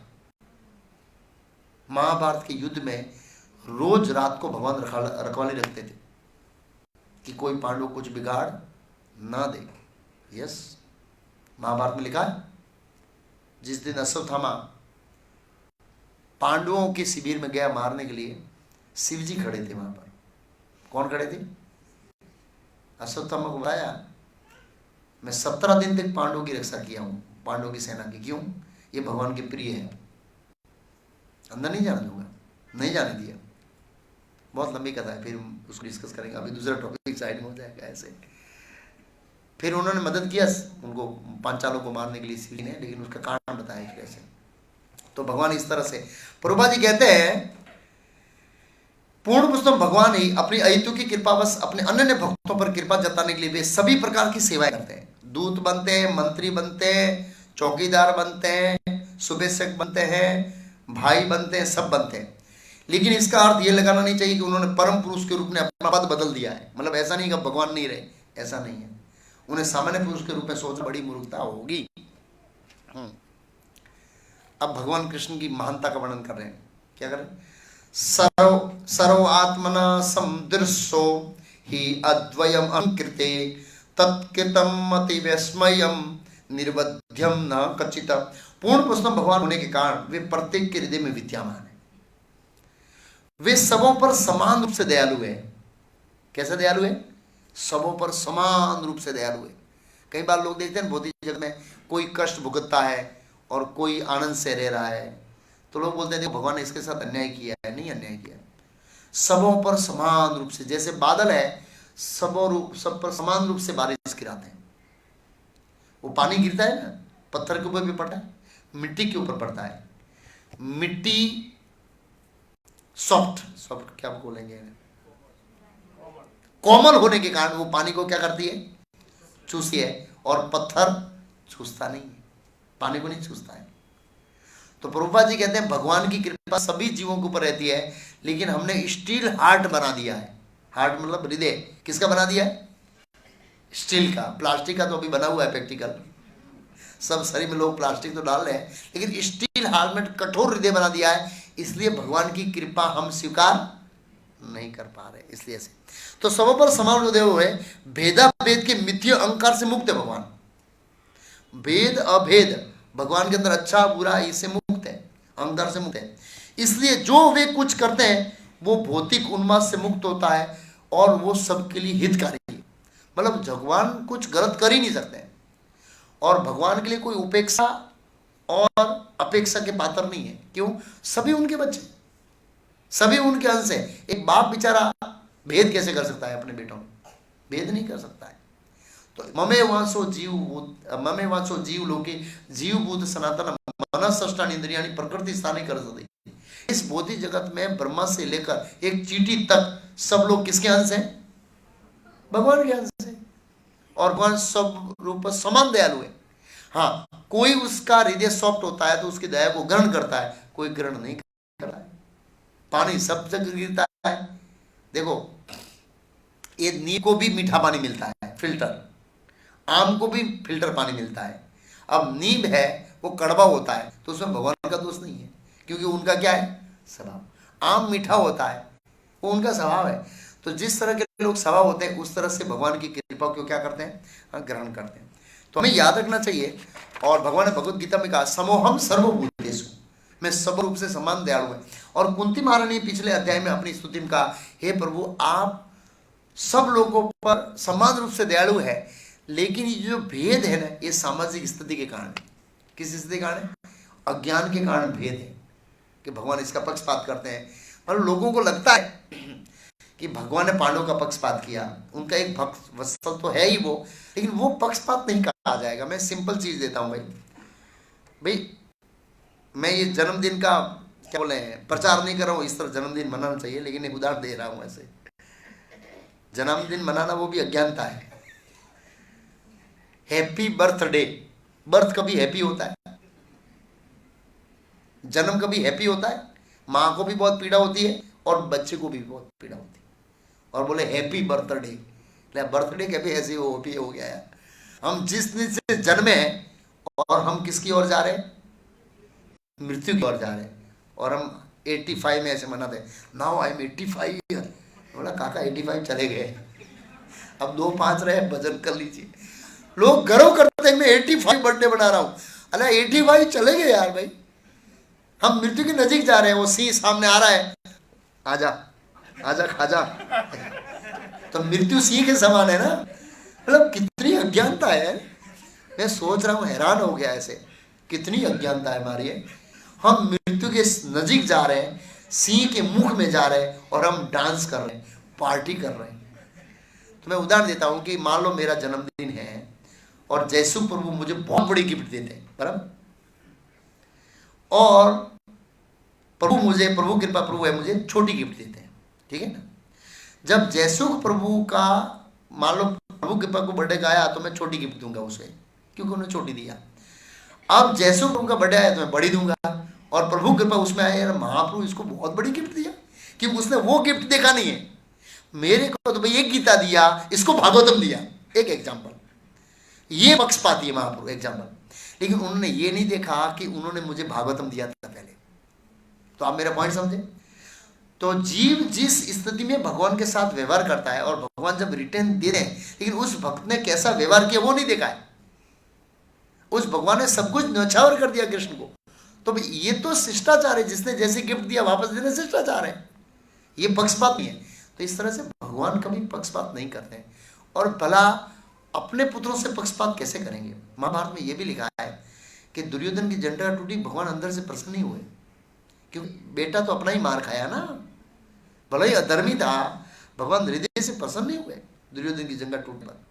महाभारत के युद्ध में रोज रात को भगवान रखवाली रखते थे कि कोई पांडव कुछ बिगाड़ ना दे। यस, महाभारत में लिखा है जिस दिन अश्वत्थामा पांडवों के शिविर में गया मारने के लिए, शिव जी खड़े थे वहां पर। कौन खड़े थे? अश्वत्थामा को बताया मैं 17 दिन तक पांडवों की रक्षा किया हूं, पांडवों की सेना की। क्यों? ये भगवान के प्रिय है। अंदर नहीं जाने दूंगा, नहीं जाने दिया। बहुत लंबी कथा है, फिर उसको डिस्कस करेंगे, अभी दूसरा टॉपिक साइड में हो जाएगा ऐसे। फिर उन्होंने मदद किया उनको, पांचालों को मारने के लिए शिव ने, लेकिन उसका कारण बताया कैसे। तो भगवान इस तरह से, प्रभुपाद जी कहते हैं पूर्ण पुरुषोत्तम भगवान ही अपनी अहितु की कृपावश अपने अन्य भक्तों पर कृपा जताने के लिए वे सभी प्रकार की सेवाएं करते हैं। दूत बनते हैं, मंत्री बनते हैं, चौकीदार बनते हैं, शुभेच्छक बनते हैं, भाई बनते हैं, सब बनते हैं। लेकिन इसका अर्थ ये लगाना नहीं चाहिए कि उन्होंने परम पुरुष के रूप में अपना पद बदल दिया है। मतलब ऐसा नहीं कि भगवान नहीं रहे, ऐसा नहीं है। उन्हें सामान्य पुरुष के रूप में सोचना बड़ी मूर्खता होगी। अब भगवान कृष्ण की महानता का वर्णन कर रहे हैं। क्या कर रहे हैं? सर्व आत्मना समदृशो ही अद्वयम अंकृते तत्कृतम अति विस्मयम निर्वध्यम न कचित। पूर्ण पुरुषोत्तम भगवान होने के कारण वे प्रत्येक के हृदय में विद्यमान है। वे सबों पर समान रूप से दयालु है। कैसे दयालु है? सबों पर समान रूप से दयालु है। कई बार लोग देखते हैं भौतिक जगत में कोई कष्ट भुगतता है और कोई आनंद से रह रहा है, तो लोग बोलते हैं भगवान ने इसके साथ अन्याय किया है। नहीं अन्याय किया, सबों पर समान रूप से, जैसे बादल है सब पर समान रूप से बारिश गिराते हैं। वो पानी गिरता है ना, पत्थर के ऊपर भी पड़ता है, मिट्टी के ऊपर पड़ता है। मिट्टी सॉफ्ट क्या बोलेंगे, कोमल होने के कारण वो पानी को क्या करती है? चूसती है। और पत्थर चूसता नहीं है, पानी को नहीं चूसता है। तो प्रभुपाद जी कहते हैं भगवान की कृपा सभी जीवों के ऊपर रहती है, लेकिन हमने स्टील हार्ट बना दिया है। हार्ट मतलब हृदय। किसका बना दिया है? स्टील का। प्लास्टिक का तो अभी बना हुआ है प्रैक्टिकल, सब शरीर में लोग प्लास्टिक तो डाल रहे हैं, लेकिन स्टील हार्ट में कठोर हृदय बना दिया है। इसलिए भगवान की कृपा हम स्वीकार नहीं कर पा रहे, इसलिए ऐसे। तो सबों पर समान हृदय हुए, भेदा भेद के मिथ्या अहंकार से मुक्त है भगवान। भेद अभेद भगवान के अंदर अच्छा बुरा इससे मुक्त है, अहंकार से मुक्त है। इसलिए जो वे कुछ करते हैं वो भौतिक उन्माद से मुक्त होता है और वो सबके लिए हितकारी है। मतलब भगवान कुछ गलत कर ही नहीं सकते, और भगवान के लिए कोई उपेक्षा और अपेक्षा के पात्र नहीं है। क्यों? सभी उनके बच्चे, सभी उनके अंश है। एक बाप बेचारा भेद कैसे कर सकता है अपने बेटों में? भेद नहीं कर सकता है। तो ममे वांसो जीव लोके जीवभूत सनातन मनः षष्ठानि इंद्रियाणि प्रकृति स्थानि कर्षति। इस भौतिक जगत में ब्रह्मा से लेकर एक चींटी तक सब लोग किसके अंश हैं? भगवान के अंश हैं। और भगवान सब रूप में समान दयालु है। हाँ, कोई उसका हृदय सॉफ्ट होता है तो उसकी दया को ग्रहण करता है, कोई ग्रहण नहीं करता है। पानी सब जगह गिरता है। देखो, ये नीम को भी मीठा पानी मिलता है, फिल्टर। आम को भी फिल्टर पानी मिलता है। अब नीम है वो कड़वा होता है तो उसमें भगवान का दोष नहीं है, क्योंकि उनका क्या है? स्वभाव। आम मीठा होता है, वो उनका स्वभाव है। तो जिस तरह के लोग स्वभाव होते हैं उस तरह से भगवान की कृपा को क्या करते हैं? ग्रहण करते हैं। तो हमें याद रखना चाहिए। और भगवान ने भगवत गीता में कहा समोहम सर्वभूतेषु, मैं सब रूप से समान दयालु है। और कुंती महारानी पिछले अध्याय में अपनी स्तुति में कहा, हे प्रभु आप सब लोगों पर समान रूप से दयालु है, लेकिन ये जो भेद है ना, ये सामाजिक स्थिति के कारण है। किस स्थिति के कारण है? अज्ञान के कारण भेद है कि भगवान इसका पक्षपात करते हैं। मतलब लोगों को लगता है कि भगवान ने पांडवों का पक्षपात किया, उनका एक भक्त वत्सल तो है ही वो, लेकिन वो पक्षपात नहीं कहा जाएगा। मैं सिंपल चीज देता हूं भाई, मैं ये जन्मदिन का क्या बोले प्रचार नहीं कर रहा हूं, इस तरह जन्मदिन मनाना चाहिए, लेकिन एक उदाहरण दे रहा हूं। ऐसे जन्मदिन मनाना वो भी अज्ञानता है। हैप्पी बर्थडे, बर्थ कभी हैप्पी होता है? जन्म कभी हैप्पी होता है? माँ को भी बहुत पीड़ा होती है और बच्चे को भी बहुत पीड़ा होती है। और बोले हैप्पी बर्थडे, बर्थडे कभी ऐसे हैप्पी हो गया है। हम जिस दिन से जन्मे हैं और हम किसकी ओर जा रहे हैं? मृत्यु की ओर जा रहे हैं। और हम 85 में ऐसे मनाते हैं, नाउ आई एम 85 ईयर। बोला काका 85 चले गए, अब 2-5 रहे, भजन कर लीजिए। लोग गर्व करते हैं मैं 85 बर्थडे बना रहा हूं। अल्लाह 85 चले गए यार भाई, हम मृत्यु के नजीक जा रहे हैं। वो सिंह सामने आ रहा है, आजा आजा खाजा, तो मृत्यु सिंह के समान है ना। मतलब कितनी अज्ञानता है। मैं सोच रहा हूँ, हैरान हो गया ऐसे, कितनी अज्ञानता है हमारी है। हम मृत्यु के नजीक जा रहे हैं, सिंह के मुख में जा रहे हैं और हम डांस कर रहे हैं, पार्टी कर रहे हैं। तो मैं उदाहरण देता हूँ कि मान लो मेरा जन्मदिन है और जयसु प्रभु मुझे बहुत बड़ी गिफ्ट देते हैं, बराबर, और प्रभु कृपा प्रभु है मुझे छोटी गिफ्ट देते हैं, ठीक है ना। जब जयसुख प्रभु का मान लो प्रभु कृपा को बर्थडे का आया तो मैं छोटी गिफ्ट दूंगा उसे, क्योंकि उन्होंने छोटी दिया। अब जयसुख प्रभु का बर्थडे आया तो मैं बड़ी दूंगा। और प्रभु कृपा उसमें आया, यार महाप्रभु इसको बहुत बड़ी गिफ्ट दिया, क्योंकि उसने वो गिफ्ट देखा नहीं है। मेरे को तो भाई एक गीता दिया, इसको भागवतम दिया, एक एग्जाम्पल। ये पक्षपाती है महाप्रभु, एग्जाम्पल। लेकिन उन्होंने ये नहीं देखा कि उन्होंने मुझे भागवतम दिया था पहले। तो आप मेरा पॉइंट समझे? तो जीव जिस स्थिति में भगवान के साथ व्यवहार करता है, और भगवान जब रिटर्न दे रहे हैं, लेकिन उस भक्त ने कैसा व्यवहार किया वो नहीं देखा है। उस भगवान ने सब कुछ न्यौछावर कर दिया कृष्ण को। तो ये तो शिष्टाचार है, जिसने जैसे गिफ्ट दिया वापस देने शिष्टाचार है, ये पक्षपात नहीं है। तो इस तरह से भगवान कभी पक्षपात नहीं करते हैं। और भला अपने पुत्रों से पक्षपात कैसे करेंगे? महाभारत में यह भी लिखा है कि दुर्योधन की जंडा टूटी, भगवान अंदर से प्रसन्न नहीं हुए, क्योंकि बेटा तो अपना ही मार खाया ना, भला ही अधर्मी था, भगवान हृदय से प्रसन्न नहीं हुए दुर्योधन की जंगा टूटने पर।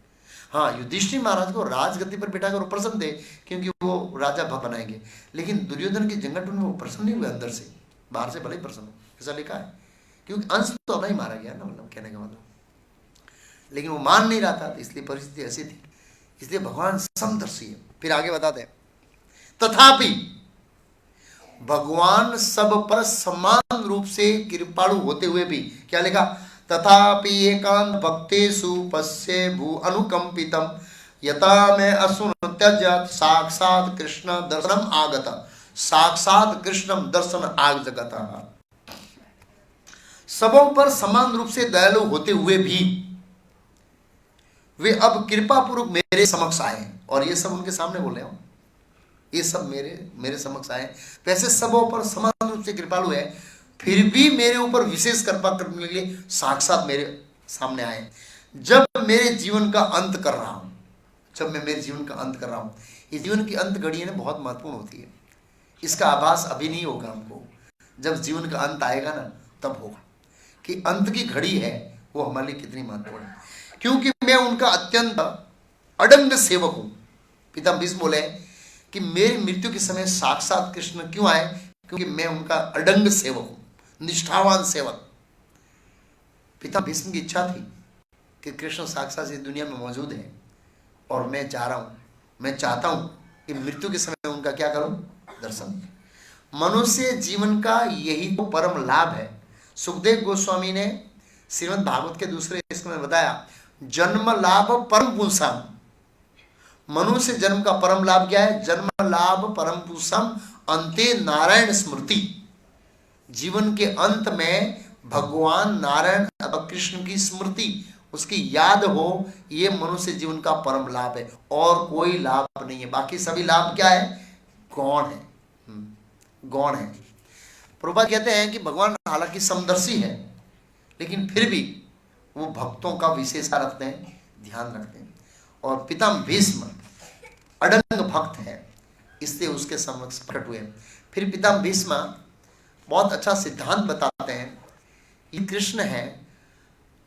हाँ, युधिष्ठिर महाराज को राजगद्दी पर बिठाकर प्रसन्न थे, क्योंकि वो राजा भक्त बनाएंगे, लेकिन दुर्योधन की जंगा टूटने में वो प्रसन्न नहीं हुए अंदर से, बाहर से भले ही प्रसन्न, ऐसा लिखा है। क्योंकि अंश तो अपना ही मारा गया ना, मतलब कहने का मतलब, लेकिन वो मान नहीं रहा था, तो इसलिए परिस्थिति ऐसी थी। इसलिए भगवान समदर्शी है। फिर आगे बताते हैं, तथापि भगवान सब पर समान रूप से कृपालु होते हुए भी, क्या लिखा? तथापि एकांत भक्तेषु पश्ये भू अनुकंपितम यथा में असुन त्यजत साक्षात कृष्ण दर्शनम आगत, साक्षात कृष्णम दर्शन आगत। सबों पर समान रूप से दयालु होते हुए भी वे अब कृपा पूर्वक मेरे समक्ष आए, और ये सब उनके सामने बोल रहे हो, ये सब मेरे समक्ष आए। वैसे सबों पर समान रूप से कृपालु है, फिर भी मेरे ऊपर विशेष कृपा करने के लिए साक्षात मेरे सामने आए। जब मेरे जीवन का अंत कर रहा हूं, जब मैं मेरे जीवन का अंत कर रहा हूं, ये जीवन की अंत घड़ी है ना, बहुत महत्वपूर्ण होती है। इसका आभास अभी नहीं होगा हमको, जब जीवन का अंत आएगा ना तब होगा कि अंत की घड़ी है वो हमारे लिए कितनी महत्वपूर्ण है। क्योंकि मैं उनका अत्यंत अडंग सेवक हूं। पिता भीष्म बोले कि मेरी मृत्यु के समय साक्षात कृष्ण क्यों आए? क्योंकि मैं उनका अडंग सेवक हूं, निष्ठावान सेवक। पिता भीष्म की इच्छा थी कि कृष्ण साक्षात इस दुनिया में मौजूद है और मैं चाह रहा हूं, मैं चाहता हूं कि मृत्यु के समय उनका क्या करूं, दर्शन। मनुष्य जीवन का यही तो परम लाभ है। सुखदेव गोस्वामी ने श्रीमद् भागवत के दूसरे इसको में बताया, जन्म लाभ परम पुरुषम। मनुष्य जन्म का परम लाभ क्या है? जन्म लाभ परम पुरुषम अंते नारायण स्मृति। जीवन के अंत में भगवान नारायण अथवा कृष्ण की स्मृति, उसकी याद हो, ये मनुष्य जीवन का परम लाभ है, और कोई लाभ नहीं है। बाकी सभी लाभ क्या है? गौण है, गौण है। प्रभुपाद कहते हैं कि भगवान हालांकि समदर्शी है, लेकिन फिर भी वो भक्तों का विशेषता रखते हैं, ध्यान रखते हैं। और पितामह भीष्म अडंग भक्त है, इसलिए उसके समक्ष प्रकट हुए। फिर पितामह भीष्म बहुत अच्छा सिद्धांत बताते हैं। ये कृष्ण है,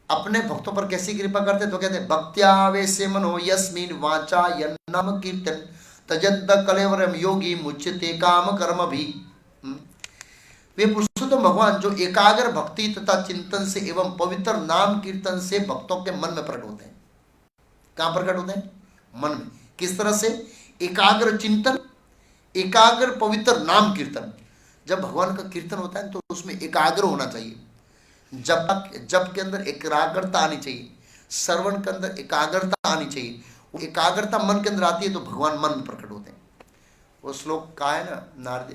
अपने भक्तों पर कैसी कृपा करते? तो कहते हैं भक्त्यावेशे मनो यस्मिन् वाचा यन्नम कीर्तन तजन्त कलेवरम योगी मुच्यते काम कर्म भी। वे पुरुषोत्तम भगवान जो एकाग्र भक्ति तथा चिंतन से एवं पवित्र नाम कीर्तन से भक्तों के मन में प्रकट होते हैं। कहां प्रकट होते हैं? मन में। किस तरह से? एकाग्र चिंतन, एकाग्र पवित्र नाम कीर्तन। जब भगवान का कीर्तन होता है तो उसमें एकाग्र होना चाहिए, जप के अंदर एकाग्रता आनी चाहिए, श्रवण के अंदर एकाग्रता आनी चाहिए। वो एकाग्रता मन के अंदर आती है तो भगवान मन में प्रकट होते हैं। वो श्लोक का है ना, नारद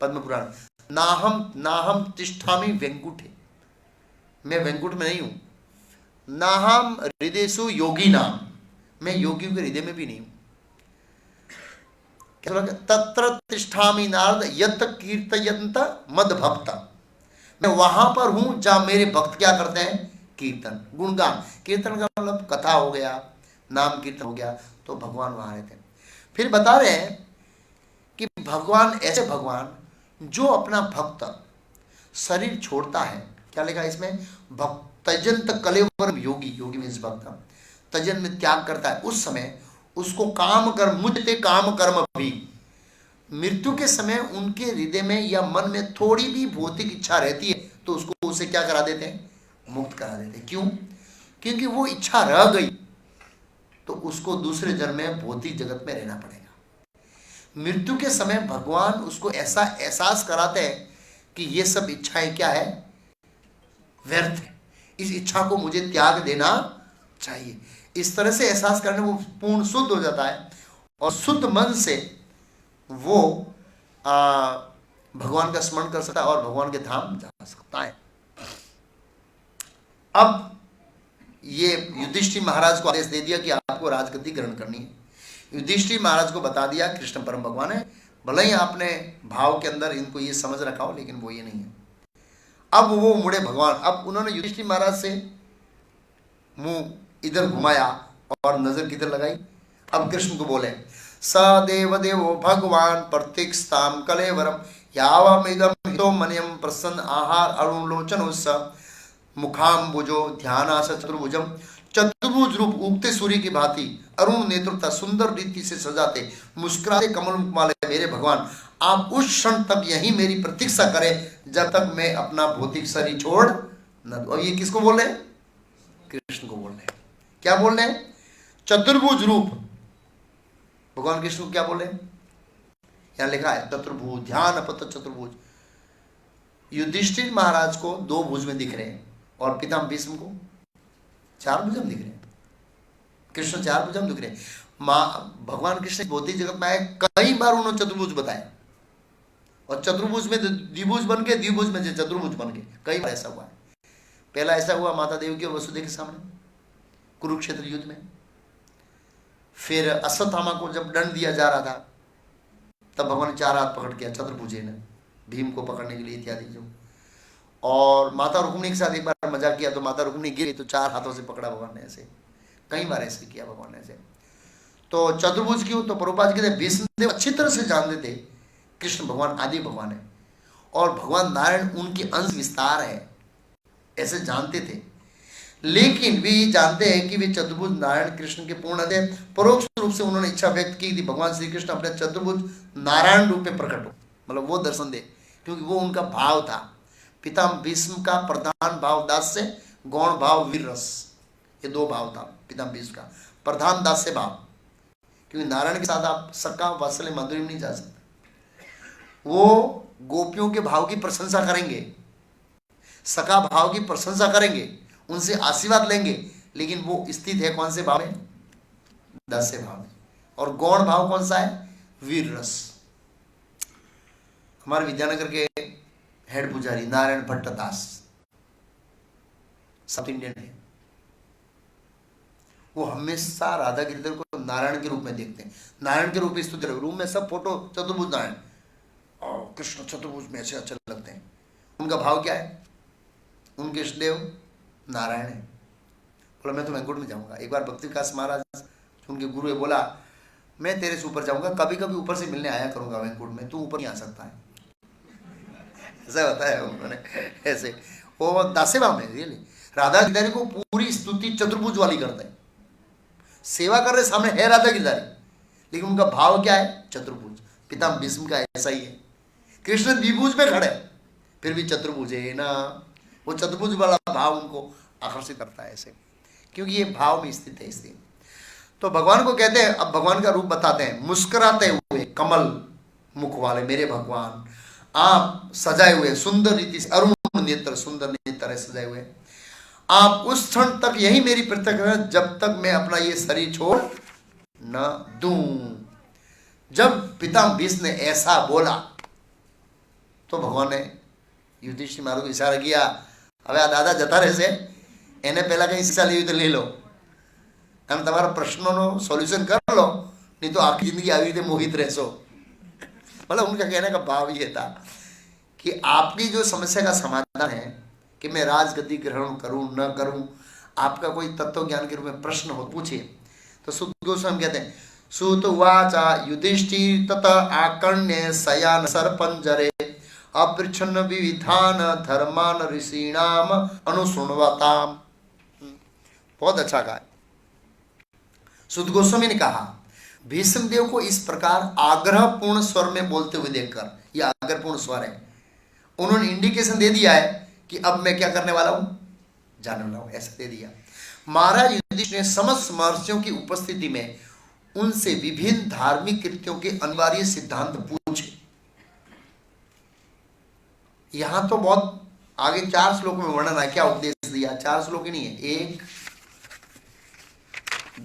पद्म पुराण, नाहम तिष्ठामि वेंकुटे, मैं वेंकुट में नहीं हूं। नाहम हृदयसु योगी नाम, मैं योगियों के हृदय में भी नहीं हूं। तत्र तिष्ठामि नारद यत् कीर्तयन्त मद भक्त, मैं वहां पर हूं जहां मेरे भक्त क्या करते हैं? कीर्तन, गुणगान। कीर्तन का मतलब कथा हो गया, नाम कीर्तन हो गया, तो भगवान वहां रहते हैं। फिर बता रहे हैं कि भगवान ऐसे भगवान जो अपना भक्त शरीर छोड़ता है, क्या लिखा है इसमें? तजंत कलेवर योगी, योगी मीन्स भक्त, तजन में त्याग करता है, उस समय उसको काम कर मुझते काम कर्म भी। मृत्यु के समय उनके हृदय में या मन में थोड़ी भी भौतिक इच्छा रहती है तो उसको उसे क्या करा देते हैं? मुक्त करा देते हैं। क्यों? क्योंकि वो इच्छा रह गई तो उसको दूसरे जन्म में भौतिक जगत में रहना पड़ेगा। मृत्यु के समय भगवान उसको ऐसा एहसास कराते हैं कि ये सब इच्छाएं क्या है? व्यर्थ है, इस इच्छा को मुझे त्याग देना चाहिए। इस तरह से एहसास करने वो पूर्ण शुद्ध हो जाता है और शुद्ध मन से वो भगवान का स्मरण कर सकता है और भगवान के धाम जा सकता है। अब ये युधिष्ठिर महाराज को आदेश दे दिया कि आपको राजगद्दी ग्रहण करनी है। युधिष्ठिर महाराज को बता दिया कृष्ण परम भगवान है, भले ही आपने भाव के अंदर इनको ये समझ रखा हो, लेकिन वो ये नहीं है। अब वो मुड़े भगवान, अब उन्होंने युधिष्ठिर महाराज से मुंह इधर घुमाया और नजर किधर लगाई? अब कृष्ण को बोले, स देव देवो भगवान प्रतीक्षताम कलेवरम यावमिदं हितो मन्यम प्रसन्न आहार अरुणलोचन स मुखाम्बुजो ध्यानास चतुर्भुजम। चतुर्भुज रूप उगते सूर्य की भांति अरुण नेत्रता दृष्टि रीति से सजाते मुस्कुराते कमल मुख वाले मेरे भगवान, आप उस क्षण तक यही मेरी प्रतीक्षा करें जब तक मैं अपना भौतिक शरीर छोड़ न दूं। और ये किसको बोल रहे हैं? कृष्ण को बोल रहे हैं। क्या बोल रहे हैं? चतुर्भुज रूप। भगवान कृष्ण को क्या बोले? यहां लिखा है चतुर्भुज, ध्यान पत चतुर्भुज। युधिष्ठिर महाराज को दो भुज में दिख रहे हैं और पितामह भीष्म को चार भुजम दिख रहे हैं। कृष्ण चार भुजम दिख रहे हैं। भगवान कृष्ण भौतिक जगत में आए, कई बार उन्होंने चतुर्भुज बताया और चतुर्भुज में द्विभुज बन के, द्विभुज में चतुर्भुज बन के, कई बार ऐसा हुआ है। पहला ऐसा हुआ माता देवकी और वसुदेव के सामने कुरुक्षेत्र युद्ध में। फिर अश्वत्थामा को जब दंड दिया जा रहा था तब भगवान ने चार हाथ पकड़ के चतुर्भुजे ने भीम को पकड़ने के लिए इत्यादि जो। और माता रुक्मिणी के साथ एक बार मजाक किया तो माता रुक्मिणी गिरी तो चार हाथों से पकड़ा भगवान ने। ऐसे कई बार ऐसे किया भगवान ने ऐसे। तो चतुर्भुज क्यों? तो प्रभुपाद कहते भीष्मदेव अच्छी तरह से जानते थे कृष्ण भगवान आदि भगवान है और भगवान नारायण उनके अंश विस्तार है, ऐसे जानते थे। लेकिन वे ये जानते हैं कि वे चतुर्भुज नारायण कृष्ण के पूर्ण थे। परोक्ष रूप से उन्होंने इच्छा व्यक्त की थी भगवान श्री कृष्ण अपने चतुर्भुज नारायण रूप में प्रकट हो, मतलब वो दर्शन दे। क्योंकि वो उनका भाव था। पितामह भीष्म का प्रधान भाव दास्य, गौण भाव वीर रस, ये दो भाव था पितामह भीष्म का। प्रधान दास्य भाव, क्योंकि नारायण के साथ आप सक्का वात्सल्य माधुर्य में नहीं जा सकते। वो गोपियों के भाव की प्रशंसा करेंगे, सका भाव की प्रशंसा करेंगे, उनसे आशीर्वाद लेंगे, लेकिन वो स्थित है कौन से भाव में? दास्य भाव में। और गौण भाव कौन सा है? वीर रस। हमारे विद्यानगर के हेड पुजारी नारायण भट्ट दास साउथ इंडियन है, वो हमेशा राधा गिरिधर को नारायण के रूप में देखते हैं, नारायण के रूप में स्तुति। रूम में सब फोटो चतुर्भुज नारायण और कृष्ण चतुर्भुज में ऐसे अच्छे लगते हैं। उनका भाव क्या है? उनके इष्ट देव नारायण है। बोला मैं तो वैकुंठ में जाऊंगा। एक बार भक्ति विकास महाराज उनके गुरु है, बोला मैं तेरे से ऊपर जाऊंगा, कभी कभी ऊपर से मिलने आया करूंगा वैकुंठ में, तू ऊपर नहीं आ सकता है। ऐसा होता है उन्होंने ऐसे। वो दास्य भाव में रियली राधा गिरधारी को पूरी स्तुति चतुर्भुज वाली करते हैं। सेवा कर रहे सामने है राधा गिरधारी, लेकिन उनका भाव क्या है? चतुर्भुज। पितामह भीष्म का ऐसा ही है। कृष्ण द्विभुज में खड़े फिर भी चतुर्भुज है ना, वो चतुर्भुज वाला भाव उनको आकर्षित करता है ऐसे, क्योंकि ये भाव में स्थित है इसलिए। तो भगवान को कहते हैं, अब भगवान का रूप बताते हैं। मुस्कुराते हुए कमल मुख वाले मेरे भगवान, आप सजाए हुए सुंदर रीति से, अरुण नेत्र, सुंदर नेत्र है सजाए हुए। आप उस क्षण तक यही मेरी प्रतिक्रिया जब तक मैं अपना ये शरीर छोड़ न दूं। जब पितामह भीष्म ने ऐसा बोला तो भगवान ने युधिष्ठिर महाराज को इशारा किया, अब दादा जता रहे से એને પહેલા કઈ શિક્ષા લેવી તો લઈ લો અને તમારા પ્રશ્નોનો સોલ્યુશન कर लो, नहीं तो आखिरी जिंदगी આવી રીતે मोहित રહેશો। मतलब उनका कहने का भाव ये था कि आपकी जो समस्या का समाधान है कि मैं राजगद्दी ग्रहण करूं न करूं, आपका कोई तत्व ज्ञान के रूप में प्रश्न हो पूछिए। तो सुत गोस्वामी कहते हैं, सुत वाचा युधिष्ठिर तथा आकर्ण्य शयान सर्पंजरे अपृच्छन्न विविधान धर्मान ऋषीणाम अनुशृण्वताम। बहुत अच्छा कहा। सुत गोस्वामी ने कहा, भीष्म देव को इस प्रकार आग्रहपूर्ण स्वर में बोलते हुए देखकर, यह आग्रहपूर्ण स्वर है, उन्होंने इंडिकेशन दे दिया है कि अब मैं क्या करने वाला हूं, जाने वाला हूं, ऐसा दे दिया। महाराज युधिष्ठिर ने समस्त महर्षियों की उपस्थिति में उनसे विभिन्न धार्मिक कृत्यों के अनिवार्य सिद्धांत पूछे। यहां तो बहुत आगे 4 श्लोकों में वर्णन है, क्या उपदेश दिया। 4 श्लोक ही नहीं है, 1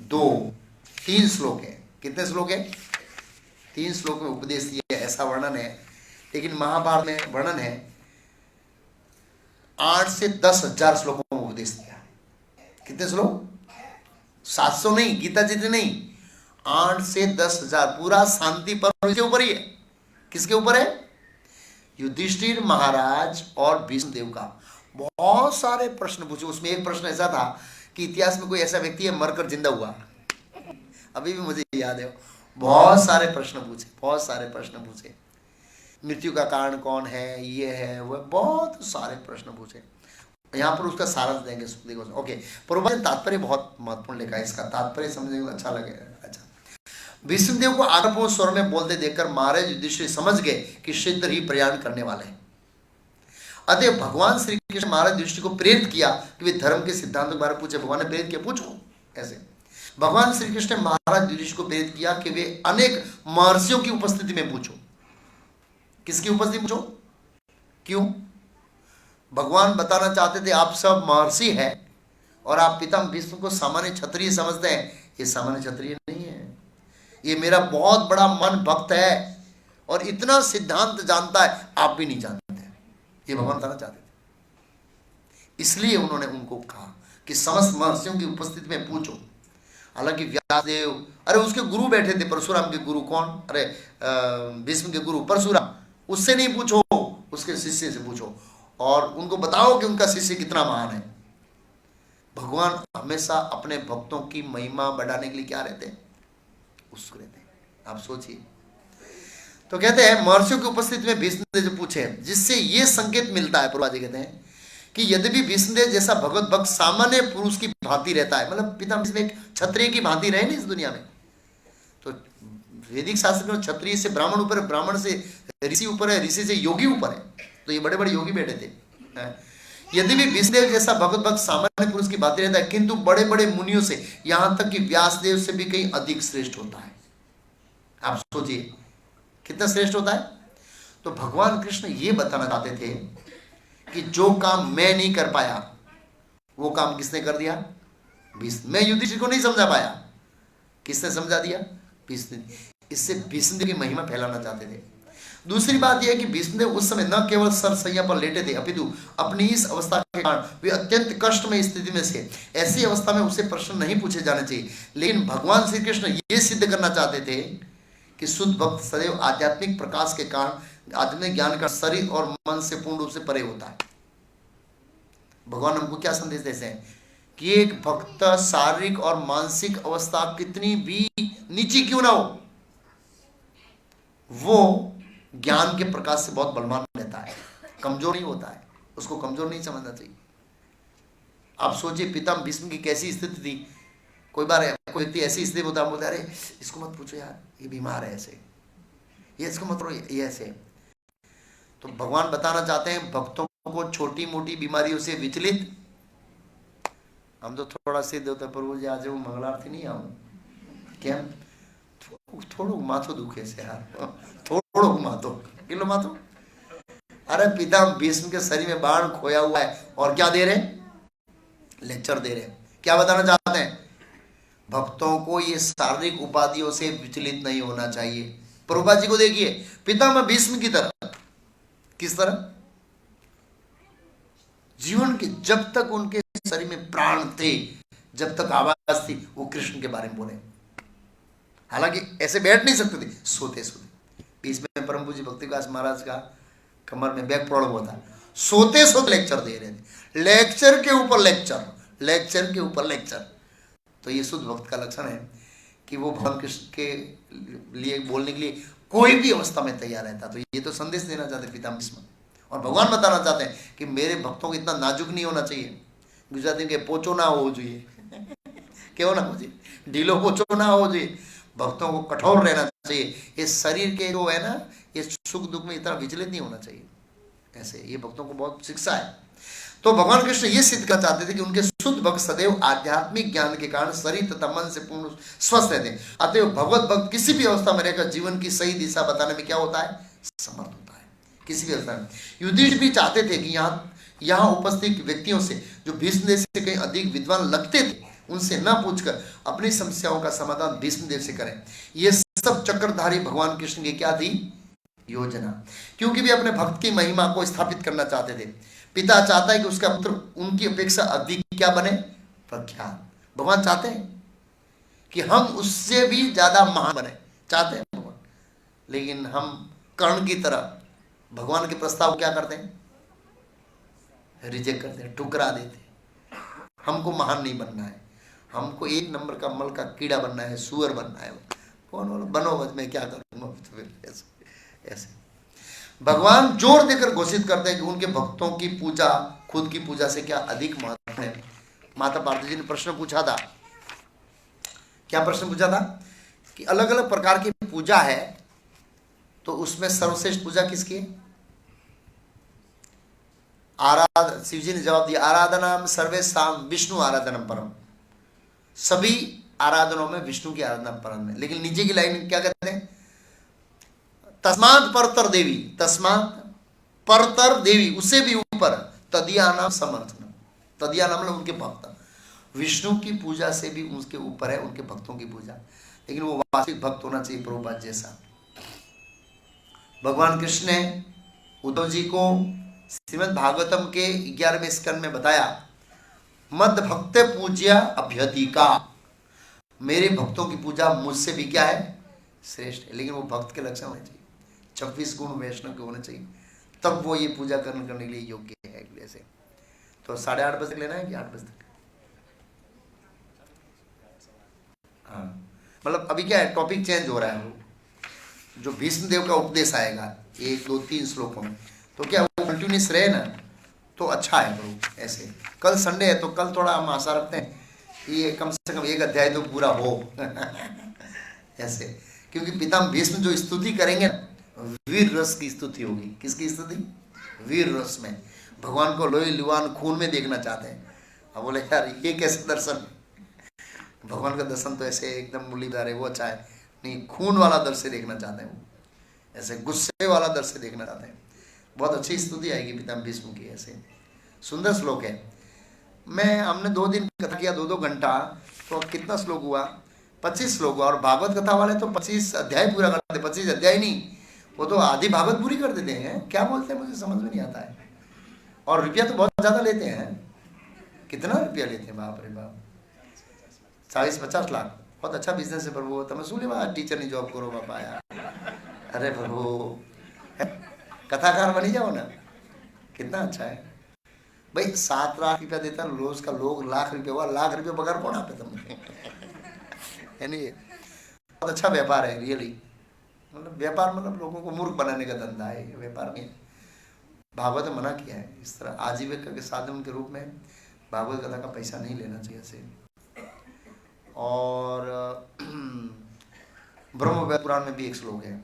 2 3 श्लोक है। कितने श्लोक है? 3 श्लोक में उपदेश दिया, ऐसा वर्णन है। लेकिन महाभारत में वर्णन है 8 से 10,000 श्लोकों में उपदेश दिया। कितने श्लोक? 700 नहीं, गीता जी नहीं, 8 से 10,000। पूरा शांति पर्व के ऊपर ही है। किसके ऊपर है? युधिष्ठिर महाराज और भीष्म देव का। बहुत सारे प्रश्न पूछे। उसमें एक प्रश्न ऐसा था कि इतिहास में कोई ऐसा व्यक्ति है मरकर जिंदा हुआ? अभी भी मुझे याद है। बहुत सारे प्रश्न पूछे, बहुत सारे प्रश्न पूछे। मृत्यु का कारण कौन है, ये है वो, बहुत सारे प्रश्न पूछे। यहाँ पर उसका सारांश देंगे सुखदेव गोस्वामी। ओके, प्रवचन तात्पर्य बहुत महत्वपूर्ण लिखा है, इसका तात्पर्य समझने को अच्छा लगेगा। अच्छा, भीष्मदेव को आग्रहपूर्ण स्वर में बोलते देखकर महाराज युधिष्ठिर समझ गए कि शीघ्र ही प्रयाण करने वाले हैं। अतः भगवान श्री कृष्ण महाराज युधिष्ठिर को प्रेरित किया कि वे धर्म के सिद्धांतों के बारे में पूछे। भगवान ने प्रेरित किया, पूछो। ऐसे भगवान श्री कृष्ण ने महाराज युधिष्ठिर को प्रेरित किया कि वे अनेक महर्षियों की उपस्थिति में पूछो। किसकी उपस्थिति में पूछो? क्यों? भगवान बताना चाहते थे आप सब महर्षि हैं और आप पितामह भीष्म को सामान्य क्षत्रिय समझते हैं। ये सामान्य क्षत्रिय नहीं है, ये मेरा बहुत बड़ा मन भक्त है और इतना सिद्धांत जानता है, आप भी नहीं जानते। ये भगवान बताना चाहते थे। इसलिए उन्होंने उनको कहा कि समस्त महर्षियों की उपस्थिति में पूछो। हालांकि व्यासदेव, अरे उसके गुरु बैठे थे, परशुराम के गुरु कौन? अरे भीष्म के गुरु परशुराम, उससे नहीं पूछो, उसके शिष्य से पूछो और उनको बताओ कि उनका शिष्य कितना महान है। भगवान हमेशा अपने भक्तों की महिमा बढ़ाने के लिए क्या रहते हैं? उत्सुक रहते हैं। आप सोचिए। तो कहते हैं महर्षियों की उपस्थिति में भीष्मदेव जो पूछे, जिससे ये संकेत मिलता है, पूर्वाजी कहते हैं कि यद्यपि भीष्मदेव जैसा भगवत भक्त सामान्य पुरुष की भांति रहता है, मतलब पिता भीष्म एक क्षत्रिय की भांति रहे नहीं इस दुनिया में, तो वैदिक शास्त्र में क्षत्रिय से ब्राह्मण ऊपर है, ब्राह्मण से ऋषि ऊपर है, ऋषि से योगी ऊपर है। तो ये बड़े बड़े योगी बैठे थे। यदि भी विष्णुदेव जैसा भगत भक्त सामान्य पुरुष की बात रहता है, किंतु बड़े बड़े मुनियों से, यहां तक कि व्यासदेव से भी कहीं अधिक श्रेष्ठ होता है। आप सोचिए कितना श्रेष्ठ होता है। तो भगवान कृष्ण ये बताना चाहते थे कि जो काम मैं नहीं कर पाया वो काम किसने कर दिया? भीष्म। मैं युधिष्ठिर को नहीं समझा पाया, किसने समझा दिया? भीष्म। इससे भीष्मदेव की महिमा फैलाना चाहते थे। दूसरी बात यह है कि भीष्मदेव उस समय न केवल सरसैया पर लेटे थे, अपितु अपनी इस अवस्था के कारण वे अत्यंत कष्टमय स्थिति में थे। ऐसी अवस्था में उसे प्रश्न नहीं पूछे जाने चाहिए। लेकिन भगवान श्री कृष्ण ये सिद्ध करना चाहते थे कि शुद्ध भक्त सदैव आध्यात्मिक प्रकाश के कारण आध्यात्मिक ज्ञान का शरीर और मन से पूर्ण रूप से परे होता है। भगवान हमको क्या संदेश देते हैं कि एक भक्त शारीरिक और मानसिक अवस्था कितनी भी नीची क्यों ना हो, वो ज्ञान के प्रकाश से बहुत बलवान रहता है, कमजोर नहीं होता है। उसको कमजोर नहीं समझना चाहिए। आप सोचिए पितामह भीष्म की कैसी स्थिति थी। कोई बार कोई व्यक्ति ऐसी स्थिति होता है, बोलता है अरे इसको मत पूछो यार, ये बीमार है ऐसे, ये इसको मत करो, ये ऐसे। तो भगवान बताना चाहते हैं भक्तों को छोटी मोटी बीमारियों से विचलित, हम तो थोड़ा सिद्ध होता प्रभु जी आज वो मंगलारती नहीं आऊं क्या, थोड़ो माथो दुखे से यार, थोड़ो माथो किलो माथो। अरे पितामह भीष्म के शरीर में बाण खोया हुआ है और क्या दे रहे? लेक्चर दे रहे। क्या बताना चाहते हैं? भक्तों को ये शारीरिक उपाधियों से विचलित नहीं होना चाहिए। प्रभुपाद जी को देखिए, पितामह भीष्म की तरह, किस तरह जीवन के जब तक उनके शरीर में प्राण थे, जब तक आवाज थी, वो कृष्ण के बारे में बोले। हालांकि ऐसे बैठ नहीं सकते थे, सोते सोते। बीच में परम पूज्य भक्ति विकास महाराज का कमर में बैक प्रॉब्लम होता है, सोते सोते लेक्चर दे रहे थे, लेक्चर के ऊपर लेक्चर, लेक्चर के ऊपर लेक्चर। तो ये शुद्ध भक्त का लक्षण है कि वो भगवान कृष्ण के लिए बोलने के लिए कोई भी अवस्था में तैयार रहता। तो ये तो संदेश देना चाहते पितामह भीष्म, और भगवान बताना चाहते हैं कि मेरे भक्तों को इतना नाजुक नहीं होना चाहिए। गुजराती के पोचो ना हो જોઈએ, क्यों ना हो चाहिए, ढीलो पोचो ना हो चाहिए। भक्तों को कठोर रहना चाहिए। ये शरीर के जो है ना, ये सुख दुख में इतना विचलित नहीं होना चाहिए। ऐसे ये भक्तों को बहुत शिक्षा है। तो भगवान कृष्ण ये सिद्ध करना चाहते थे कि उनके शुद्ध भक्त सदैव आध्यात्मिक ज्ञान के कारण शरीर तथा मन से पूर्ण स्वस्थ रहते हैं। अतएव भगवत भक्त किसी भी अवस्था में रहकर जीवन की सही दिशा बताने में क्या होता है? समर्थ होता है। किसी भी अवस्था में युधिष्ठिर भी चाहते थे कि यहाँ उपस्थित व्यक्तियों से जो भीष्मदेव से कहीं अधिक विद्वान लगते थे, उनसे न पूछकर अपनी समस्याओं का समाधान भीष्मदेव से करें। ये सब चक्रधारी भगवान कृष्ण की क्या थी? योजना। क्योंकि वे अपने भक्त की महिमा को स्थापित करना चाहते थे। पिता चाहता है कि उसका पुत्र उनकी अपेक्षा अधिक क्या बने? प्रख्यात। भगवान चाहते हैं कि हम उससे भी ज्यादा महान बने, चाहते हैं भगवान। लेकिन हम कर्ण की तरह भगवान के प्रस्ताव क्या करते हैं? रिजेक्ट करते हैं, ठुकरा देते हैं। हमको महान नहीं बनना है, हमको एक नंबर का मल का कीड़ा बनना है, सुअर बनना है। कौन बोलो बनो, मैं क्या करूंगा? ऐसे भगवान जोर देकर घोषित करते हैं कि उनके भक्तों की पूजा खुद की पूजा से क्या अधिक महत्व है। माता पार्वती जी ने प्रश्न पूछा था, क्या प्रश्न पूछा था? कि अलग अलग प्रकार की पूजा है, तो उसमें सर्वश्रेष्ठ पूजा किसकी है? शिव जी ने जवाब दिया, आराधना सर्वेशाम विष्णु आराधनम परम। सभी आराधनों में विष्णु की आराधना परम है। लेकिन नीचे की लाइन क्या कहते हैं? तस्मात् परतर देवी, तस्मात् परतर देवी, उससे भी ऊपर तदिया नाम समर्थन। तदिया नाम मतलब उनके भक्त। विष्णु की पूजा से भी उसके ऊपर है उनके भक्तों की पूजा। लेकिन वो वास्तविक भक्त होना चाहिए प्रभुपाद जैसा। भगवान कृष्ण ने उद्धव जी को श्रीमद् भागवतम के 11वें स्कंद में बताया, मद भक्त पूज्या अभ्यधिका, मेरे भक्तों की पूजा मुझसे भी क्या है? श्रेष्ठ है। लेकिन वो भक्त के लक्षण होने चाहिए, 26 गुण वैष्णव के होने चाहिए, तब वो ये पूजा करने के लिए योग्य है। जैसे तो 8:30 बजे तक लेना है कि 8 बजे तक? हाँ, मतलब अभी क्या है, टॉपिक चेंज हो रहा है। जो भीष्मदेव का उपदेश आएगा 1, 2, 3 श्लोकों में, तो क्या वो कंटिन्यूस रहे ना, तो अच्छा है प्रभु। ऐसे कल संडे है, तो कल थोड़ा हम आशा रखते हैं कि ये कम से कम 1 अध्याय तो पूरा हो। ऐसे क्योंकि पितामह भीष्म जो स्तुति करेंगे वीर रस की स्तुति होगी। किसकी स्तुति? वीर रस में। भगवान को लोही लुहान खून में देखना चाहते हैं। अब बोले यार ये कैसे दर्शन? भगवान का दर्शन तो ऐसे एकदम मुरलीधर है, वो अच्छा है नहीं, खून वाला दृश्य देखना चाहते हैं, वो ऐसे गुस्से वाला दृश्य देखना चाहते हैं। बहुत अच्छी स्तुति आएगी पितामह भीष्म की, ऐसे सुंदर श्लोक है। हमने 2 दिन कथा किया, 2-2 घंटा, तो कितना श्लोक हुआ? 25 श्लोक हुआ। और भागवत कथा वाले तो 25 अध्याय पूरा करते, 25 अध्याय नहीं, वो तो आधी भागवत पूरी कर देते हैं। क्या बोलते हैं मुझे समझ में नहीं आता है। और रुपया तो बहुत ज्यादा लेते हैं। कितना रुपया लेते हैं? बाप रे बाप, 40-50 लाख। बहुत अच्छा बिजनेस है प्रभु। તમે શું લેવા ટીચરની જોબ કરો બાપા यार? अरे प्रभु कथाकार बनी जाओ ना, कितना अच्छा है भाई। 7 लाख रुपया देता है रोज का, लोग लाख रुपया हुआ, लाख रुपया बगैर कौन आपे तुमने? है नहीं? बहुत अच्छा व्यापार है रियली। मतलब व्यापार मतलब लोगों को मूर्ख बनाने का धंधा है, व्यापार नहीं। भागवत ने मना किया है इस तरह आजीविका के साधन के रूप में भागवत कथा का पैसा नहीं लेना चाहिए ऐसे। और ब्रह्म पुराण में भी एक श्लोक है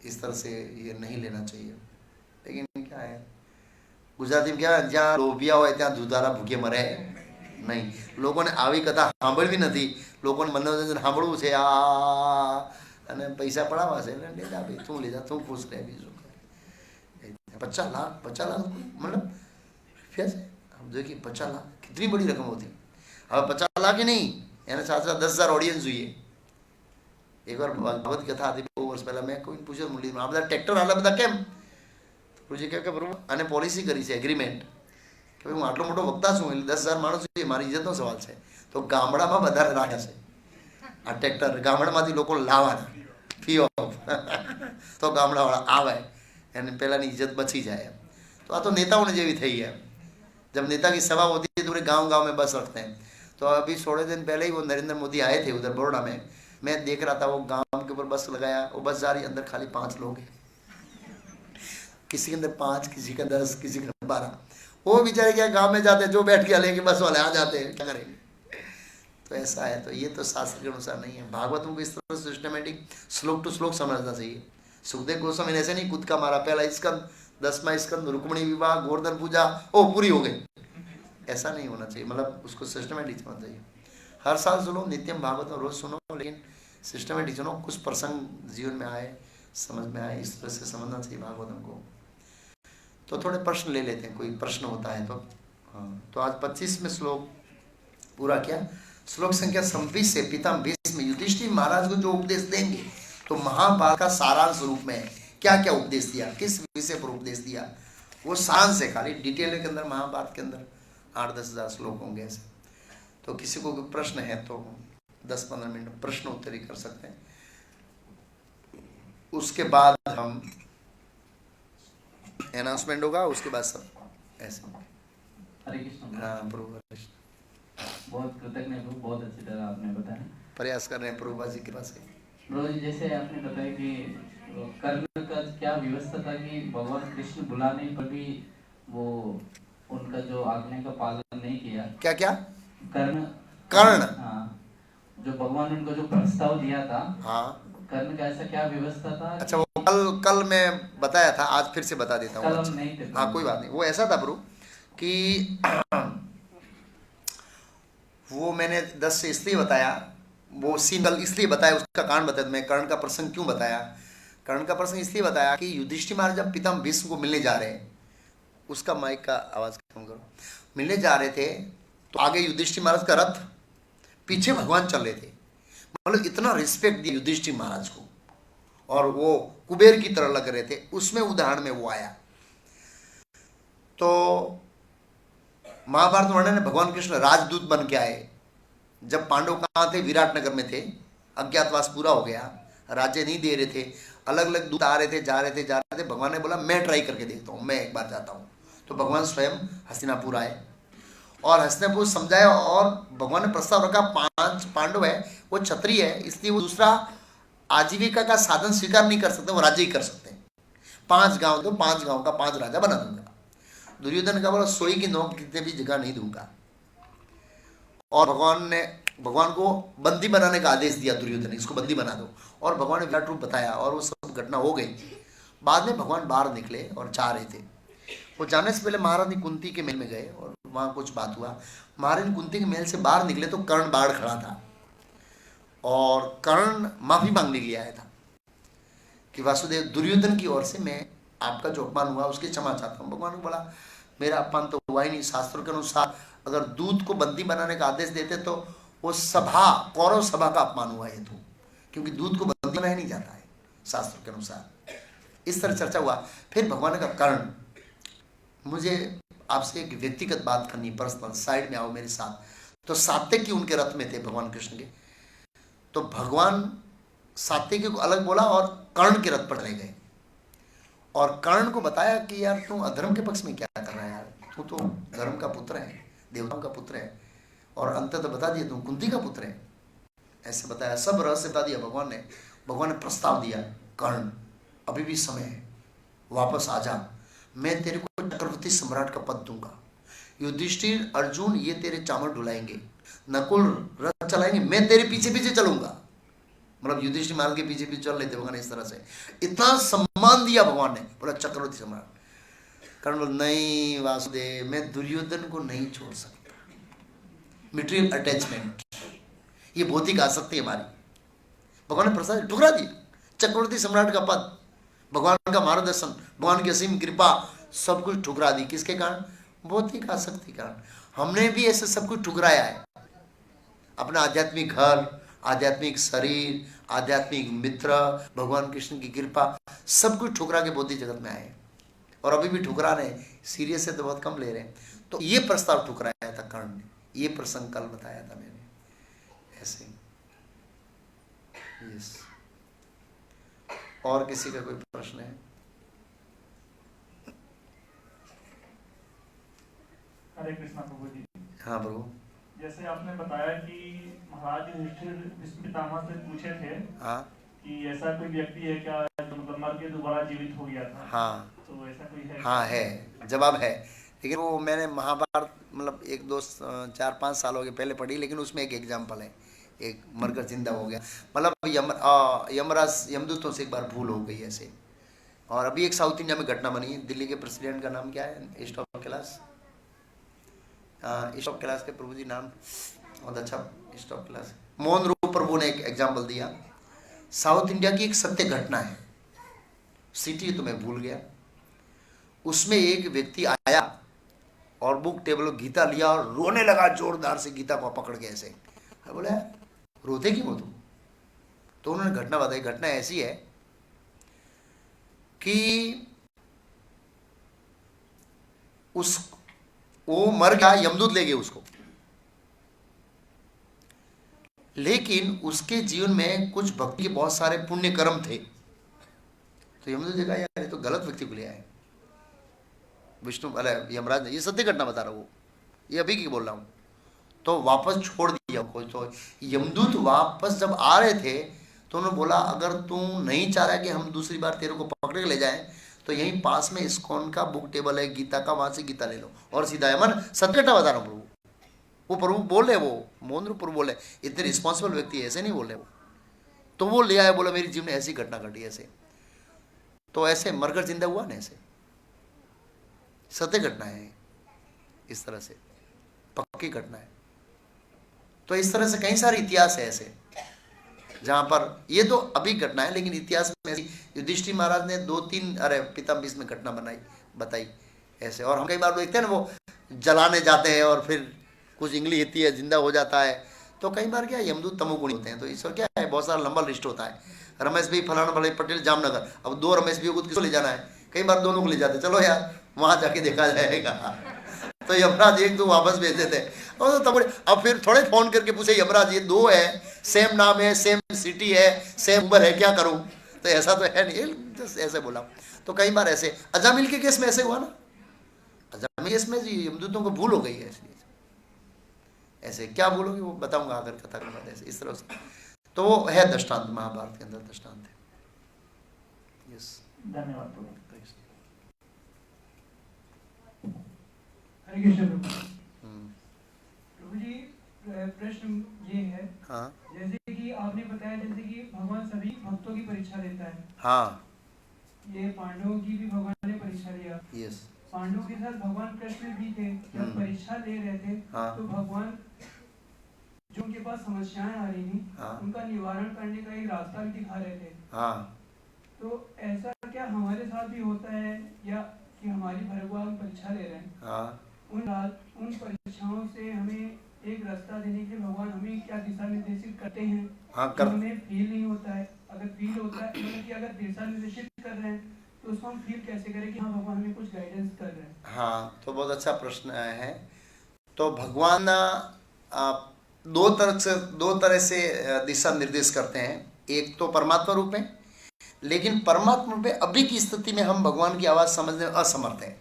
इस तरह से, ये नहीं लेना चाहिए। लेकिन क्या है गुजराती में क्या है, જ્યાં લોભિયા હોય ત્યાં દુધારા ભૂખે મરે નહીં। લોકોને આવી કથા સાંભળવી નથી, લોકોને મનોરંજન સાંભળવું છે આ અને પૈસા પડાવવા છે એટલે લે જા ભાઈ, તું લે જા, તું ખુશ રહે, બીજું 50 लाख मतलब रुपया से हम देखिए 50 लाख कितनी बड़ी रकम होती है। अब 50 लाख ही नहीं, यानी 10,000 ऑडियंस हुई है। एक बार भागवत कथा आती 2 વર્ષ પહેલા મેં કોઈ પૂછ્યું મુરલી આ બધા ટ્રેક્ટર આટલા બધા કેમ? ગુરુજી કહે કે બરોબર અને પોલિસી કરી છે એગ્રીમેન્ટ કે ભાઈ હું આટલો મોટો વક્તા છું એટલે 10,000 માણસ જોઈએ, મારી ઇજ્જતનો સવાલ છે, તો ગામડામાં વધારે રાખે છે આ ટ્રેક્ટર, ગામડામાંથી લોકો લાવવાના ફી ઓફ તો ગામડાવાળા આવે અને પહેલાંની इज्जत बची जाए। तो आ तो नेताओं ने जेवी थी है। जब नेता की सभा होती है तो पूरे गांव-गांव में बस रखते हैं। तो अभी 16 दिन पहले ही वो नरेंद्र मोदी आए थे उधर बड़ौदा में, मैं देख रहा था वो गांव के ऊपर बस लगाया, वो बस जा रही, अंदर खाली 5 लोग हैं, किसी के अंदर 5, किसी के 10, किसी के 12। वो बेचारे क्या गाँव में जाते हैं, जो बैठ गया लेके बस वाले आ जाते हैं, क्या करेंगे? तो ऐसा है। तो ये तो शास्त्र के अनुसार नहीं है। भागवतों को इस तरह सिस्टमेटिक श्लोक टू श्लोक समझना चाहिए। सुखदेव गोस्वामी ऐसे नहीं कूद का मारा, पहला स्कंद, 10वां स्कंद, रुक्मिणी विवाह, गोवर्धन पूजा, ओ पूरी हो गई, ऐसा नहीं होना चाहिए। मतलब उसको सिस्टमेटिक समझना चाहिए। हर साल सुनो, नित्यम भागवत रोज सुनो, लेकिन सिस्टमेटिक सुनो, कुछ प्रसंग जीवन में आए, समझ में आए, इस तरह से समझना चाहिए भागवतम को। तो थोड़े प्रश्न ले लेते हैं, कोई प्रश्न होता है तो। हाँ, तो आज 25 में श्लोक पूरा किया। श्लोक संख्या 26 से पितामह भीष्म युधिष्ठिर महाराज को जो उपदेश देंगे, तो महाभारत का सारांश रूप में क्या क्या उपदेश दिया, किस विषय पर उपदेश दिया, वो सारांश है। खाली डिटेल के अंदर महाभारत के अंदर 8-10 हज़ार श्लोक होंगे ऐसे। तो किसी को कोई प्रश्न है तो 10-15 मिनट प्रश्न उत्तरी कर सकते हैं। उसके बाद हम अनाउंसमेंट होगा, उसके बाद सब ऐसे। हरे कृष्ण। हाँ प्रभु हरे कृष्ण। बहुत कृतज्ञ प्रभु, बहुत अच्छी तरह आपने बताया। प्रयास कर रहे हैं प्रभुपा जी के पास। प्रभु जी जैसे आपने बताया कि कर्ण का क्या व्यवस्था था कि भगवान कृष्ण बुलाने पर भी वो उनका जो आज्ञा का पालन नहीं किया। क्या क्या? कर्ण। हाँ, जो भगवान उनको जो प्रस्ताव दिया था, हाँ, कर्ण का ऐसा क्या व्यवस्था था? अच्छा वो कल मैं बताया था, आज फिर से बता देता हूँ। कल हम अच्छा। नहीं थे। हाँ कोई बात नहीं। वो ऐसा था प्रभु कि वो मैंने 10 से इसलिए बताया, वो सीन कल इसलिए बताया, उसका कारण बताया। मैं कर्ण का प्रसंग क्यों बताया? कर्ण का प्रसंग इसलिए बताया कि युधिष्ठिर महाराज जब पितामह भीष्म को मिलने जा रहे हैं, उसका माइक का आवाज़ कम करो, मिलने जा रहे थे तो आगे युधिष्ठिर महाराज का रथ, पीछे भगवान चल रहे थे। मतलब इतना रिस्पेक्ट दिया युधिष्ठिर महाराज को, और वो कुबेर की तरह लग रहे थे। उसमें उदाहरण में वो आया। तो महाभारत वर्णन है भगवान कृष्ण राजदूत बन के आए। जब पांडव कहाँ थे? विराट नगर में थे। अज्ञातवास पूरा हो गया, राज्य नहीं दे रहे थे, अलग अलग दूत आ रहे थे, जा रहे थे। भगवान ने बोला मैं ट्राई करके देखता हूँ, मैं एक बार जाता हूँ। तो भगवान स्वयं हस्तिनापुर आए और हस्तिनापुर समझाया, और भगवान ने प्रस्ताव रखा 5 पांडव है, वो क्षत्रिय है, इसलिए वो दूसरा आजीविका का साधन स्वीकार नहीं कर सकते, वो राज्य ही कर सकते हैं। 5 गांव, तो 5 गांव का 5 राजा बना दूंगा। दुर्योधन का बोला सोई की नोक कितने भी जगह नहीं दूंगा। और भगवान ने भगवान को बंदी बनाने का आदेश दिया दुर्योधन ने, इसको बंदी बना दो, और भगवान ने विराट रूप बताया और वो सब घटना हो गई। बाद में भगवान बाहर निकले और जा रहे थे, वो जाने से पहले महारानी कुंती के महल में गए और वहाँ कुछ बात हुआ। महारानी कुंती के महल से बाहर निकले तो कर्ण बाहर खड़ा था और कर्ण माफी मांगने के लिए आया था कि वासुदेव, दुर्योधन की ओर से मैं आपका जो अपमान हुआ उसकी क्षमा चाहता हूँ। भगवान को बोला मेरा अपमान तो हुआ ही नहीं, शास्त्रों के अनुसार अगर दूत को बंदी बनाने का आदेश देते तो वो सभा, कौरव सभा का अपमान हुआ है, तो क्योंकि दूत को बंदी बनाया नहीं जाता है शास्त्रों के अनुसार। इस तरह चर्चा हुआ। फिर भगवान का कर्ण, मुझे आपसे एक व्यक्तिगत बात करनी, पर्सनल, साइड में आओ मेरे साथ। तो सात्यकी उनके रथ में थे भगवान कृष्ण के, तो भगवान सात्यकी को अलग बोला और कर्ण के रथ पर चले गए और कर्ण को बताया कि यार तू अधर्म के पक्ष में क्या कर रहा है यार, तू तो धर्म का पुत्र है, देवताओं का पुत्र है, और अंततः बता दिया तू कुंती का पुत्र है, ऐसे बताया, सब रहस्य बता दिया भगवान ने। भगवान ने प्रस्ताव दिया, कर्ण अभी भी समय है, वापस आ जा, मैं तेरे को चक्रवर्ती सम्राट का पद दूंगा, युधिष्ठिर अर्जुन ये तेरे चामर डुलाएंगे, नकुल रथ चलाएंगे, मैं तेरे पीछे पीछे चलूंगा। मतलब युधिष्ठिर महाराज के पीछे पीछे चल लेते भगवान इस तरह से, इतना सम्मान दिया भगवान ने, बोला चक्रवर्ती सम्राट। कर्ण बोला नहीं वासुदेव, मैं दुर्योधन को नहीं छोड़ सकता, मटेरियल अटैचमेंट, ये भौतिक आसक्ति हमारी। भगवान ने प्रसाद ठुकरा दिया, चक्रवर्ती सम्राट का पद, भगवान का मार्गदर्शन, भगवान की असीम कृपा, सब कुछ ठुकरा दी। किसके कारण? भौतिक आसक्ति कारण। हमने भी ऐसे सब कुछ ठुकराया है, अपना आध्यात्मिक घर, आध्यात्मिक शरीर, आध्यात्मिक मित्र, भगवान कृष्ण की कृपा, सब कुछ ठुकरा के बौद्धिक जगत में आए और अभी भी ठुकरा रहे, सीरियस से तो बहुत कम ले रहे हैं। तो ये प्रस्ताव ठुकराया था कर्ण ने, ये प्रसंग कल बताया था मैंने ऐसे। यस, और किसी का कोई प्रश्न है? हरे कृष्णा प्रभु जी। हाँ प्रभु। जैसे आपने बताया कि महाराज युधिष्ठिर भीष्म पितामह से पूछे थे हाँ कि ऐसा कोई व्यक्ति है क्या जो मतलब मर के दोबारा जीवित हो गया था? हाँ तो ऐसा कोई है? हाँ है, जवाब है, लेकिन वो मैंने महाभारत मतलब 4-5 साल हो गए पहले पढ़ी, लेकिन उसमें एक एग्जाम्पल है, एक मरकर जिंदा हो गया, मतलब यमराज यमदूतों से एक बार भूल हो गई ऐसे। और अभी एक साउथ इंडिया में घटना बनी है, दिल्ली के प्रेसिडेंट का नाम क्या है? स्टॉप कैलाश, स्टॉप कैलाश के प्रभु जी नाम बहुत अच्छा, स्टॉप कैलाश, मोहन रूप प्रभु ने एक एग्जाम्पल दिया। साउथ इंडिया की एक सत्य घटना है, सिटी तो मैं भूल गया, उसमें एक व्यक्ति आया और बुक टेबल गीता लिया और रोने लगा जोरदार से, गीता को पकड़ के ऐसे। बोला रोते क्यों तुम? तो उन्होंने घटना बताई। घटना ऐसी है कि वो मर गया, यमदूत ले गए उसको, लेकिन उसके जीवन में कुछ भक्ति के बहुत सारे पुण्य कर्म थे। तो यमदूत देखा यार ये तो गलत व्यक्ति को ले आए विष्णु, अरे यमराज ने, ये सत्य घटना बता रहा हूँ, ये अभी की बोल रहा हूँ। तो वापस छोड़ दिया कोई। तो यमदूत वापस जब आ रहे थे तो उन्होंने बोला अगर तू नहीं चाह रहा कि हम दूसरी बार तेरे को पकड़ के ले जाएं तो यहीं पास में इस्कॉन का बुक टेबल है गीता का, वहां से गीता ले लो और सीधा है। मन सत्य घटना बता रहा हूँ प्रभु, वो प्रभु बोल रहे, वो मोहन रूप प्रभु बोले, इतने रिस्पॉन्सिबल व्यक्ति ऐसे नहीं बोल रहे वो। तो वो ले आया, बोला मेरी जीवन में ऐसी घटना घटी ऐसे। तो ऐसे मरकर जिंदा हुआ ना, ऐसे सत्य घटना है, इस तरह से पक्की घटना है। तो इस तरह से कई सारे इतिहास है ऐसे जहां पर, ये तो अभी घटना है लेकिन इतिहास में ऐसी युधिष्ठिर महाराज ने 2-3 पितामह भीष्म में घटना बताई ऐसे। और हम कई बार देखते हैं ना, वो जलाने जाते हैं और फिर कुछ इंगली हिलती है, जिंदा हो जाता है। तो कई बार क्या यमदूत तमोगुणी होते हैं, तो ईश्वर क्या है, बहुत सारा लंबा लिस्ट होता है। रमेश भाई फलाना भाई पटेल जामनगर, अब 2 रमेश भाई को किसको ले जाना है? कई बार दोनों को ले जाते, चलो यार वहां जाके देखा जाएगा। तो यमराज 1-2 वापस भेजते थे, और तो अब फिर थोड़े फोन करके पूछे यमराज ये 2 है, सेम नाम है, सेम सिटी है, सेम उम्र है, क्या करूं? तो ऐसा तो है नहीं, ऐसे बोला। तो कई बार ऐसे अजामिल के केस में ऐसे हुआ ना, अजामिल केस में जी यमदूतों को भूल हो गई है, ऐसे क्या बोलोगे वो बताऊंगा अगर कथा के बाद, ऐसे इस तरह से। तो वो है दृष्टांत, महाभारत के अंदर दृष्टांत है। यस, धन्यवाद प्रभु। हरे कृष्ण प्रभु। प्रभु जी प्रश्न ये है, हाँ जैसे कि आपने बताया जैसे कि भगवान सभी भक्तों की परीक्षा लेता है, हाँ ये पांडवों की भी भगवान ने परीक्षा लिया। यस पांडवों के साथ भगवान कृष्ण भी थे, जब परीक्षा ले रहे थे हाँ तो भगवान जो उनके पास समस्याएं आ रही थी हाँ उनका निवारण करने का एक रास्ता भी दिखा रहे थे। हाँ तो ऐसा क्या हमारे साथ भी होता है, या कि हमारी भगवान परीक्षा ले रहे हैं, हाँ उन परीक्षाओं से हमें एक रास्ता देने के लिए भगवान हमें क्या दिशा निर्देशित करते हैं? हाँ जो कर हमें फील नहीं होता है, अगर फील होता है मतलब कि अगर दिशा निर्देशित कर रहे हैं तो उसको हम फील कैसे करें कि हाँ भगवान हमें कुछ गाइडेंस कर रहे हैं? हाँ, तो बहुत अच्छा प्रश्न है। तो भगवान दो तरह से दिशा निर्देश करते हैं। एक तो परमात्मा रूप में, लेकिन परमात्मा रूप में अभी की स्थिति में हम भगवान की आवाज़ समझने में असमर्थ हैं।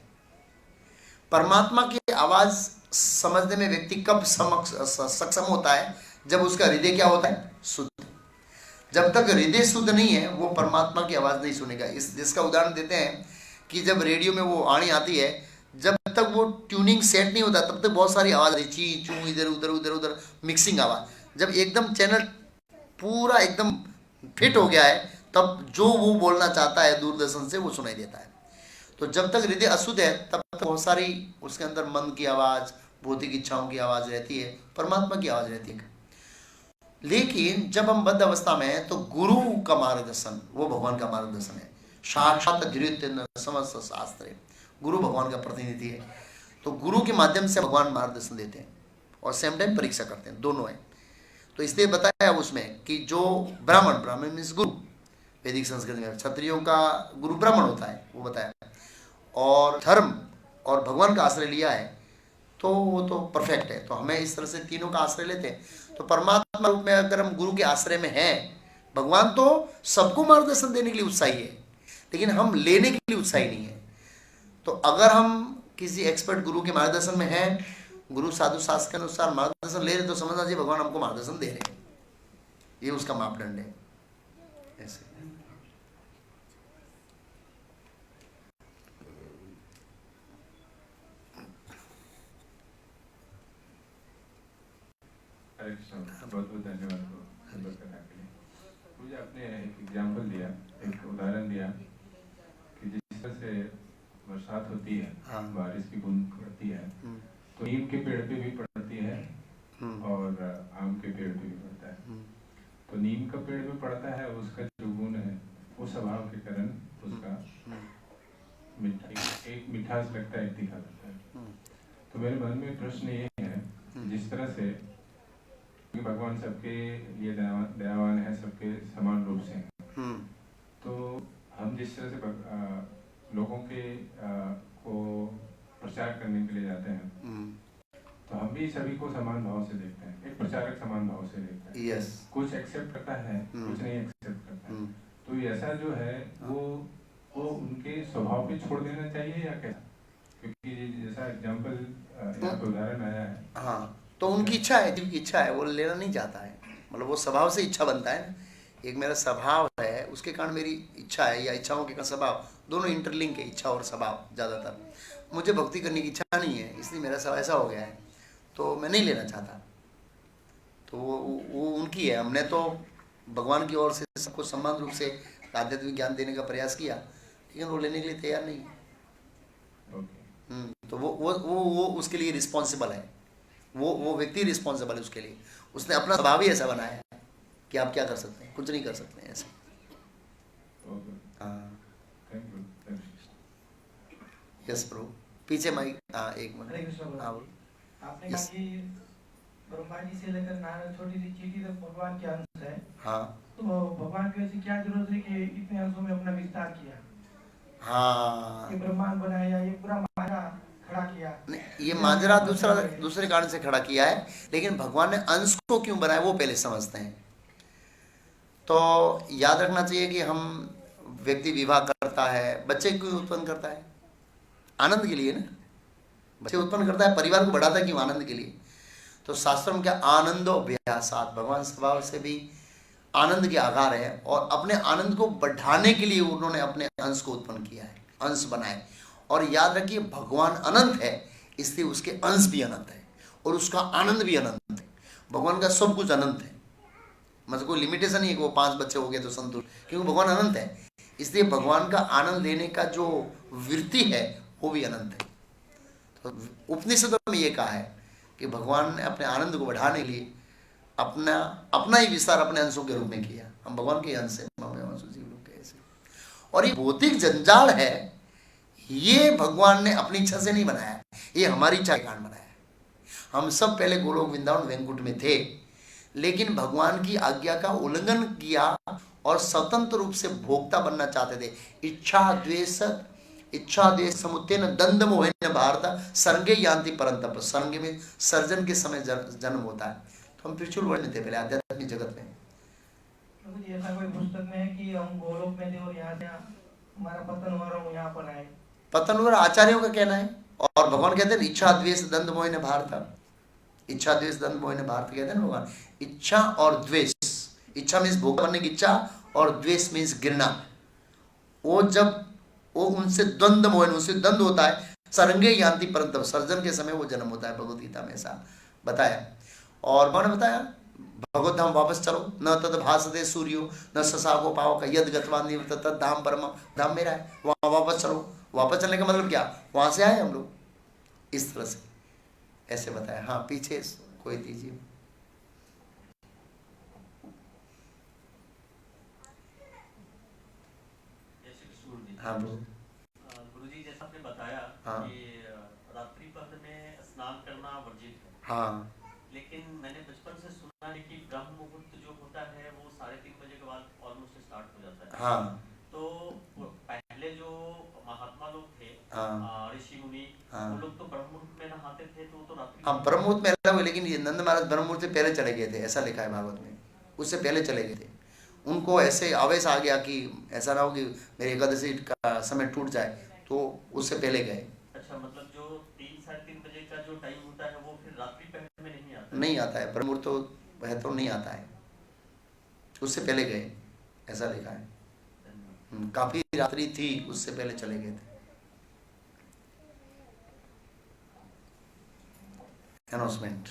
परमात्मा की आवाज़ समझने में व्यक्ति कब सक्षम होता है? जब उसका हृदय क्या होता है? शुद्ध। जब तक हृदय शुद्ध नहीं है वो परमात्मा की आवाज़ नहीं सुनेगा। जिसका उदाहरण देते हैं कि जब रेडियो में वो वाणी आती है, जब तक वो ट्यूनिंग सेट नहीं होता तब तक बहुत सारी आवाज़ आती है, ची चू इधर उधर उधर उधर मिक्सिंग आवाज़। जब एकदम चैनल पूरा एकदम फिट हो गया है तब जो वो बोलना चाहता है दूरदर्शन से वो सुनाई देता है। तो जब तक हृदय अशुद्ध है तब तक बहुत सारी उसके अंदर मन की आवाज़, भौतिक इच्छाओं की आवाज़ रहती है, परमात्मा की आवाज़ रहती है। लेकिन जब हम बद्ध अवस्था में हैं तो गुरु का मार्गदर्शन वो भगवान का मार्गदर्शन है। साक्षात धीरेन्द्र समस्त शास्त्र, गुरु भगवान का प्रतिनिधि है। तो गुरु के माध्यम से भगवान मार्गदर्शन देते हैं और सेम टाइम परीक्षा करते हैं, दोनों है। तो इसलिए बताया उसमें कि जो ब्राह्मण मीन्स गुरु, वैदिक संस्कृति में क्षत्रियों का गुरु ब्राह्मण होता है वो बताया, और धर्म और भगवान का आश्रय लिया है तो वो तो परफेक्ट है। तो हमें इस तरह से तीनों का आश्रय लेते हैं। तो परमात्मा रूप में अगर हम गुरु के आश्रय में हैं, भगवान तो सबको मार्गदर्शन देने के लिए उत्साही है, लेकिन हम लेने के लिए उत्साही नहीं है। तो अगर हम किसी एक्सपर्ट गुरु के मार्गदर्शन में हैं, गुरु साधु शास्त्र के अनुसार मार्गदर्शन ले रहे, तो समझना चाहिए भगवान हमको मार्गदर्शन दे रहे हैं। ये उसका मापदंड है। ऐसे हरे कृष्ण, बहुत बहुत धन्यवाद को करने के लिए। मुझे आपने एक एग्जाम्पल दिया, एक उदाहरण दिया कि जिस तरह से बरसात होती है, हाँ। बारिश की बूंद पड़ती है तो नीम के पेड़ पे भी पड़ती है और आम के पेड़ पे भी पड़ता है। तो नीम का पेड़ पे पड़ता है, उसका जो गुण है वो स्वभाव के कारण उसका एक मिठास लगता है, एक तीखा लगता है। तो मेरे मन में प्रश्न ये है, जिस तरह से भगवान सबके लिए दयावान है, सबके समान रूप से हैं, तो हम जिस तरह से लोगों के को प्रचार करने के लिए जाते हैं तो हम भी सभी को समान भाव से देखते हैं, एक प्रचारक समान भाव से देखते हैं। यस, कुछ एक्सेप्ट करता है, कुछ नहीं एक्सेप्ट करता है। तो ऐसा जो है वो उनके स्वभाव पे छोड़ देना चाहिए या कैसा? क्योंकि जैसा एग्जाम्पल यहाँ पे उदाहरण आया है, हाँ, तो उनकी इच्छा है, दिल की इच्छा है, वो लेना नहीं चाहता है। मतलब वो स्वभाव से इच्छा बनता है ना। एक मेरा स्वभाव है, उसके कारण मेरी इच्छा है, या इच्छाओं के कारण स्वभाव, दोनों इंटरलिंक है, इच्छा और स्वभाव। ज़्यादातर मुझे भक्ति करने की इच्छा नहीं है, इसलिए मेरा स्वभाव ऐसा हो गया है, तो मैं नहीं लेना चाहता। तो वो उनकी है। हमने तो भगवान की ओर से सबको समान रूप से आध्यात्मिक ज्ञान देने का प्रयास किया, लेकिन वो लेने के लिए तैयार नहीं। तो वो उसके लिए रिस्पॉन्सिबल है। वो व्यक्ति रिस्पॉन्सिबल है उसके लिए। उसने अपना स्वभाव ही ऐसा बनाया है कि आप क्या कर सकते हैं, कुछ नहीं कर सकते हैं ऐसे। यस ब्रो, पीछे माइक। हाँ, एक मिनट। हाँ बोलो। आपने कहा कि ब्रह्मा जी से लेकर नारायण छोटी सी चीटी तक भगवान के अंश है। हाँ, तो भगवान की वैसे क्या जरूरत है कि इतने अंशों में अपना विस्तार किया? हाँ, ये ब्रह्मांड बनाया, ये पूरा मारा खड़ा किया। नहीं, ये माजरा दूसरे कारण से खड़ा किया है, लेकिन भगवान ने अंश को क्यों बनाया वो पहले समझते हैं। तो याद रखना चाहिए कि हम व्यक्ति विवाह करता है, बच्चे क्यों उत्पन्न करता है? आनंद के लिए ना। बच्चे उत्पन्न करता है, परिवार को बढ़ाता है क्यों? आनंद के लिए। तो शास्त्रों में क्या, आनंदो अभ्यासात, भगवान स्वभाव से भी आनंद के आकार है, और अपने आनंद को बढ़ाने के लिए उन्होंने अपने अंश को उत्पन्न किया है, अंश बनाए। और याद रखिए भगवान अनंत है, इसलिए उसके अंश भी अनंत है और उसका आनंद भी अनंत है। भगवान का सब कुछ अनंत है, मतलब कोई लिमिटेशन नहीं है कि वो 5 बच्चे हो गए तो संतुष्ट, क्योंकि भगवान अनंत है। इसलिए भगवान का आनंद लेने का जो वृत्ति है वो भी अनंत है। तो उपनिषदों में ये कहा है कि भगवान ने अपने आनंद को बढ़ाने के लिए अपना ही विस्तार अपने अंशों के रूप में किया। हम भगवान के अंश हैं, और ये भौतिक जंजाल है, ये भगवान ने अपनी इच्छा से नहीं बनाया, ये हमारी इच्छा के कारण बनाया है। हम सब पहले गोलोक वृंदावन वैकुंठ में थे, लेकिन भगवान की आज्ञा का उल्लंघन किया और स्वतंत्र रूप से भोक्ता बनना चाहते थे। इच्छा द्वेष समुत्थेन दंड मोहेन भारत सर्गे यान्ति परंतप। सर्गे में सर्जन के समय जन्म होता है। तो हम त्रिशूल वर्ण थे पहले आध्यात्मिक जगत में। प्रभु जी ऐसा कोई पुस्तक में है कि हम गोलोक में थे और यहाँ से हमारा पतन हुआ और हम यहाँ पर आए? पतन हुआ आचार्यों का कहना है, और भगवान कहते हैं इच्छा द्वेष दंड मोहिन भारत। इच्छा द्वेष दंड मोहिन भारत कहते हैं भगवान। इच्छा और द्वेष, इच्छा मीन्स भोग बनने की इच्छा और द्वेष मीन्स घृणा। वो जब वो उनसे द्वंद मोहन, उनसे द्वंद होता है, सरंगे यान्ति परंतप, सर्जन के समय वो जन्म होता है। भगवद गीता में ऐसा बताया। और मैंने बताया भगवत धाम वापस चलो, न तद भासते सूर्यो न ससाको पावक यद गतवा निवृत्त तद धाम परम। धाम मेरा है, वहाँ वापस चलो। वापस चलने का मतलब क्या, वहाँ से आए हम लोग, इस तरह से ऐसे बताया। हाँ पीछे कोई दीजिए। हाँ गुरुजी जैसा आपने बताया हाँ। कि रात्रि पहर में स्नान करना वर्जित है। हाँ लेकिन मैंने बचपन से सुना है कि ब्रह्म मुहूर्त जो होता है वो 3:30 बजे के बाद ऑलमोस्ट स्टार्ट हो जाता है। हाँ। तो पहले जो महात्मा लोग थे, हाँ। ऋषि मुनि, हाँ। वो लोग तो ब्रह्म मुहूर्त में नहाते थे, तो रात्रि। हाँ ब्रह्म मुहूर्त में अलग हुए, लेकिन ये नंद महाराज ब्रह्म मुहूर्त से पहले चले गए थे, ऐसा लिखा है भागवत में। उससे पहले चले गए थे। उनको ऐसे आवेश आ गया कि ऐसा ना हो कि मेरे एकादशी का समय टूट जाए, तो उससे पहले गए। अच्छा, मतलब जो 3-3:30 बजे का जो टाइम होता है वो फिर रात्रि पहर में नहीं आता? नहीं आता है, ब्रह्म मुहूर्त तो वह तो नहीं आता है, उससे पहले गए, ऐसा लिखा है। काफी रात्रि थी, उससे पहले चले गए थे। अनाउंसमेंट।